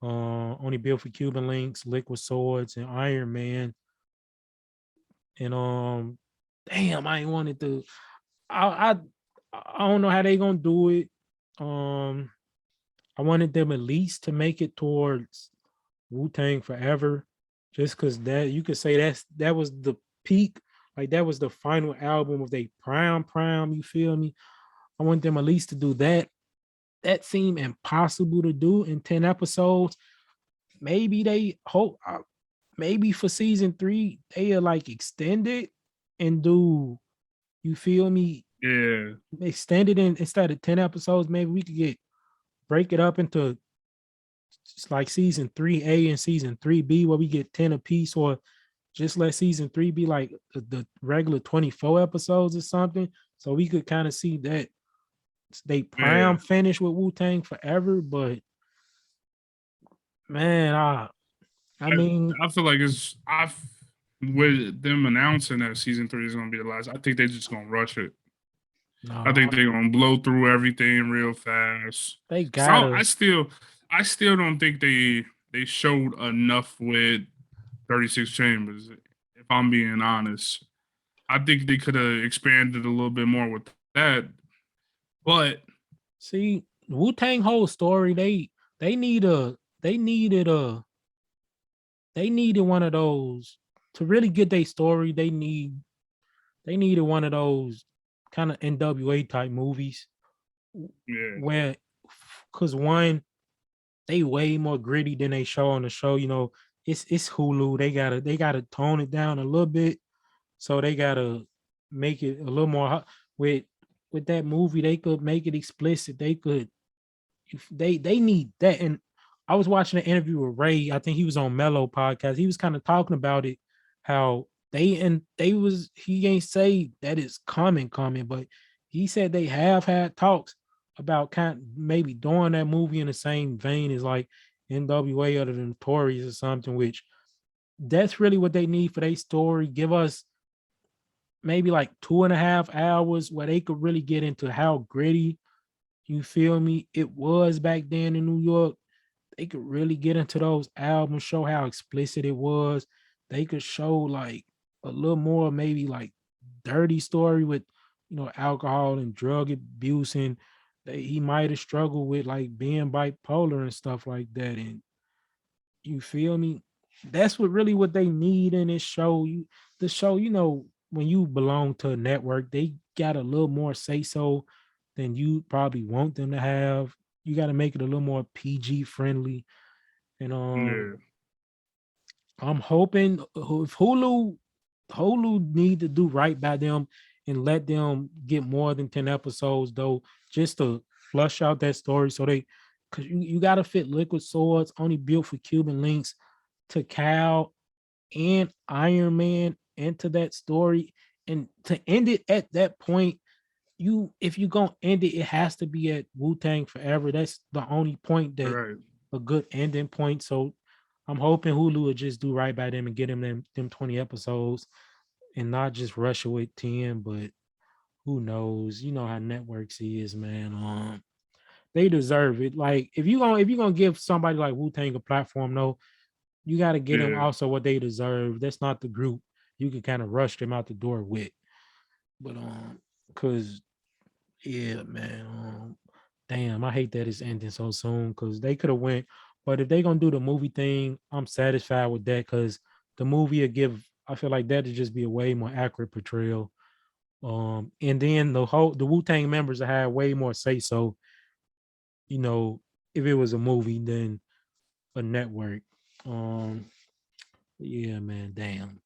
Only Built for Cuban Links, Liquid Swords, and Iron Man. And damn, I ain't wanted to. I I I don't know how they gonna do it. Um, I wanted them at least to make it towards Wu Tang Forever, just because that you could say that was the peak, like that was the final album of their prime. You feel me? I want them at least to do that. That seemed impossible to do in 10 episodes. Maybe they hope. maybe for season 3, they like extend it and do, you feel me? Yeah. Extend it in instead of 10 episodes. Maybe we could break it up into like season 3A and season 3B where we get 10 apiece, or just let season 3 be like the regular 24 episodes or something. So we could kind of see that they Yeah. prime finish with Wu Tang forever. But man, I mean, I feel like with them announcing that season 3 is gonna be the last. I think they're just gonna rush it. I think no, they're gonna blow through everything real fast. they So gotta I still don't think they showed enough with 36 Chambers. If I'm being honest, I think they could have expanded a little bit more with that. But see Wu Tang whole story. They need a they needed a they needed one of those to really get their story. They needed one of those kind of NWA type movies yeah, where, because one, they way more gritty than they show on the show. You know, it's Hulu. They gotta tone it down a little bit. So they gotta make it a little more with that movie. They could make it explicit. They could, if they need that. And I was watching an interview with Ray. I think he was on Mellow podcast. He was kind of talking about it, how they was, he ain't say that it's coming, but he said they have had talks about kind of maybe doing that movie in the same vein as like NWA or the Notorious or something, which that's really what they need for their story. Give us maybe like 2.5 hours where they could really get into how gritty, you feel me, it was back then in New York. They could really get into those albums, show how explicit it was. They could show like a little more, maybe like dirty story with, alcohol and drug abuse, and he might have struggled with like being bipolar and stuff like that. And you feel me? That's what they need in this show. The show, when you belong to a network, they got a little more say so than you probably want them to have. You got to make it a little more PG friendly. And yeah, I'm hoping if Hulu need to do right by them and let them get more than 10 episodes though, just to flush out that story. So because you got to fit Liquid Swords, only built for Cuban links, to Cal and Iron Man into that story. And to end it at that point, if you're gonna end it, it has to be at Wu Tang Forever. That's the only point that right. a good ending point. So I'm hoping Hulu will just do right by them and get them 20 episodes and not just rush it with 10. But who knows? You know how networks is, man. They deserve it. Like if you're gonna give somebody like Wu Tang a platform, no, you got to get them Yeah, also what they deserve. That's not the group you can kind of rush them out the door with. But cause yeah, man. Damn, I hate that it's ending so soon because they could have went. But if they gonna do the movie thing, I'm satisfied with that because the movie will give. I feel like that would just be a way more accurate portrayal. And then the Wu Tang members have way more say so. You know, if it was a movie than a network. Um, yeah, man. Damn,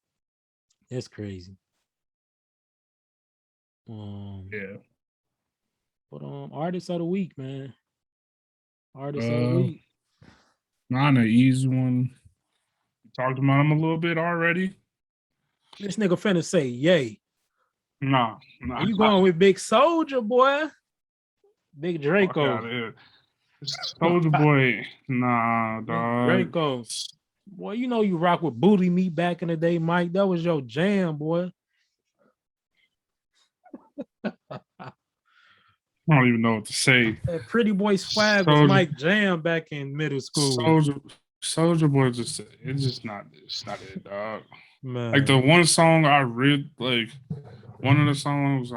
that's crazy. Um, yeah. but artist of the week, man. Artist of the Uh, week. not an easy one. We talked about him a little bit already. This nigga finna say yay. Nah, And nah, you going with Big Soldier, boy. Big fuck out Draco. of here. Soldier Boy, nah, Big dog. Draco. Boy, you know you rock with Booty Meat back in the day, Mike. That was your jam, boy. I don't even know what to say. That Pretty Boy Swag was Soldier, Mike Jam back in middle school. Soldier Boy, it's just not. It's not it, dog. Like the Man. one song I read, like one of the songs,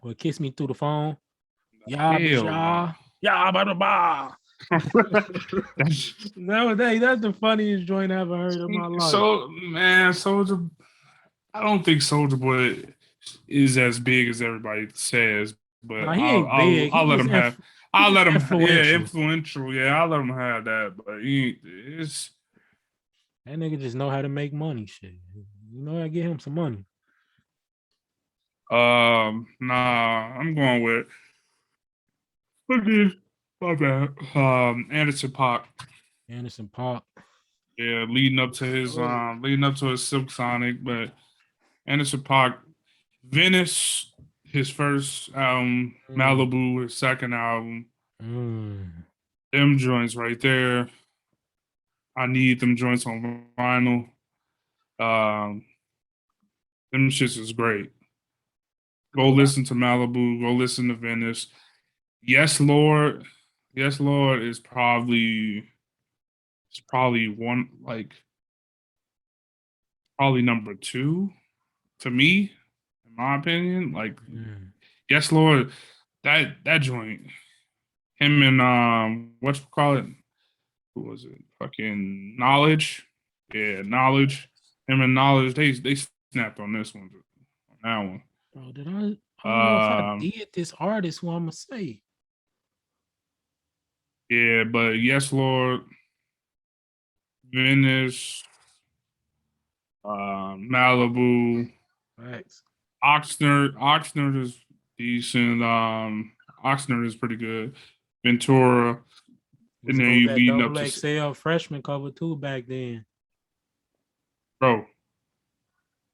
Well, Kiss Me Through the Phone. Ya hell no. Bisha. Ya ba da ba. That's Nowadays, that's the funniest joint I ever heard in my life. so man, Soldier. I don't think Soldier Boy is as big as everybody says, but Nah, he ain't big. I'll He let just him have. he I'll just let him. Yeah, influential. influential. Yeah, I'll let him have that. But he it's That nigga just know how to make money. Shit, you know, I get him some money. Nah, I'm going with okay, my bad. Anderson Paak. Anderson Park. Yeah, Oh. leading up to his Silk Sonic, but Anderson Paak, Venice, his first album, Mm, Malibu, his second album, mm. them joints right there. I need them joints on vinyl. Um, them shits is great. Go Oh, listen to Malibu. Go listen to Venice. Yes, Lord. Yes, Lord is probably one like probably number two to me, in my opinion. Like, mm. yes, Lord, that joint, him and what you call it? Who was it? Fucking Knowledge. Yeah, Knowledge. Him and Knowledge, they snapped on this one, on that one. Bro, did I? I don't know if I Um, did this artist. Who I'ma say? yeah, but yes, Lord, Venice, Malibu, Facts. Oxnard is decent. Oxnard is pretty good. Ventura, Was and then on you that leading up double to XL freshman cover too back then. bro.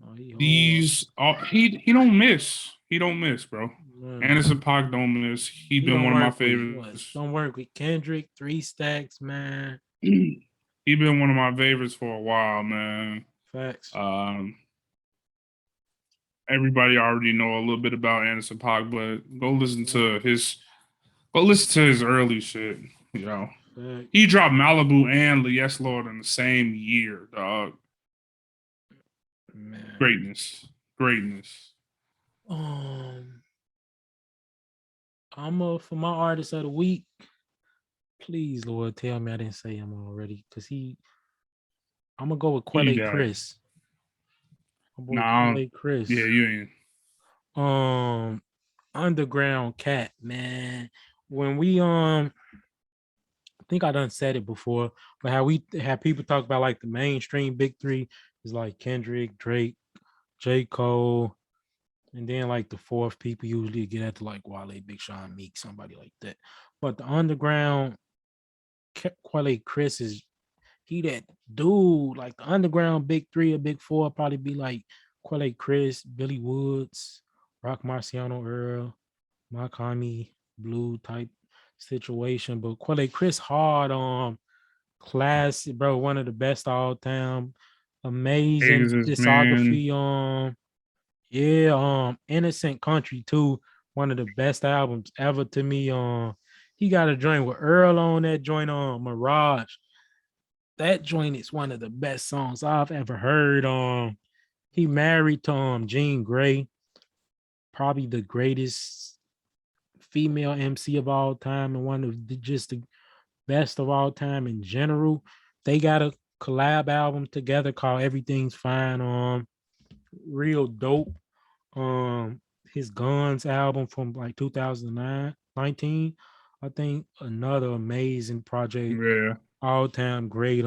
Oh, he hard. These he don't miss. He don't miss, bro. Mm. Anderson Paak don't miss. He He been one don't of my work with what? favorites. Don't work with Kendrick, Three Stacks, man. He been one of my favorites for a while, man. Facts. Um, Everybody already know a little bit about Anderson Paak, but go listen to his early shit. You know, Facts. he dropped Malibu and Yes Lord in the same year, dog. Man. Greatness, greatness. Um, I'm for my artist of the week. Please, Lord, tell me I didn't say him already. Cause I'm gonna go with Who you Quelle got? Chris. My boy Nah, Quelle yeah, Chris. you ain't. Um, Underground Cat, man. When we I think I done said it before, but how we have people talk about like the mainstream big three is like Kendrick, Drake, J. Cole, and then like the fourth people usually get at the like Wale, Big Sean, Meek, somebody like that. But the underground Quelle Chris is he that dude, like the underground big three or big four probably be like Quelle Chris, Billy Woods, Rock Marciano Earl, Makami, Blue type situation. But Quelle Chris hard classic, bro, one of the best all time. Amazing Exes, man. discography. Yeah, Innocent Country too. One of the best albums ever to me. He got a joint with Earl on that joint on Mirage. That joint is one of the best songs I've ever heard. He married to Jean Grey, probably the greatest female MC of all time and one of just the best of all time in general. They got a collab album together called Everything's Fine. Real dope. His Guns album from like 2009, 19. I think another amazing project, Yeah, all time great.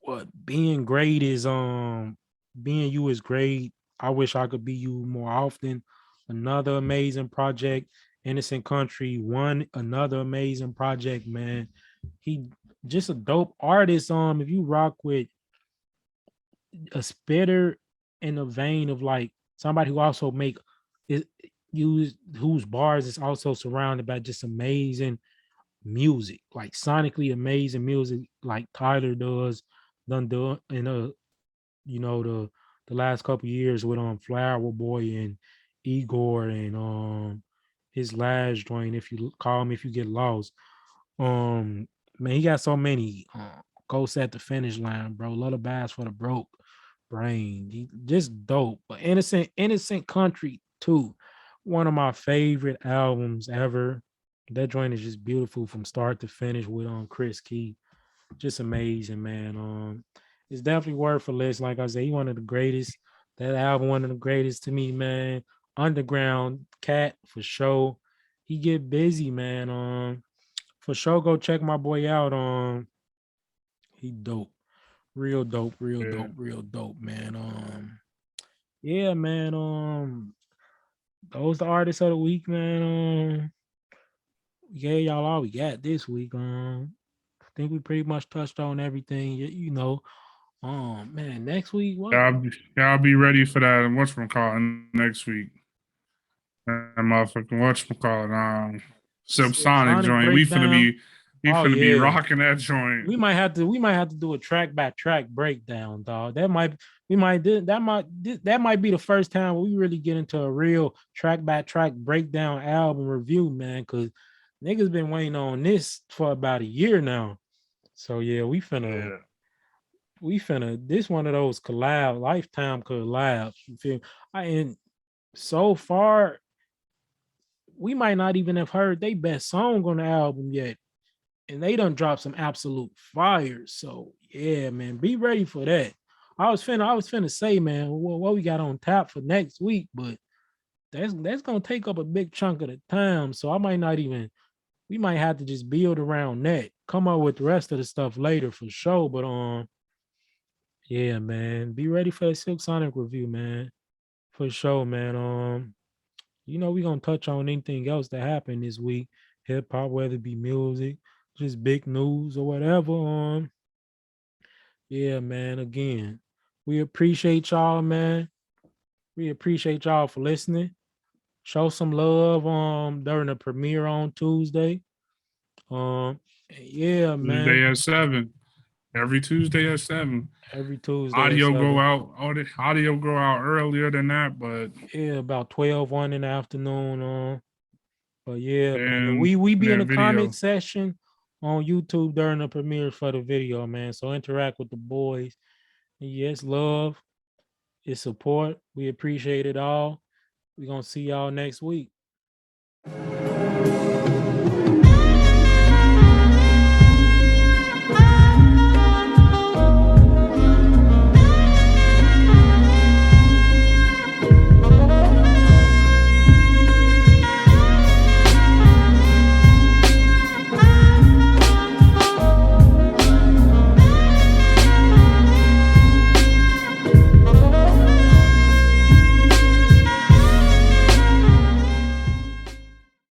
What being great is being you is great. I wish I could be you more often. Another amazing project. Innocent Country, one another amazing project, man. He just a dope artist. If you rock with a spitter in the vein of like somebody who also make it use whose bars is also surrounded by just amazing music, like sonically amazing music, like Tyler does, done do in the last couple years with Flower Boy and Igor and his last joint, if you call me if you get lost. Um Man, he got so many ghosts at the finish line, bro. Lullabies for the broke brain. He just dope. But Innocent Country too. One of my favorite albums ever. That joint is just beautiful from start to finish with Chris Key. Just amazing, man. It's definitely worth a list. Like I said, he one of the greatest. That album, one of the greatest to me, man. Underground Cat for sure. He get busy, man. For sure, go check my boy out. He dope. Real dope, real Yeah. dope, real dope, man. Yeah, man. Those the artists of the week, man. Yeah, y'all all we got this week. I think we pretty much touched on everything. You know. Man, next week, what? Y'all be ready for that whatchamacallit next week. That motherfucking whatchamacallit, Silk Subsonic Sonic joint. breakdown. We Oh finna be yeah. rocking that joint. We might have to do a track by track breakdown, dog. That might be the first time we really get into a real track by track breakdown album review, man. Cause niggas been waiting on this for about a year now. So yeah, Yeah. we finna this one of those lifetime collabs. You feel me? And so far, we might not even have heard their best song on the album yet. And they done dropped some absolute fires. So yeah, man, be ready for that. I was finna say, man, what we got on tap for next week, but that's gonna take up a big chunk of the time. So I might not even we might have to just build around that. Come up with the rest of the stuff later for sure. But yeah, man, be ready for a Silk Sonic review, man. For sure, man. We gonna touch on anything else that happened this week, hip hop, whether it be music, just big news or whatever. Yeah, man. Again, we appreciate y'all, man. We appreciate y'all for listening. Show some love during the premiere on Tuesday. Um, yeah, man. Tuesday at 7. Every Tuesday at 7. Every Tuesday at Audio go 7. out. Audio go out earlier than that, but Yeah, about 12, 1 in the afternoon. But yeah, man. then We be in the then comment video. section on YouTube during the premiere for the video, man. So interact with the boys. And yes, love, it's support. We appreciate it all. We're gonna see y'all next week.